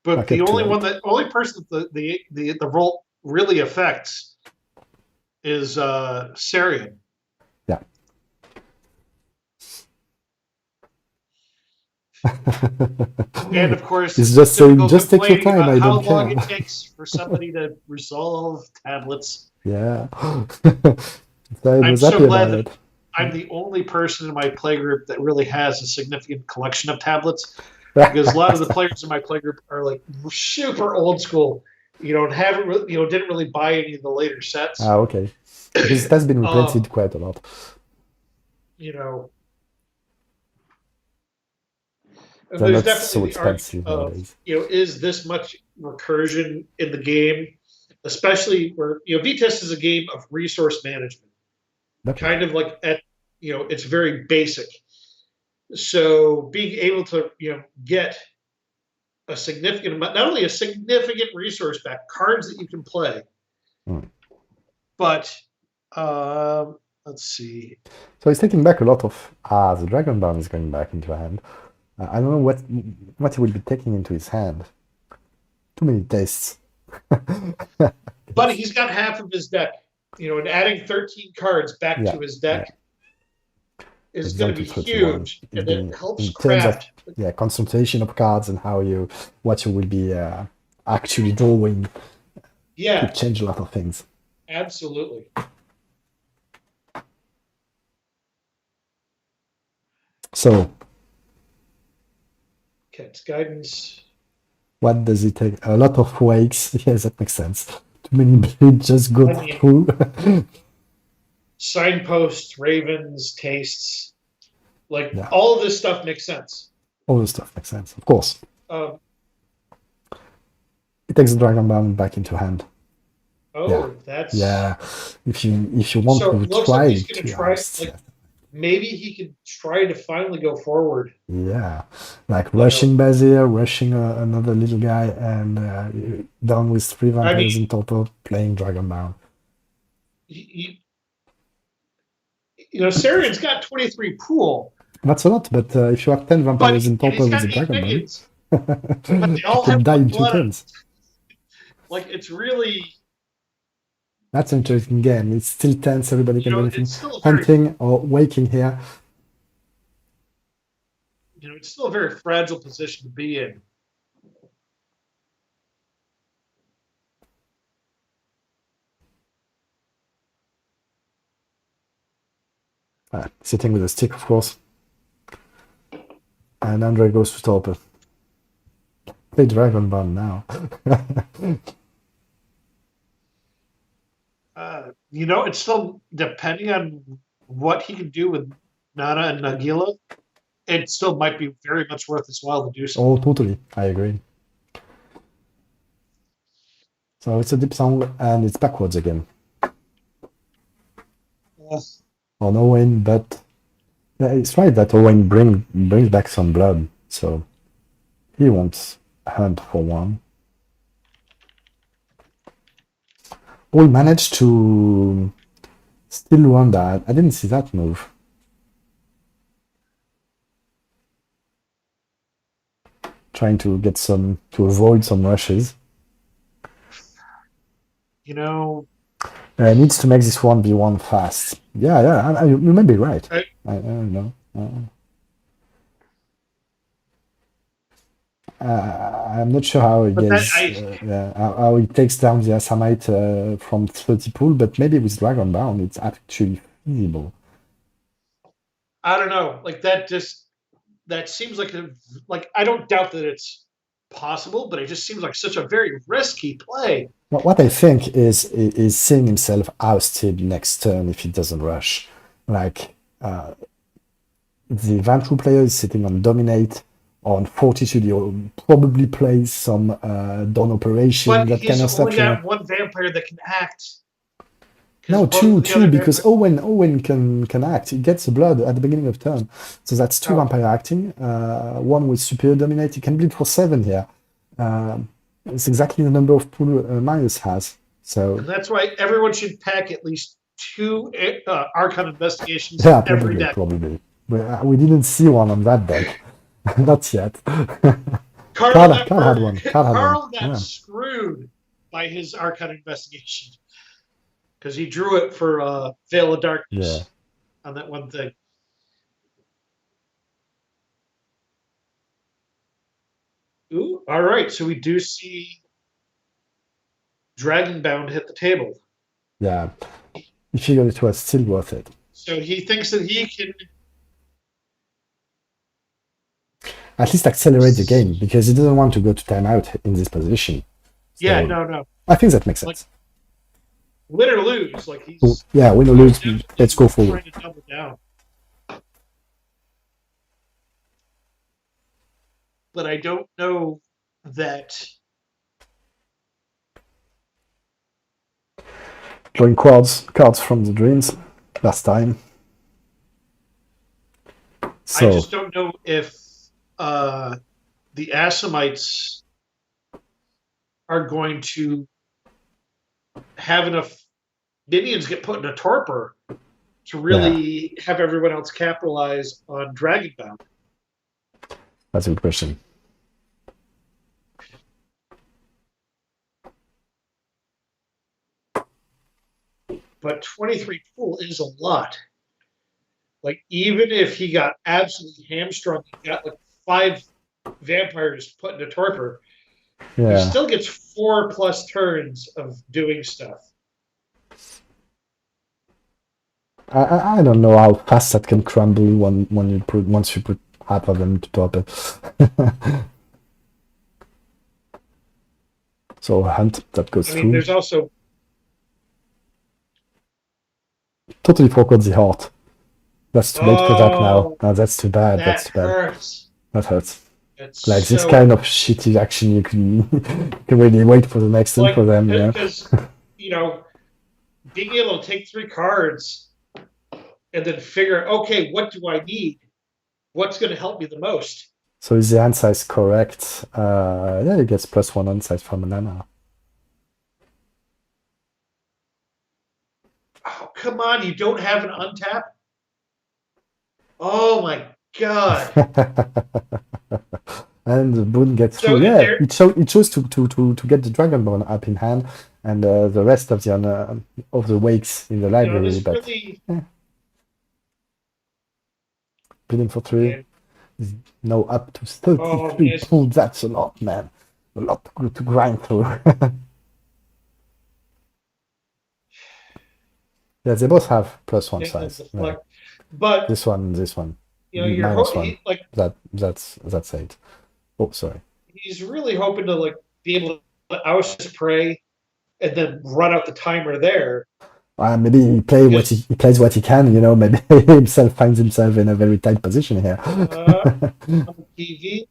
But Back the up to only 8. one the person that the Revolt really affects is Sarian. Yeah. And of course, He's just saying, typical just take your complaining time, about I don't how long care. it takes for somebody to resolve tablets. Yeah. So I I'm was so happy glad about that it. I'm the only person in my playgroup that really has a significant collection of tablets, because a lot of the players in my playgroup are like super old school. Haven't really, didn't really buy any of the later sets. Okay. Because it has been reprinted quite a lot. And They're there's not so definitely the argument expensive of, nowadays. is this much recursion in the game, especially where VTest is a game of resource management, Okay. kind of like it's very basic. So being able to get a significant amount, not only a significant resource back, cards that you can play, but let's see. So he's taking back a lot of the Dragonborn is going back into hand. I don't know what he will be taking into his hand. Too many tastes. But he's got half of his deck, and adding 13 cards back Yeah, to his deck is It's going to down be to 31. huge, and it helps in terms of craft. concentration of cards and what you will be actually drawing Yeah, could change a lot of things. Absolutely. So, Cat's guidance. what does it take? A lot of wakes. Yes, that makes sense. Too many blades just go I mean- through. Signposts, ravens, tastes. Like Yeah. all of this stuff makes sense. All the stuff makes sense, of course. Um, It takes the Dragon Bound back into hand. oh, Yeah. that's Yeah, if you want So to it looks try like he's gonna to try, oust, like, maybe he could try to finally go forward. yeah, like rushing Bazir, rushing another little guy, and down with 3 vampires mean- in total, playing Dragonbound. Saren's got 23 pool, That's a lot, but if you have 10 but vampires in and total he's with got a 8 Dragonbound, minions. But they all you have could die one in 2 blood. turns. Like, it's really, That's an interesting game. It's still tense. Everybody can do anything. it's still a very, Hunting or waking here. it's still a very fragile position to be in. Sitting with a stick, of course. And Andre goes to Torpor. Play Dragonbound now. It's still depending on what he can do with Nana and Nagila. It still might be very much worth his while to do so. Oh, totally. I agree. So it's a deep song and it's backwards again. On Owen, but yeah, it's right that Owen brings back some blood, so he wants hunt for one. We managed to still run that. I didn't see that move. Trying to get to avoid some rushes. Needs to make this 1v1 fast. Yeah, you may be right. I don't know. I'm not sure how he gets, how he takes down the Assamite from 30 pool, but maybe with Dragonbound it's actually feasible. I don't know. Like, that seems like I don't doubt that it's possible, but it just seems like such a very risky play. What I think is seeing himself ousted next turn if he doesn't rush. Like, the Vantru player is sitting on Dominate, on Fortitude, he'll probably play some Dawn Operation, But that kind of he's stuff. only got one vampire that can act. No, 'Cause two, both the other because vampires- Owen can act. He gets the blood at the beginning of turn. So that's 2 Oh. vampire acting. One with Superior Dominate. He can bleed for 7 here. It's exactly the number of pool Marius has. So And that's why everyone should pack at least 2 Archon investigations yeah, every deck. probably. We didn't see one on that deck. Not yet. Carl had one. Carl got Yeah. screwed by his Archon investigation because he drew it for Veil of Darkness on that one thing. Ooh, all right. So we do see Dragonbound hit the table. Yeah. He figured it was still worth it. So he thinks that he can. At least accelerate the game, because he doesn't want to go to timeout in this position. So Yeah, no. I think that makes sense. Win or lose, like he's. Yeah, win or lose, let's go forward. Trying to double down. But I don't know that. Drawing cards from the dreams last time. So I just don't know if the Assamites are going to have enough minions get put in a torpor to really have everyone else capitalize on Dragonbound. that's a good question. But 23 pool is a lot. Like, even if he got absolutely hamstrung, he got like 5 vampires put in a torpor, he Yeah. still gets 4+ turns of doing stuff. I don't know how fast that can crumble once you put half of them to top it. So hunt that goes I mean, through. there's also Totally forgot the heart. That's too late for that now. oh, No, that's too bad. that That's too bad. hurts. That hurts. It's Like this so kind of shitty action, you can you can really wait for the next one like for them. Yeah. because you know being able to take 3 cards and then figure, okay, what do I need? What's going to help me the most? So is the answer is correct? Yeah, he gets +1 insight from Nana. Oh, come on, you don't have an untap? Oh my god. And the boon gets So through. Yeah, there, it chose to get the Dragonborn up in hand and the rest of the wakes in the library. this But really bidding for 3 man, is now up to 33 yes. points. That's a lot, man. A lot to grind through. Yeah, they both have +1 yeah, size. the Yeah. flex. But This one. you're -1. like That's 8. Oh, sorry. he's really hoping to like be able to oust his prey and then run out the timer there. Maybe he plays what he can, you know. Maybe himself finds himself in a very tight position here. On TV.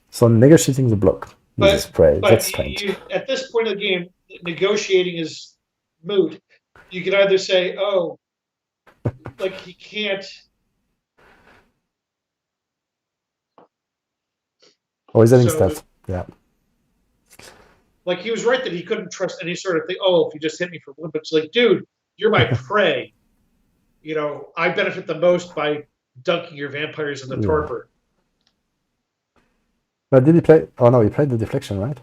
So negotiating the block with his prey. But That's strange. at this point of the game, negotiating is moot. You can either say, "Oh, like he can't." Oh, he's having So, stealth. Yeah. like he was right that he couldn't trust any sort of thing. Oh, if you just hit me for one, but it's like, dude, you're my prey. You know, I benefit the most by dunking your vampires in the Yeah. torpor. But did he play? Oh no, he played the deflection, right?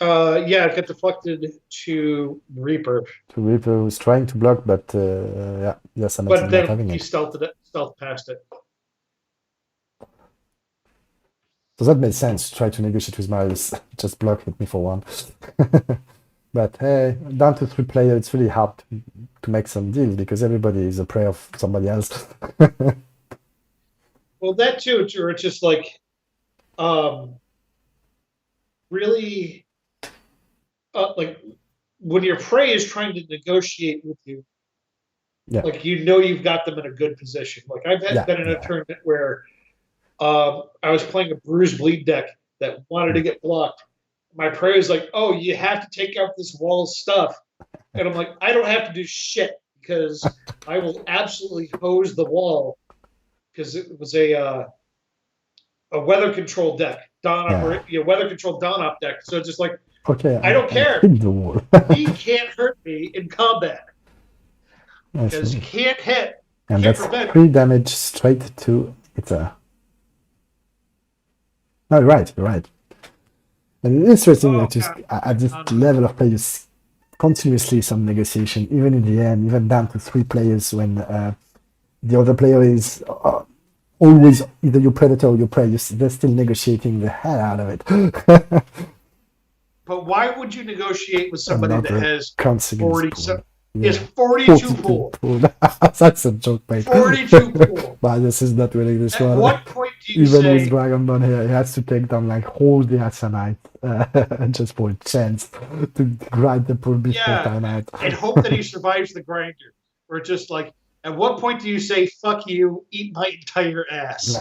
Yeah, it got deflected to Reaper, To Reaper was trying to block, but yeah, yes, I'm but not then having he it. stealth past it. So that made sense. Try to negotiate with Marius. Just block, hit me for 1. But hey, down to 3 players, it's really hard to make some deals because everybody is a prey of somebody else. Well, that too, or it's just like, really, like when your prey is trying to negotiate with you, Yeah. like you've got them in a good position. Like I've been in a tournament where I was playing a bruise bleed deck that wanted to get blocked. My prey was like, "Oh, you have to take out this wall of stuff," and I'm like, "I don't have to do shit because I will absolutely hose the wall because it was a weather control deck, weather control Dawn deck. So it's just like, Okay, I don't care. hit the wall. He can't hurt me in combat because he can't hit. And Can't that's prevent. 3 damage straight to Ita. No, you're right. And it's interesting that just at this level of play, you continuously some negotiation, even in the end, even down to 3 players when the other player is always either your predator or your prey. They're still negotiating the hell out of it. But why would you negotiate with somebody that has consequence 40? Yeah. Is 42 pool. That's a joke, mate. 42 pool. But this is not winning this At one. what point do you Even say, with Dragonborn here, he has to take down like all the Assanite just for a chance to grind the pool before timeout. and hope that he survives the grinder? Or just like, at what point do you say, "Fuck you, eat my entire ass"?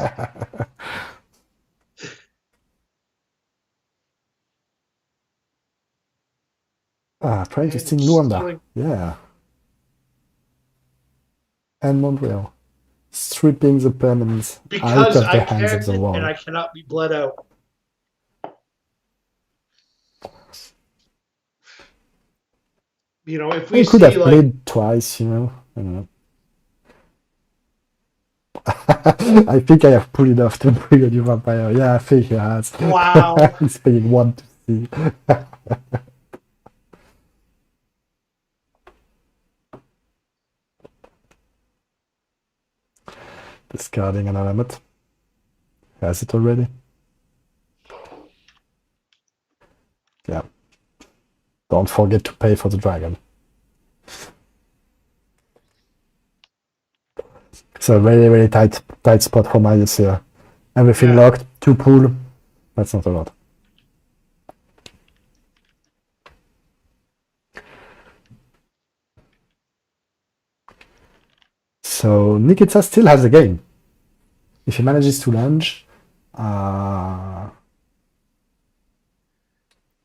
Trying to sting Luanda. Yeah. And Montreal. Stripping the permanents out of the hands of the wall. And I cannot be bled out. You know, if we could see have like played twice, you know. I don't know. I think I have pulled it off to bring a new vampire. Yeah, I think he has. Wow. He's paying 1 to see. Discarding an element. Has it already? Yeah. Don't forget to pay for the dragon. It's a very, very tight spot for Marius here. Everything Yeah. locked, 2 pool. That's not a lot. So Nikita still has the game. If he manages to lunge, I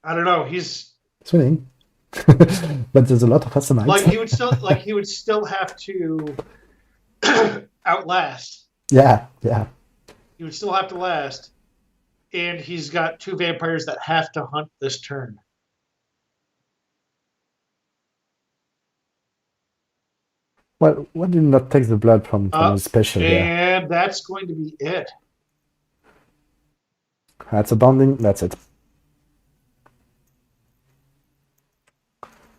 don't know. He's it's winning. But there's a lot of Asamites. like he would still have to outlast. Yeah. He would still have to last, and he's got 2 vampires that have to hunt this turn. Well, why did not take the blood from his special here? And that's going to be it. That's a bonding. That's it.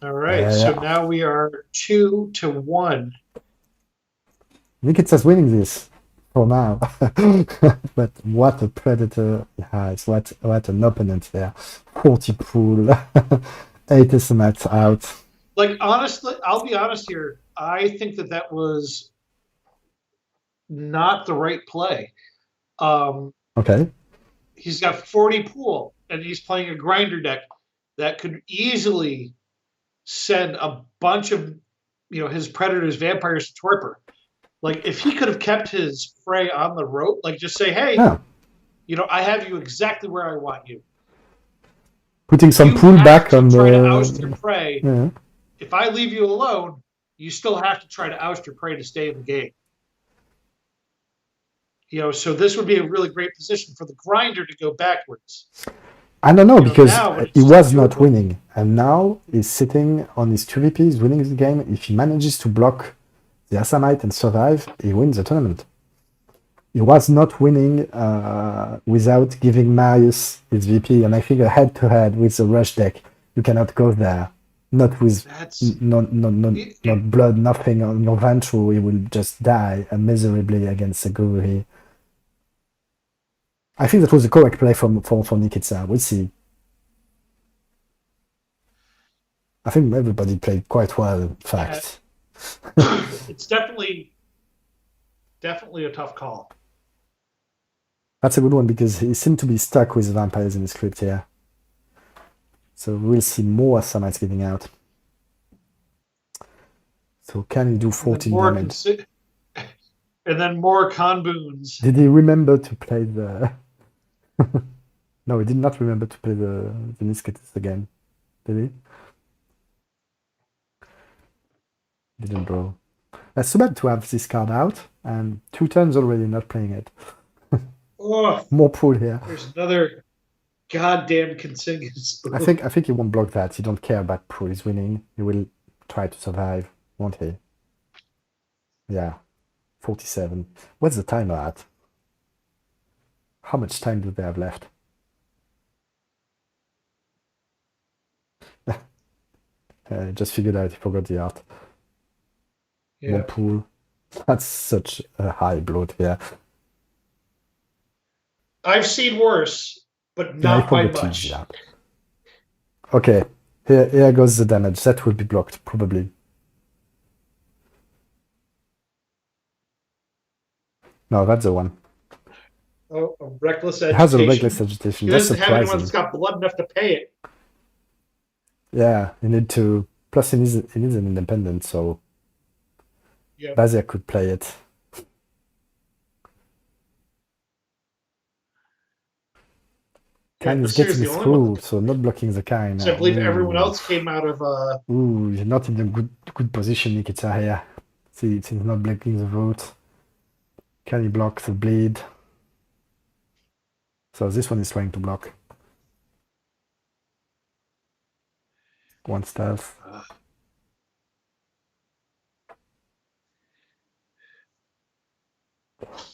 All right. So now we are 2-1. Nikita's winning this for now. But what a predator he has. What an opponent there. 40 pool. 8 Asamites out. Like, honestly, I'll be honest here. I think that was not the right play. Okay. He's got 40 pool, and he's playing a grinder deck that could easily send a bunch of, his predators, vampires to torpor. Like, if he could have kept his prey on the rope, like just say, hey, I have you exactly where I want you. Putting some pool back on try the... to oust your prey. Yeah. If I leave you alone, you still have to try to oust your prey to stay in the game. So this would be a really great position for the grinder to go backwards. I don't know, because he was not winning. And now he's sitting on his 2VP, he's winning the game. If he manages to block the Assamite and survive, he wins the tournament. He was not winning without giving Marius his VP. And I think a head-to-head with the rush deck, you cannot go there. Not with not blood, nothing on your Vantru. He will just die miserably against the Guru. I think that was the correct play for Nikita. We'll see. I think everybody played quite well, in fact. Yeah. It's definitely a tough call. That's a good one, because he seemed to be stuck with vampires in the script here. So we'll see more Assamites getting out. So can he do 14 damage? And then more Konboons. Did he remember to play the... No, he did not remember to play the Nisketis again. Did he? Didn't draw. That's too bad to have this card out, and 2 turns already not playing it. Oh, more pool here. There's another goddamn Consingus. I think he won't block that. He don't care about pool. He's winning. He will try to survive, won't he? Yeah. 47. What's the timer at? How much time do they have left? I just figured out he forgot the art. Yeah. More pool. That's such a high bloat here. I've seen worse, but not by much. Okay, here goes the damage. That will be blocked, probably. No, that's the one. Oh, a reckless agitation. It has a reckless agitation. He That's doesn't have surprising. anyone that's got blood enough to pay it. Yeah, you need to. Plus, he needs an independent, so Yep. Bazia could play it. Kain is getting through, so not blocking the Kain. So I believe everyone else came out of. Ooh, you're not in a good position, Nikita here. See, it's not blocking the root. Can he block the bleed? So this one is trying to block. One stealth.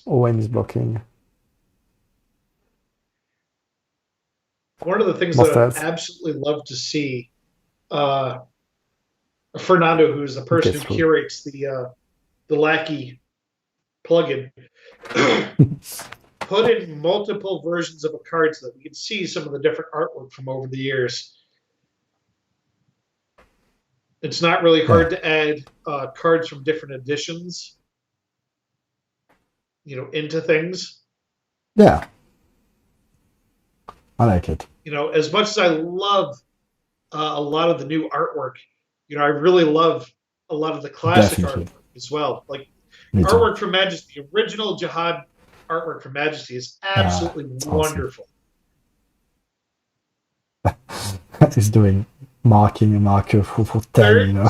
Owen is blocking. One of the things that I absolutely love to see, Fernando, who's the person who curates the Lackey plugin, put in multiple versions of a card so that we can see some of the different artwork from over the years. It's not really hard to add cards from different editions, into things. Yeah, I like it. As much as I love a lot of the new artwork, I really love a lot of the classic Definitely. artwork as well. Like Me too. artwork from Majesty, the original Jihad artwork from Majesty is absolutely It's awesome. wonderful. He's doing marking a marker for 10, you know.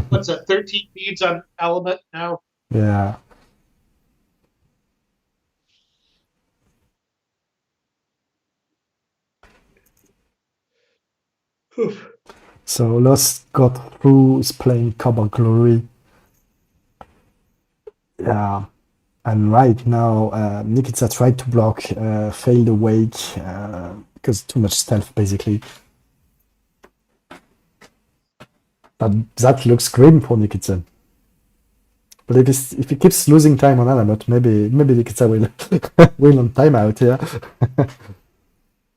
What's that? 13 beads on Element now. Yeah. Oof. So Lost got through, is playing Cobalt Glory. Yeah. And right now, Nikita tried to block Failed Awake because too much stealth, basically. But that looks grim for Nikita. But if he keeps losing time on Alamut, maybe Nikita will win on timeout here.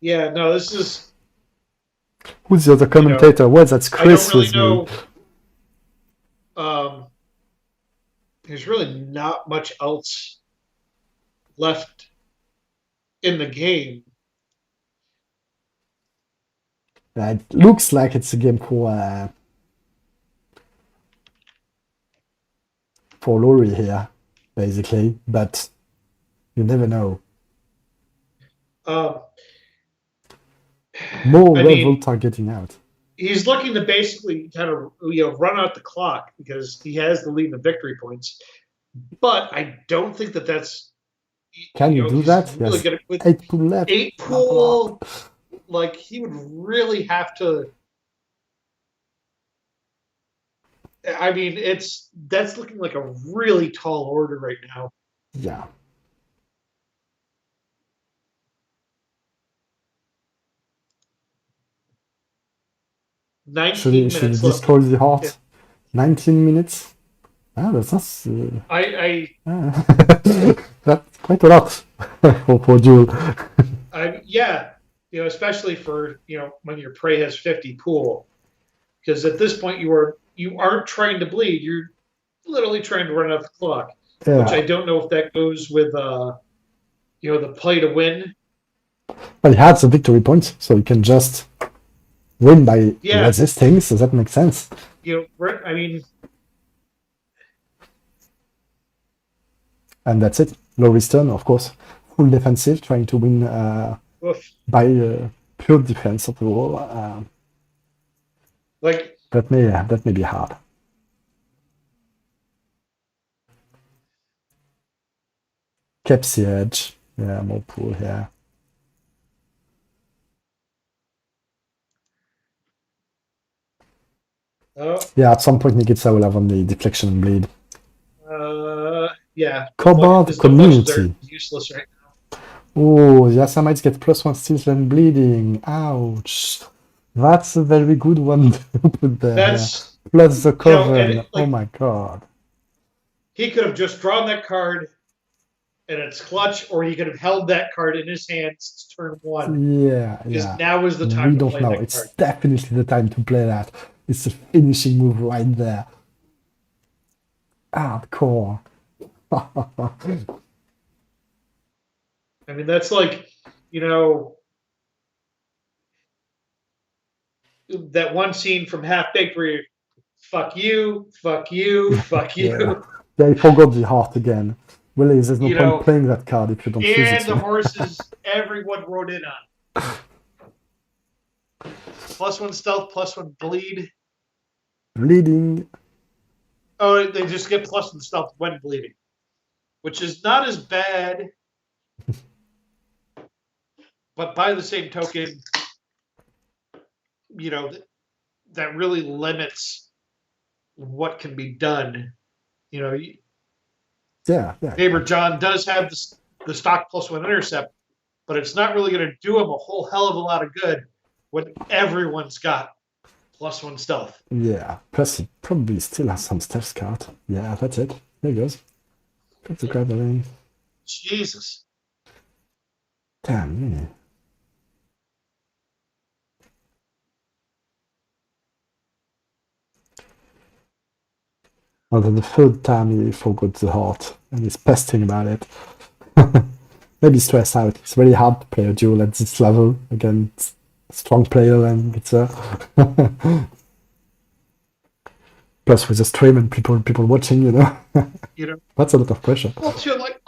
Yeah, no, this is. Who's the other commentator? Well, that's Chris I don't really with me. know. There's really not much else left in the game. It looks like it's a game for Lori here, basically, but you never know. More Revolt are getting out. He's looking to basically kind of run out the clock because he has the lead in the victory points. But I don't think that's. Can you do that? Really Yes. good with 8 pool left. 8 pool. Like he would really have to. I mean, that's looking like a really tall order right now. Yeah. Should he destroy the heart? Yeah. 19 minutes? Ah, that's that's quite a lot for duel. Yeah, especially for when your prey has 50 pool, because at this point you aren't trying to bleed. You're literally trying to run out the clock, which I don't know if that goes with the play to win. But he has a victory point, so he can just win by resisting. So that makes sense. I mean. And that's it. Low return, of course. Full defensive, trying to win by pure defense of the wall. That may be hard. Kept the edge. Yeah, more pool here. Yeah, at some point Nikita will have on the deflection and bleed. Yeah. Cobalt Community. Useless right now. Oh, the Assamites get +1 steals and bleeding. Ouch. That's a very good one to put there. That's plus the cover. Oh my god. He could have just drawn that card and it's clutch, or he could have held that card in his hand since turn 1. Yeah. Because now is the time we don't know. It's card. Definitely the time to play that. It's a finishing move right there. Hardcore. I mean, that's like, that one scene from Half Baked where fuck you, fuck you, fuck you. Yeah, he forgot the heart again. Well, there's no point playing that card if you don't use it. And the horses everyone wrote in on. +1 stealth, +1 bleed. Bleeding. Oh, they just get +1 stealth when bleeding, which is not as bad. But by the same token, that really limits what can be done. Neighbor John does have the stock +1 intercept, but it's not really going to do him a whole hell of a lot of good when everyone's got +1 stealth. Yeah, plus he probably still has some stealth card. Yeah, that's it. There he goes. Got the grab away. Jesus. Damn, yeah. Well, then the third time he forgot the heart and he's pesting about it. Maybe stressed out. It's very hard to play a duel at this level against a strong player and Gitzer. Plus with the stream and people watching, You know, that's a lot of pressure. well, too, like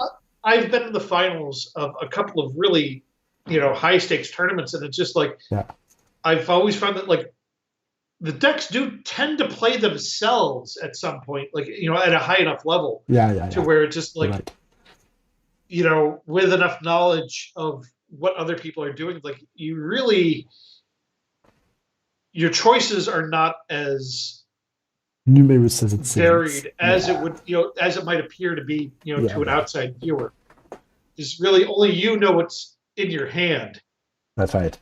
I've been in the finals of a couple of really, high stakes tournaments, and it's just like I've always found that like the decks do tend to play themselves at some point, like at a high enough level to where it's just like with enough knowledge of what other people are doing, like your choices are not as numerous as it seems. Varied as it would, as it might appear to be, to an outside viewer. It's really only you know what's in your hand. That's right.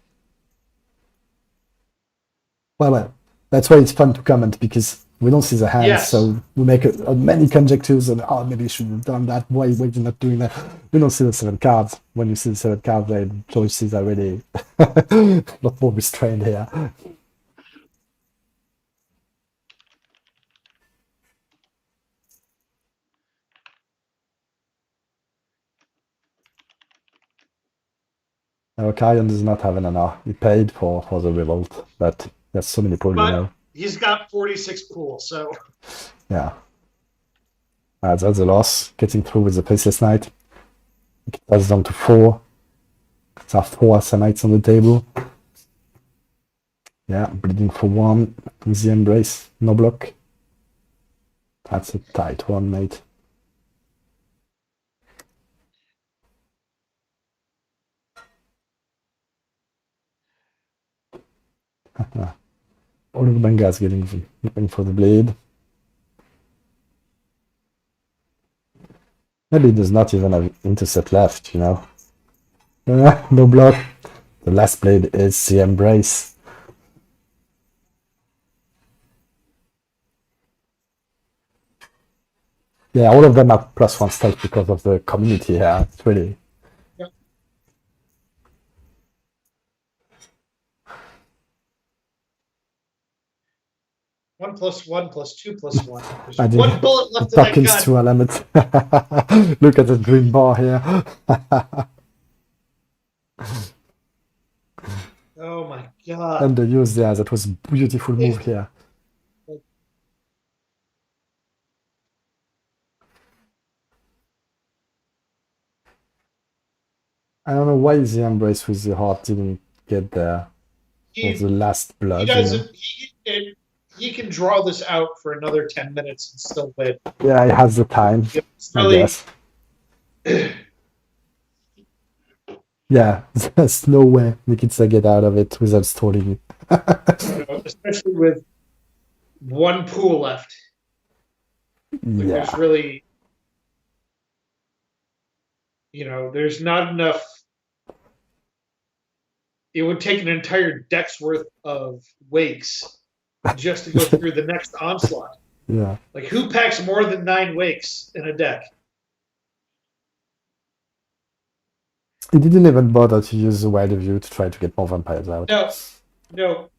Well, that's why it's fun to comment, because we don't see the hands, so we make many conjectures and maybe you should have done that. Why are you not doing that? You don't see the 7 cards. When you see the 7 cards, the choices are really a lot more restrained here. Now, Kyan does not have an NR. He paid for the revolt, but there's so many pools, He's got 46 pools, so. Yeah. That's a loss. Getting through with the Faceless Knight. That's down to 4. There are 4 Asanites on the table. Yeah, bleeding for 1 with the Embrace. No block. That's a tight one, mate. All of Benga's looking for the blade. Maybe there's not even an intercept left, No block. The last blade is the Embrace. Yeah, all of them are +1 stealth because of the community here. It's really... 1 + 1 + 2 + 1. There's 1 bullet left in that gun. To a limit. Look at the green bar here. Oh my god. And the use there, that was a beautiful move here. I don't know why the Embrace with the heart didn't get there for the last blood. He doesn't. He can draw this out for another 10 minutes and still win. Yeah, he has the time. Really, I guess. Yeah, there's no way Nikita get out of it without stalling it. Especially with 1 pool left. Like, there's really, there's not enough. It would take an entire deck's worth of wakes just to go through the next onslaught. Yeah. Like, who packs more than 9 wakes in a deck? He didn't even bother to use the wider view to try to get more vampires out. No.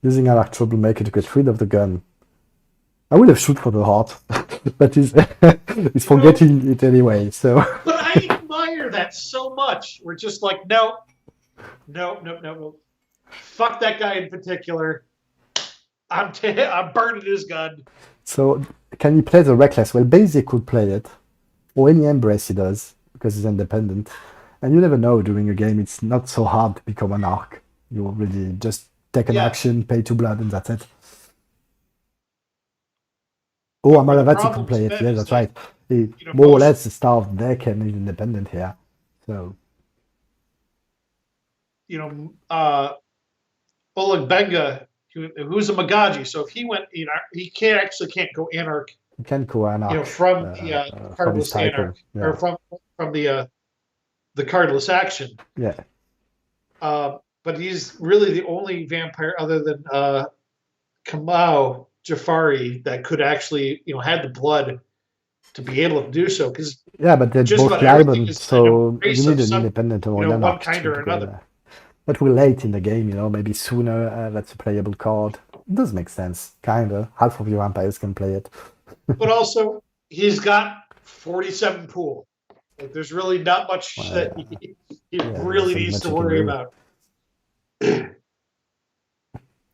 Using Alarc Troublemaker to get rid of the gun. I would have shoot for the heart, but he's forgetting it anyway, so... But I admire that so much. We're just like, no. Fuck that guy in particular. I'm burning his gun. So, can you play the Reckless? Well, Basic could play it, or any Embrace he does, because he's independent. And you never know, during a game, it's not so hard to become an Arc. You really just take an action, pay 2 blood, and that's it. Oh, Amaravati can play it, yeah, that's right. He, more or less the star of the deck and he's independent here. So... Oleg Benga, who's a Magaji, so if he went, he can't go Anarch. He can go Anarch. From the cardless Anarch, or from the cardless action. Yeah. But he's really the only vampire other than Kamau Jafari that could actually, had the blood to be able to do so. Because but they're both liable, so you need an independent or one kind or another. But we're late in the game, maybe sooner. That's a playable card. it does make sense, kinda. Half of your vampires can play it. But also, he's got 47 pool. Like, there's really not much Well, that he really there's not needs much to you can worry do. about.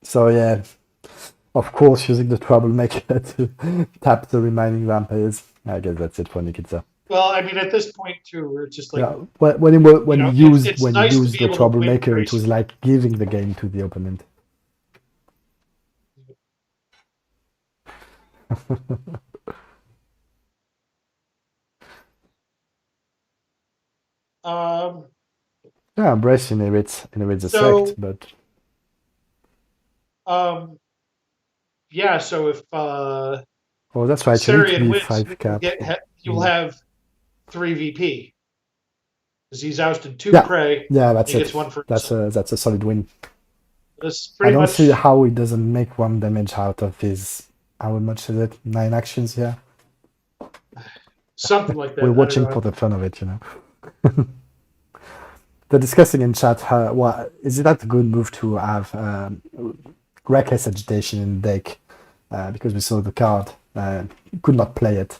So yeah, of course, using the troublemaker to tap the remaining vampires. I guess that's it for Nikita. Well, I mean, at this point too, we're just like, Yeah, when he used it's nice to be the able to win troublemaker, it was gracefully. like giving the game to the opponent. Um, Yeah, Brace inherits the So- sect, but yeah. So if oh, that's right. You need to Sarian be wins, 5 cap. you'll have 3 VP because he's ousted 2 Yeah. prey. Yeah, that's He it. gets 1 for That's a solid win. That's I pretty don't much. see how he doesn't make 1 damage out of his, how much is it? 9 actions here. Something like that. We're I don't watching know. for the fun of it, you know. They're discussing in chat, is it that a good move to have Reckless Agitation in the deck? Because we saw the card, could not play it.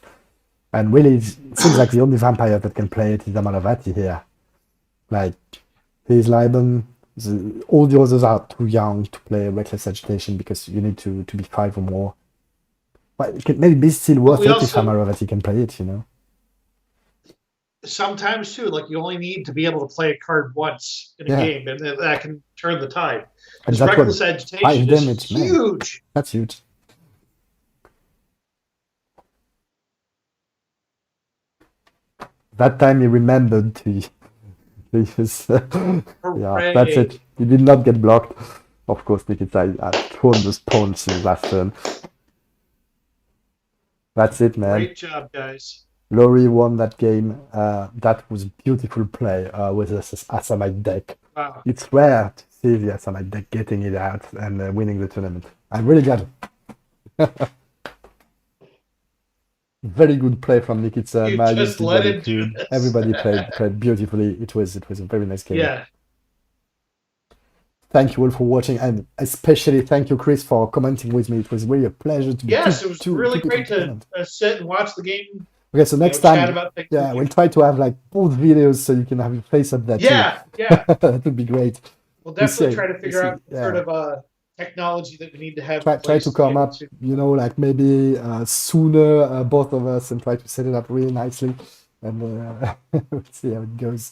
And really, it seems like the only vampire that can play it is Amaravati here. Like, he's Liban. All the others are too young to play Reckless Agitation because you need to be 5 or more. But it can maybe still worth we it if also- Amaravati can play it, you know? Sometimes too, like you only need to be able to play a card once in a Yeah. game, and that can turn the tide. And Because that's reckless what, agitation 5 is damage, man. huge. That's huge. That time he remembered to use. Yeah, Hooray. that's it. He did not get blocked. Of course, Nikita had thrown the spawns in his last turn. That's it, man. Great job, guys. Laurie won that game. That was a beautiful play with this Asamite deck. Wow. It's rare to see the Asamite deck getting it out and winning the tournament. I'm really glad. Very good play from Nikita. You Marius just did let what he him do could. this. Everybody played beautifully. It was a very nice game. Yeah. Thank you all for watching, and especially thank you, Chris, for commenting with me. It was really a pleasure to be Yes, two- it was two- really two people great to together. sit and watch the game. Okay, so next chat time, about things yeah, with we'll you. try to have like both videos so you can have your face up there Yeah, yeah. too. That would be great. We'll definitely see, try to we'll figure see, out yeah. sort of technology that we need to have. Try in place to be come able up, to- you know, like maybe sooner, both of us, and try to set it up really nicely, and we'll see how it goes.